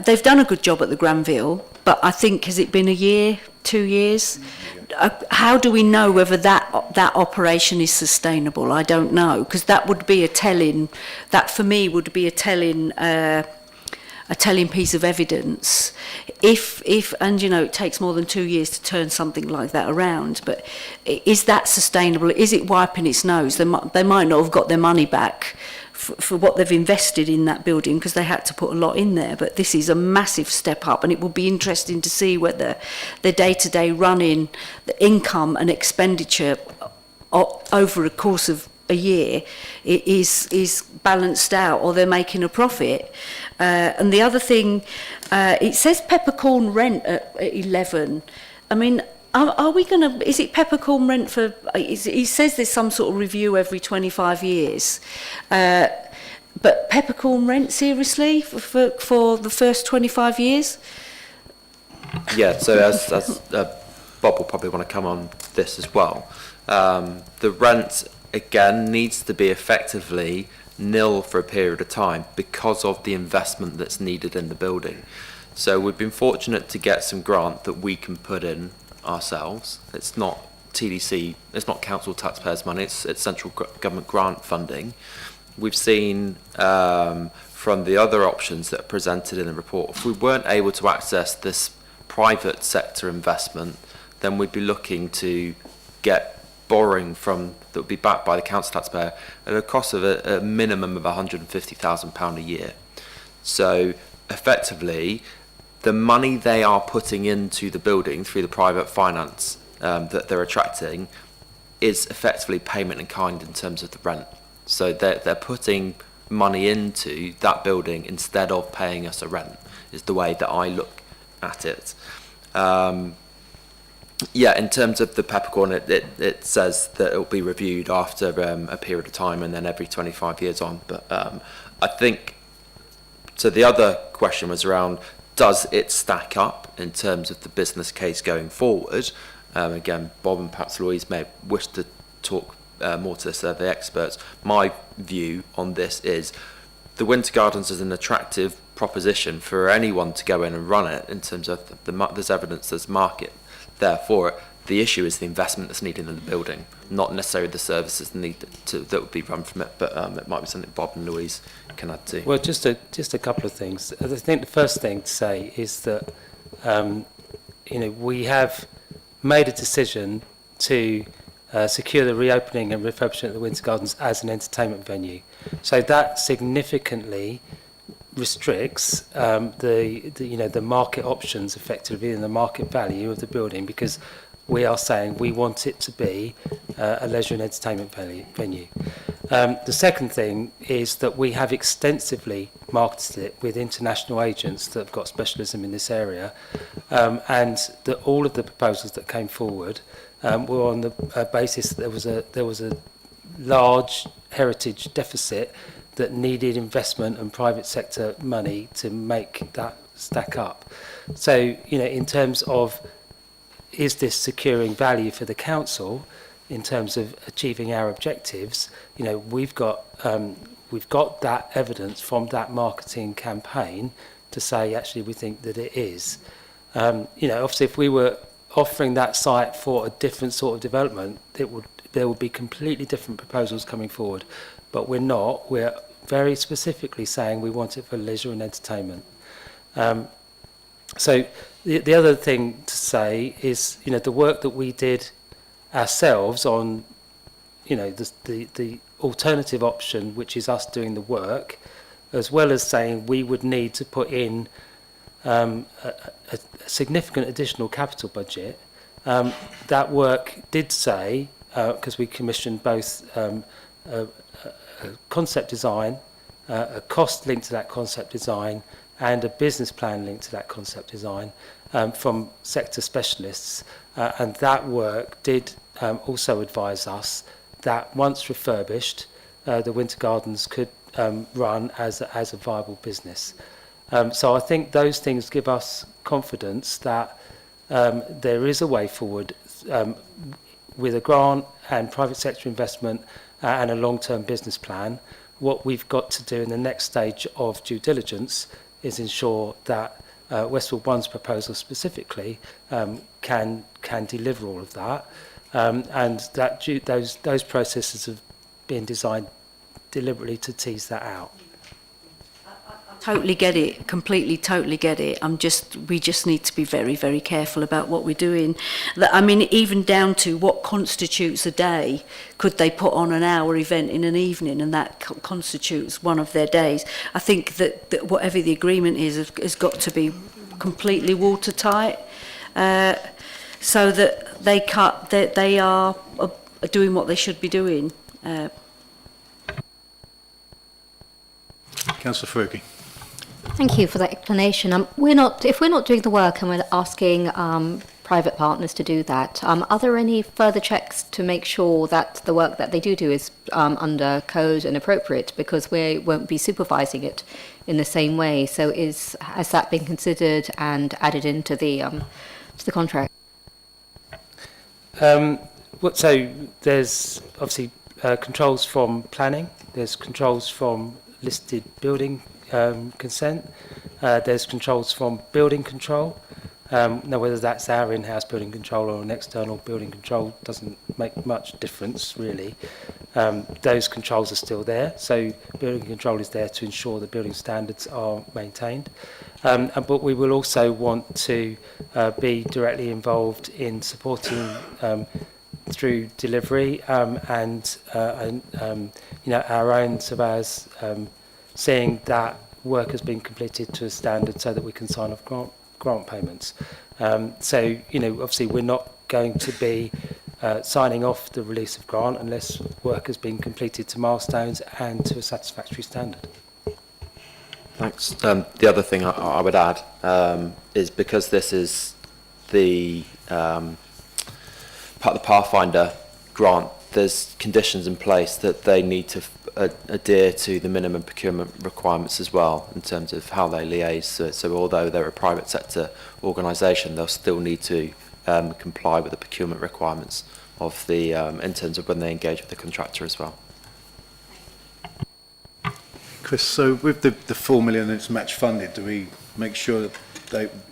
they've done a good job at the Granville, but I think, has it been a year, 2 years? How do we know whether that operation is sustainable? I don't know, because that would be a telling. That for me would be a telling piece of evidence. If and you know, it takes more than 2 years to turn something like that around, but is that sustainable? Is it wiping its nose? They might not have got their money back for what they've invested in that building, because they had to put a lot in there, but this is a massive step up, and it will be interesting to see whether the day-to-day running, the income and expenditure over a course of a year is balanced out, or they're making a profit. And the other thing, it says peppercorn rent at 11. I mean, are we going to, is it peppercorn rent for, he says there's some sort of review every 25 years. But peppercorn rent, seriously, for the first 25 years? Yeah, so as Bob will probably want to come on this as well. The rent, again, needs to be effectively nil for a period of time because of the investment that's needed in the building. So we've been fortunate to get some grant that we can put in ourselves. It's not TDC, it's not council taxpayers' money, it's central government grant funding. We've seen from the other options that are presented in the report, if we weren't able to access this private sector investment, then we'd be looking to get borrowing from that would be backed by the council taxpayer at a cost of a minimum of £150,000 a year. So effectively, the money they are putting into the building through the private finance that they're attracting is effectively payment in kind in terms of the rent. So they're putting money into that building instead of paying us a rent, is the way that I look at it. Yeah, in terms of the peppercorn, it says that it will be reviewed after a period of time and then every 25 years on. But I think, so the other question was around, does it stack up in terms of the business case going forward? Again, Bob and perhaps Louise may wish to talk more to this, they're the experts. My view on this is the Winter Gardens is an attractive proposition for anyone to go in and run it in terms of there's evidence, there's market there for it. The issue is the investment that's needed in the building, not necessarily the services needed that would be run from it, but it might be something Bob and Louise can add to. Well, just a couple of things. I think the first thing to say is that we have made a decision to secure the reopening and refurbishment of the Winter Gardens as an entertainment venue. So that significantly restricts the market options effectively and the market value of the building, because we are saying we want it to be a leisure and entertainment venue. The second thing is that we have extensively marketed it with international agents that have got specialism in this area, and that all of the proposals that came forward were on the basis that there was a large heritage deficit that needed investment and private sector money to make that stack up. So, in terms of, is this securing value for the council in terms of achieving our objectives, we've got that evidence from that marketing campaign to say actually we think that it is. Obviously if we were offering that site for a different sort of development, there would be completely different proposals coming forward, but we're not. We're very specifically saying we want it for leisure and entertainment. So the other thing to say is, the work that we did ourselves on, you know, the alternative option, which is us doing the work, as well as saying we would need to put in a significant additional capital budget. That work did say, because we commissioned both a concept design, a cost linked to that concept design, and a business plan linked to that concept design from sector specialists. And that work did also advise us that once refurbished, the Winter Gardens could run as a viable business. So I think those things give us confidence that there is a way forward with a grant and private sector investment and a long-term business plan. What we've got to do in the next stage of due diligence is ensure that Westwood One's proposal specifically can deliver all of that, and that those processes have been designed deliberately to tease that out. Totally get it, completely, totally get it. We just need to be very, very careful about what we're doing. I mean, even down to what constitutes a day. Could they put on an hour event in an evening and that constitutes one of their days? I think that whatever the agreement is has got to be completely watertight, so that they are doing what they should be doing. Councillor Faruqi. Thank you for that explanation. If we're not doing the work and we're asking private partners to do that, are there any further checks to make sure that the work that they do is under code and appropriate? Because we won't be supervising it in the same way. So has that been considered and added into the contract? So there's obviously controls from planning. There's controls from listed building consent. There's controls from building control. Now, whether that's our in-house building control or an external building control doesn't make much difference, really. Those controls are still there. So building control is there to ensure the building standards are maintained. But we will also want to be directly involved in supporting through delivery and our own surveyors seeing that work has been completed to a standard so that we can sign off grant payments. So, obviously we're not going to be signing off the release of grant unless work has been completed to milestones and to a satisfactory standard. Thanks. The other thing I would add is because this is the part of the Pathfinder grant, there's conditions in place that they need to adhere to the minimum procurement requirements as well in terms of how they liaise. So although they're a private sector organisation, they'll still need to comply with the procurement requirements of the in terms of when they engage with the contractor as well. Chris, so with the 4 million that's match funded, do we make sure that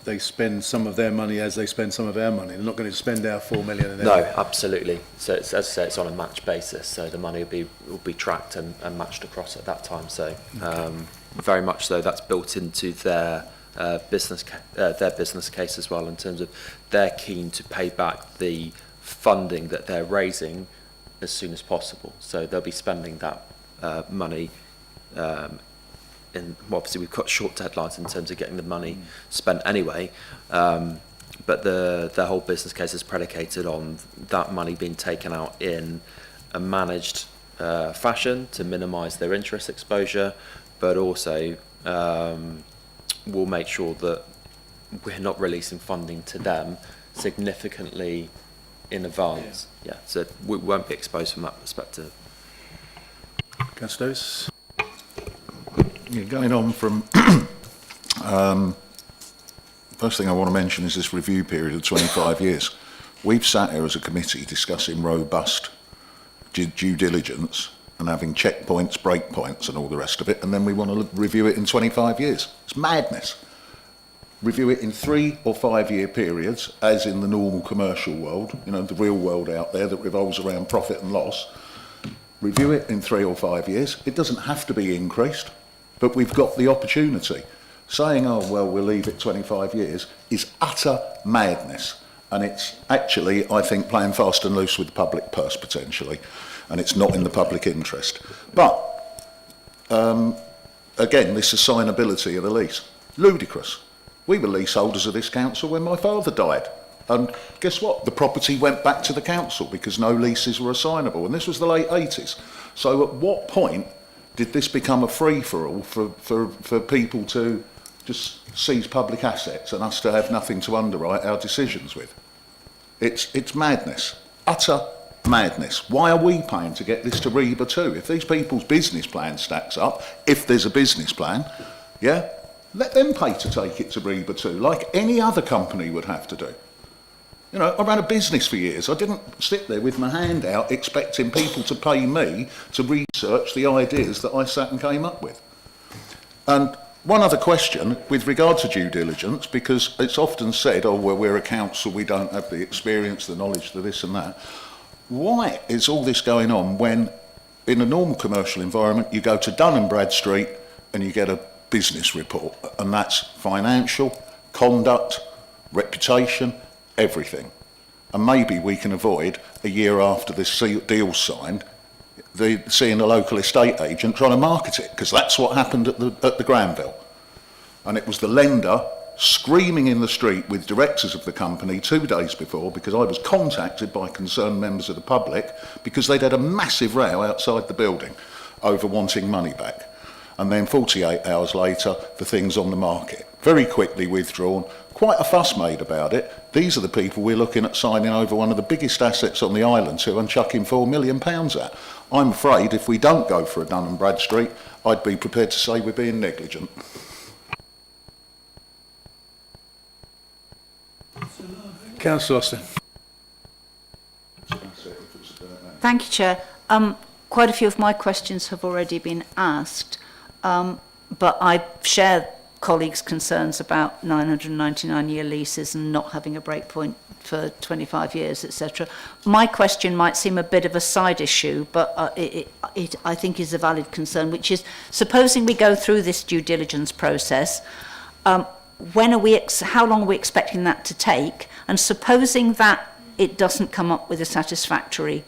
they spend some of their money as they spend some of our money? They're not going to spend our 4 million and then... No, absolutely. So it's, as I say, it's on a match basis. So the money will be tracked and matched across at that time. So very much so that's built into their business case as well in terms of they're keen to pay back the funding that they're raising as soon as possible. So they'll be spending that money. Obviously we've got short deadlines in terms of getting the money spent anyway, but the whole business case is predicated on that money being taken out in a managed fashion to minimise their interest exposure, but also we'll make sure that we're not releasing funding to them significantly in advance. Yeah, so we won't be exposed from that perspective. Councillor Davis. Yeah, going on from first thing I want to mention is this review period of 25 years. We've sat here as a committee discussing robust due diligence and having checkpoints, breakpoints and all the rest of it, and then we want to review it in 25 years. It's madness. Review it in 3 or 5 year periods, as in the normal commercial world, the real world out there that revolves around profit and loss. Review it in 3 or 5 years. It doesn't have to be increased. But we've got the opportunity. Saying, oh, well, we'll leave it 25 years is utter madness. And it's actually, I think, playing fast and loose with the public purse, potentially. and it's not in the public interest. But, again, this assignability of the lease, ludicrous. We were leaseholders of this council when my father died. And guess what? The property went back to the council because no leases were assignable. And this was the late 80s. So at what point did this become a free-for-all for people to just seize public assets and us to have nothing to underwrite our decisions with? It's madness. Utter madness. Why are we paying to get this to REBA too? If these people's business plan stacks up, if there's a business plan, yeah, let them pay to take it to REBA too, like any other company would have to do. You know, I ran a business for years. I didn't sit there with my hand out expecting people to pay me to research the ideas that I sat and came up with. And one other question with regard to due diligence, because it's often said, oh, well, we're a council, we don't have the experience, the knowledge, the this and that. Why is all this going on when, in a normal commercial environment, you go to Dun & Bradstreet and you get a business report, and that's financial, conduct, reputation, everything. And maybe we can avoid, a year after this deal's signed, seeing a local estate agent trying to market it, because that's what happened at the Granville. And it was the lender screaming in the street with directors of the company 2 days before, because I was contacted by concerned members of the public because they'd had a massive row outside the building over wanting money back. And then 48 hours later, the thing's on the market. Very quickly withdrawn, quite a fuss made about it. These are the people we're looking at signing over one of the biggest assets on the island to and chucking £4 million at. I'm afraid if we don't go for a Dun & Bradstreet, I'd be prepared to say we're being negligent. Councillor Austin. Thank you, Chair. Quite a few of my questions have already been asked, but I share colleagues' concerns about 999-year leases and not having a breakpoint for 25 years, etc. My question might seem a bit of a side issue, but it I think is a valid concern, which is, supposing we go through this due diligence process, when are we how long are we expecting that to take? And supposing that it doesn't come up with a satisfactory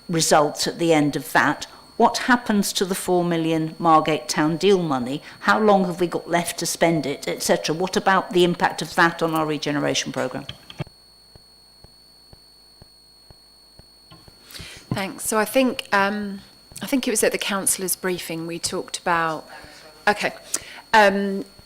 result at the end of that, what happens to the 4 million Margate Town deal money? How long have we got left to spend it, etc.? What about the impact of that on our regeneration programme? Thanks. So I think it was at the councillors' briefing we talked about. Okay.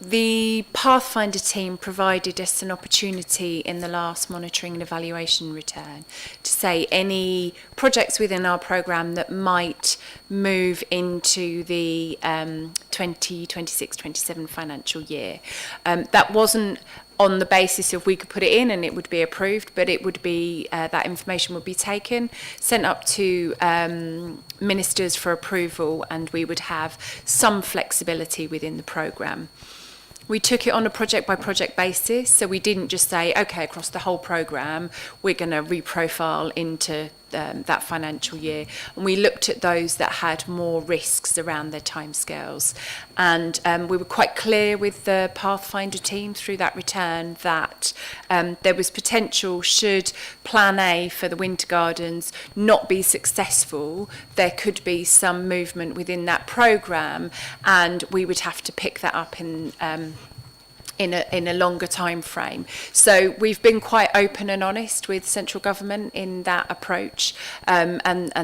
The Pathfinder team provided us an opportunity in the last monitoring and evaluation return to say any projects within our programme that might move into the 2026-27 financial year. That wasn't on the basis of we could put it in and it would be approved, but it would be that information would be taken, sent up to ministers for approval, and we would have some flexibility within the programme. We took it on a project by project basis, so we didn't just say, okay, across the whole programme, we're going to reprofile into that financial year. And we looked at those that had more risks around their timescales. And we were quite clear with the Pathfinder team through that return that there was potential, should Plan A for the Winter Gardens not be successful, there could be some movement within that programme, and we would have to pick that up in a longer time frame. So we've been quite open and honest with central government in that approach, and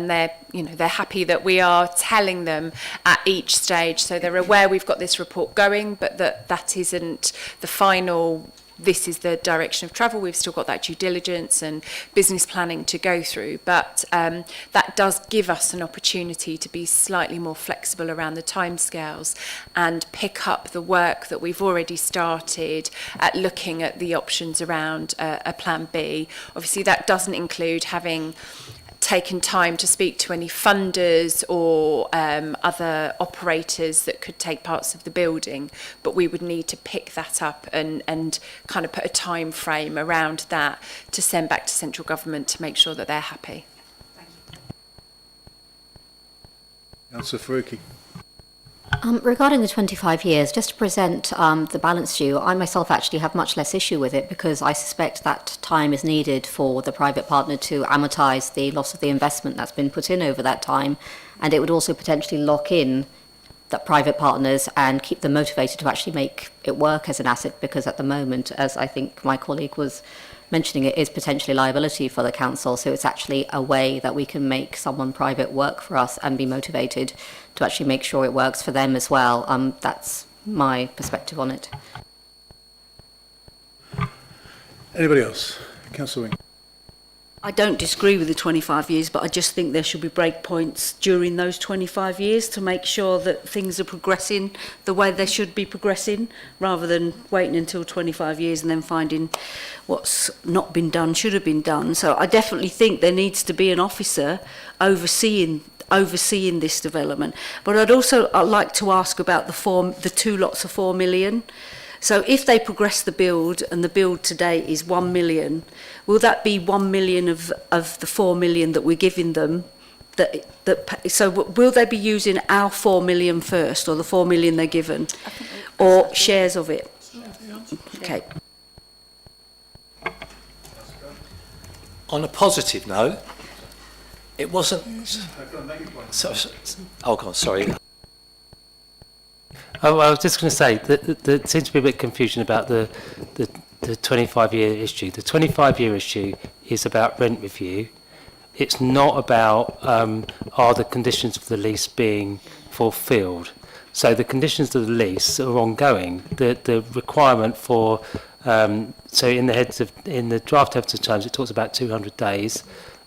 they're happy that we are telling them at each stage, so they're aware we've got this report going, but that isn't the final. This is the direction of travel. We've still got that due diligence and business planning to go through, but that does give us an opportunity to be slightly more flexible around the timescales and pick up the work that we've already started at looking at the options around a Plan B. Obviously, that doesn't include having taken time to speak to any funders or other operators that could take parts of the building, but we would need to pick that up and kind of put a time frame around that to send back to central government to make sure that they're happy. Councillor Faruqi. Regarding the 25 years, just to present the balance to you, I myself actually have much less issue with it because I suspect that time is needed for the private partner to amortise the loss of the investment that's been put in over that time, and it would also potentially lock in the private partners and keep them motivated to actually make it work as an asset, because at the moment, as I think my colleague was mentioning, it is potentially liability for the council. So it's actually a way that we can make someone private work for us and be motivated to actually make sure it works for them as well. That's my perspective on it. Anybody else? Councillor Wing. I don't disagree with the 25 years, but I just think there should be breakpoints during those 25 years to make sure that things are progressing the way they should be progressing, rather than waiting until 25 years and then finding what's not been done should have been done. So I definitely think there needs to be an officer overseeing this development. But I'd like to ask about the 2 lots of 4 million. So if they progress the build, and the build today is 1 million, will that be 1 million of the 4 million that we're giving them? So will they be using our 4 million first, or the 4 million they're given, or shares of it? Okay. On a positive note, it wasn't... Oh, God, sorry. Oh, I was just going to say that there seems to be a bit of confusion about the 25-year issue. The 25-year issue is about rent review. It's not about are the conditions of the lease being fulfilled. So the conditions of the lease are ongoing. The requirement for so in the draft heads of terms, it talks about 200 days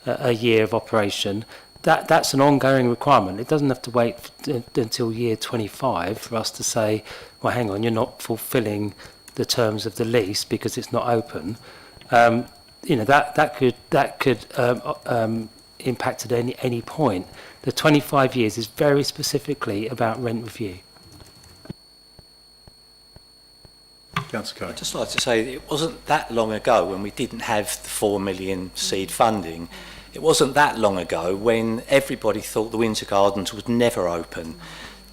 a year of operation. That's an ongoing requirement. It doesn't have to wait until year 25 for us to say, well, hang on, you're not fulfilling the terms of the lease because it's not open. That could impact at any point. The 25 years is very specifically about rent review. I'd just like to say that it wasn't that long ago when we didn't have the 4 million seed funding. It wasn't that long ago when everybody thought the Winter Gardens would never open.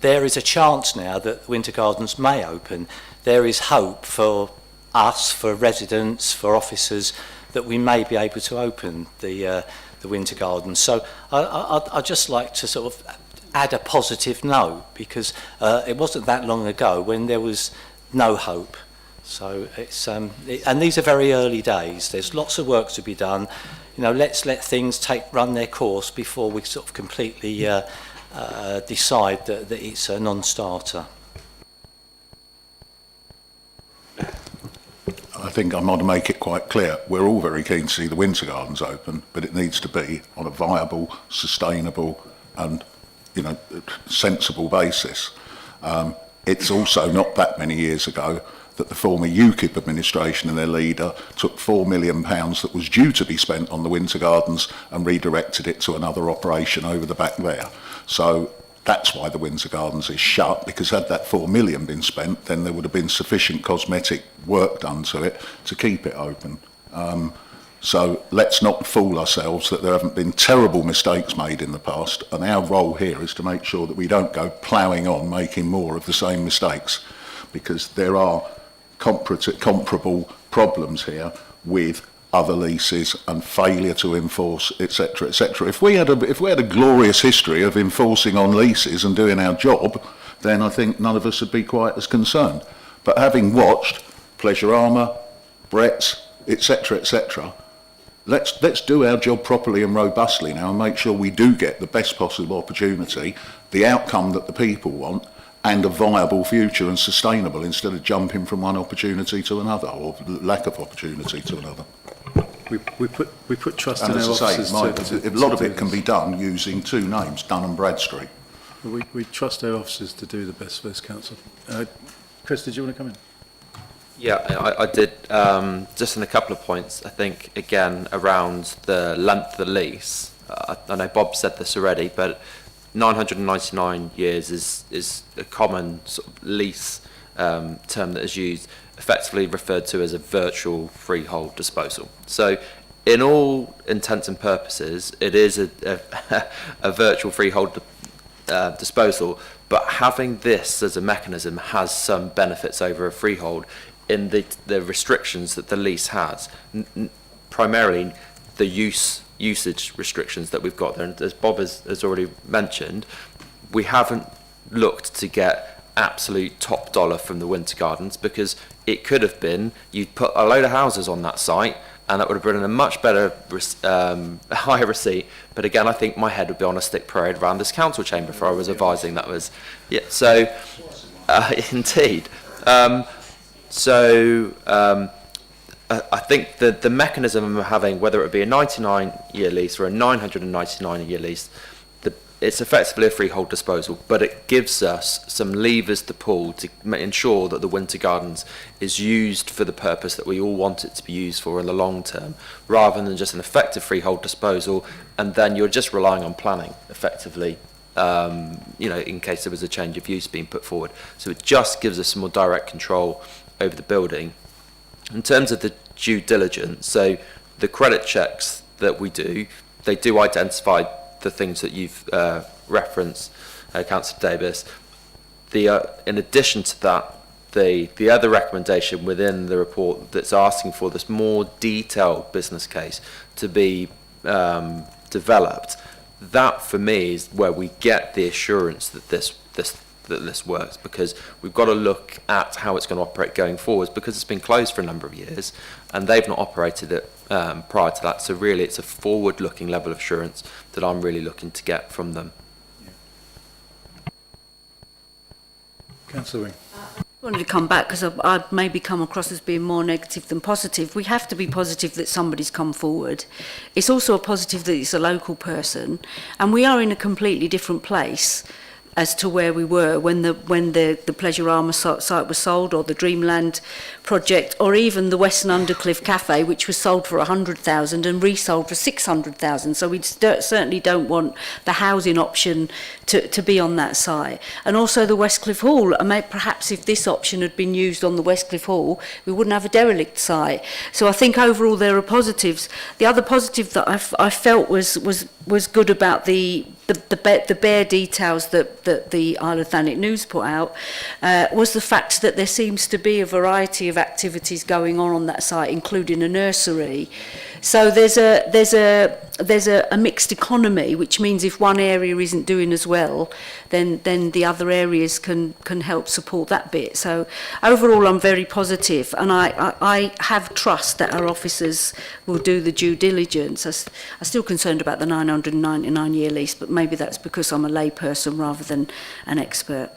There is a chance now that the Winter Gardens may open. There is hope for us, for residents, for officers, that we may be able to open the Winter Gardens. So I'd just like to sort of add a positive note, because it wasn't that long ago when there was no hope. So it's and these are very early days. There's lots of work to be done. Let's let things run their course before we sort of completely decide that it's a non-starter. I think I want to make it quite clear. We're all very keen to see the Winter Gardens open, but it needs to be on a viable, sustainable and sensible basis. It's also not that many years ago that the former UKIP administration and their leader took £4 million that was due to be spent on the Winter Gardens and redirected it to another operation over the back there. So that's why the Winter Gardens is shut, because had that £4 million been spent, then there would have been sufficient cosmetic work done to it to keep it open. So let's not fool ourselves that there haven't been terrible mistakes made in the past, and our role here is to make sure that we don't go ploughing on making more of the same mistakes, because there are comparable problems here with other leases and failure to enforce, etc., etc. If we had a glorious history of enforcing on leases and doing our job, then I think none of us would be quite as concerned. But having watched Pleasure Armour, Brett's, etc., etc., let's do our job properly and robustly now and make sure we do get the best possible opportunity, the outcome that the people want, and a viable future and sustainable, instead of jumping from one opportunity to another, or lack of opportunity to another. We put trust in And our as I officers. say, a lot of it can be done using 2 names, Dun and Bradstreet. We trust our officers to do the best for this council. Chris, did you want to come in? Yeah, I did. Just in a couple of points, I think, again, around the length of the lease. I know Bob said this already, but 999 years is a common sort of lease term that is used, effectively referred to as a virtual freehold disposal. So in all intents and purposes, it is a virtual freehold disposal, but having this as a mechanism has some benefits over a freehold in the restrictions that the lease has, primarily the usage restrictions that we've got there. And as Bob has already mentioned, we haven't looked to get absolute top dollar from the Winter Gardens, because it could have been you'd put a load of houses on that site and that would have been a much better higher receipt. But again, I think my head would be on a stick parade around this council chamber if I was advising that was, yeah, so indeed. I think that the mechanism of having, whether it be a 99-year lease or a 999-year lease, it's effectively a freehold disposal, but it gives us some levers to pull to ensure that the Winter Gardens is used for the purpose that we all want it to be used for in the long term, rather than just an effective freehold disposal, and then you're just relying on planning, effectively, in case there was a change of use being put forward. So it just gives us some more direct control over the building. In terms of the due diligence, so the credit checks that we do, they do identify the things that you've referenced, Councillor Davis. In addition to that, the other recommendation within the report that's asking for this more detailed business case to be developed, that for me is where we get the assurance that this works, because we've got to look at how it's going to operate going forwards, because it's been closed for a number of years and they've not operated it prior to that. So really it's a forward-looking level of assurance that I'm really looking to get from them. Councillor Wing. I wanted to come back because I've maybe come across as being more negative than positive. We have to be positive that somebody's come forward. It's also a positive that it's a local person, and we are in a completely different place as to where we were when the Pleasurama site was sold, or the Dreamland project, or even the Western Undercliff Cafe, which was sold for 100,000 and resold for 600,000. So we certainly don't want the housing option to be on that site. And also the Westcliff Hall. Perhaps if this option had been used on the Westcliff Hall, we wouldn't have a derelict site. So I think overall there are positives. The other positive that I felt was good about the bare details that the Isle of Thanet News put out was the fact that there seems to be a variety of activities going on that site, including a nursery. So there's a mixed economy, which means if one area isn't doing as well, then the other areas can help support that bit. So overall, I'm very positive, and I have trust that our officers will do the due diligence. I'm still concerned about the 999-year lease, but maybe that's because I'm a layperson rather than an expert.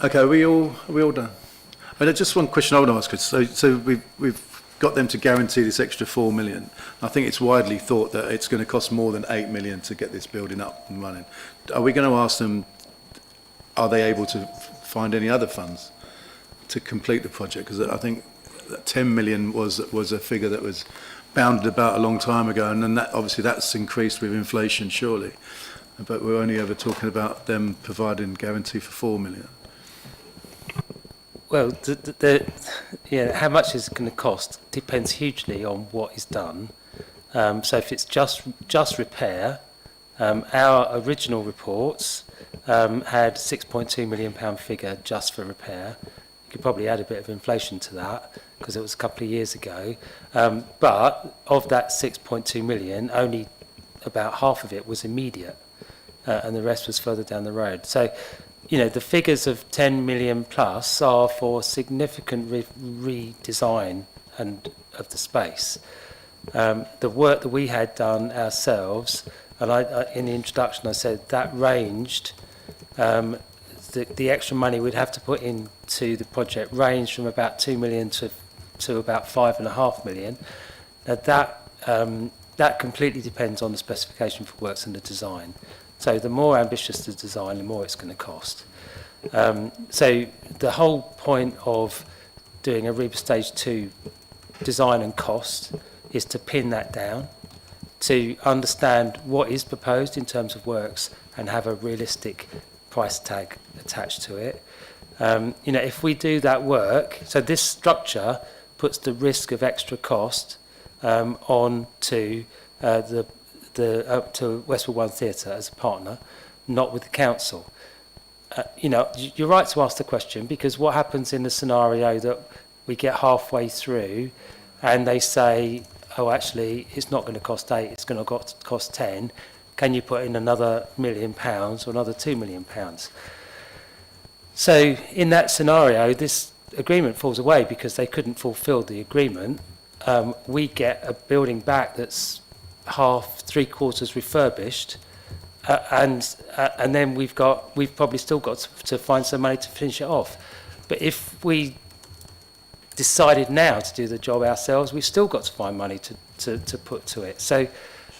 Okay, are we all done? I mean, just one question I want to ask. So we've got them to guarantee this extra 4 million. I think it's widely thought that it's going to cost more than 8 million to get this building up and running. Are we going to ask them, are they able to find any other funds to complete the project? Because I think that 10 million was a figure that was bounded about a long time ago, and then obviously that's increased with inflation, surely. But we're only ever talking about them providing guarantee for 4 million. Well, how much is it going to cost depends hugely on what is done. So if it's just repair, our original reports had £6.2 million figure just for repair. You could probably add a bit of inflation to that because it was a couple of years ago. But of that 6.2 million, only about half of it was immediate, and the rest was further down the road. So, the figures of 10 million plus are for significant redesign and of the space. The work that we had done ourselves, and I in the introduction I said that ranged, the extra money we'd have to put into the project ranged from about 2 million to about 5.5 million. Now that completely depends on the specification for works and the design. So the more ambitious the design, the more it's going to cost. So the whole point of doing a Reba Stage 2 design and cost is to pin that down, to understand what is proposed in terms of works and have a realistic price tag attached to it. You know, if we do that work, so this structure puts the risk of extra cost on to to Westwood One Theatre as a partner, not with the council. You know, you're right to ask the question, because what happens in the scenario that we get halfway through and they say, oh, actually, it's not going to cost 8, it's going to cost 10. Can you put in another £1 million or another £2 million? So in that scenario, this agreement falls away because they couldn't fulfil the agreement. We get a building back that's half, 3/4 refurbished, and then we've probably still got to find some money to finish it off. But if we decided now to do the job ourselves, we've still got to find money to put to it. So,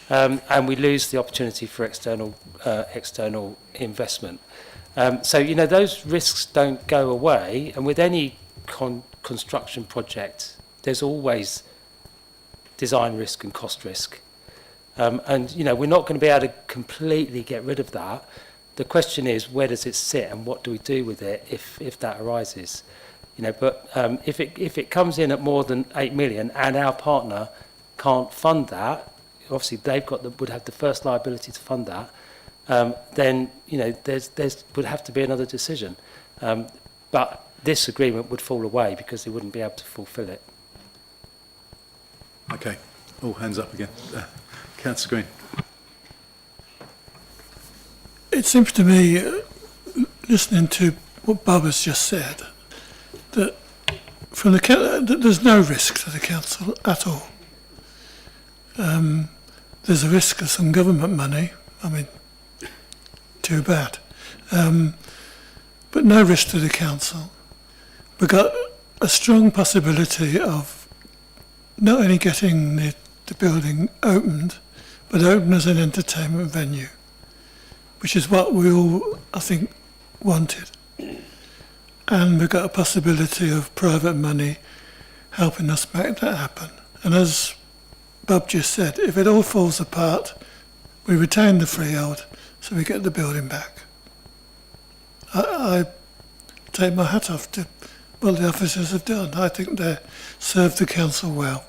and we lose the opportunity for external investment. So, you know, those risks don't go away, and with any construction project, there's always design risk and cost risk. And, you know, we're not going to be able to completely get rid of that. The question is, where does it sit and what do we do with it if that arises? You know, but if it comes in at more than 8 million and our partner can't fund that, obviously they've would have the first liability to fund that, then, you know, there's would have to be another decision. But this agreement would fall away because they wouldn't be able to fulfil it. Okay. All hands up again. Councillor Green. It seems to me, listening to what Bob has just said, that from that there's no risk to the council at all. There's a risk of some government money. I mean, too bad. But no risk to the council. We've got a strong possibility of not only getting the building opened, but open as an entertainment venue, which is what we all, I think, wanted. And we've got a possibility of private money helping us make that happen. And as Bob just said, if it all falls apart, we retain the freehold, so we get the building back. I take my hat off to what the officers have done. I think they served the council well.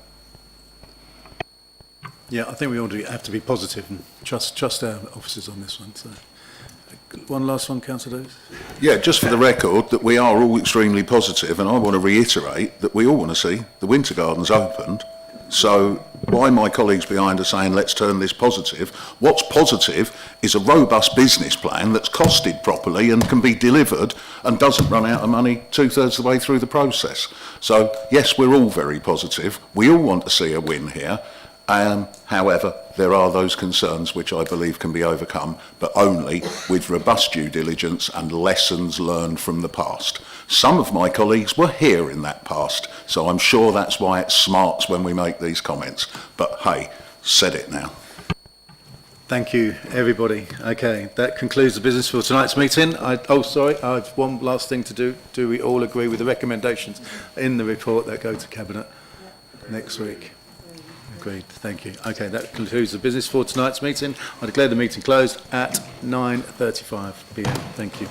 Yeah, I think we all have to be positive and trust our officers on this one. So, one last one, Councillor Davis. Yeah, just for the record, that we are all extremely positive, and I want to reiterate that we all want to see the Winter Gardens opened. So why my colleagues behind are saying let's turn this positive, what's positive is a robust business plan that's costed properly and can be delivered and doesn't run out of money 2/3 of the way through the process. So yes, we're all very positive. We all want to see a win here. However, there are those concerns which I believe can be overcome, but only with robust due diligence and lessons learned from the past. Some of my colleagues were here in that past, so I'm sure that's why it smarts when we make these comments. But hey, said it now. Thank you, everybody. Okay, that concludes the business for tonight's meeting. I have one last thing to do. Do we all agree with the recommendations in the report that go to Cabinet next week? Agreed. Thank you. Okay, that concludes the business for tonight's meeting. I declare the meeting closed at 9:35 p.m. Thank you.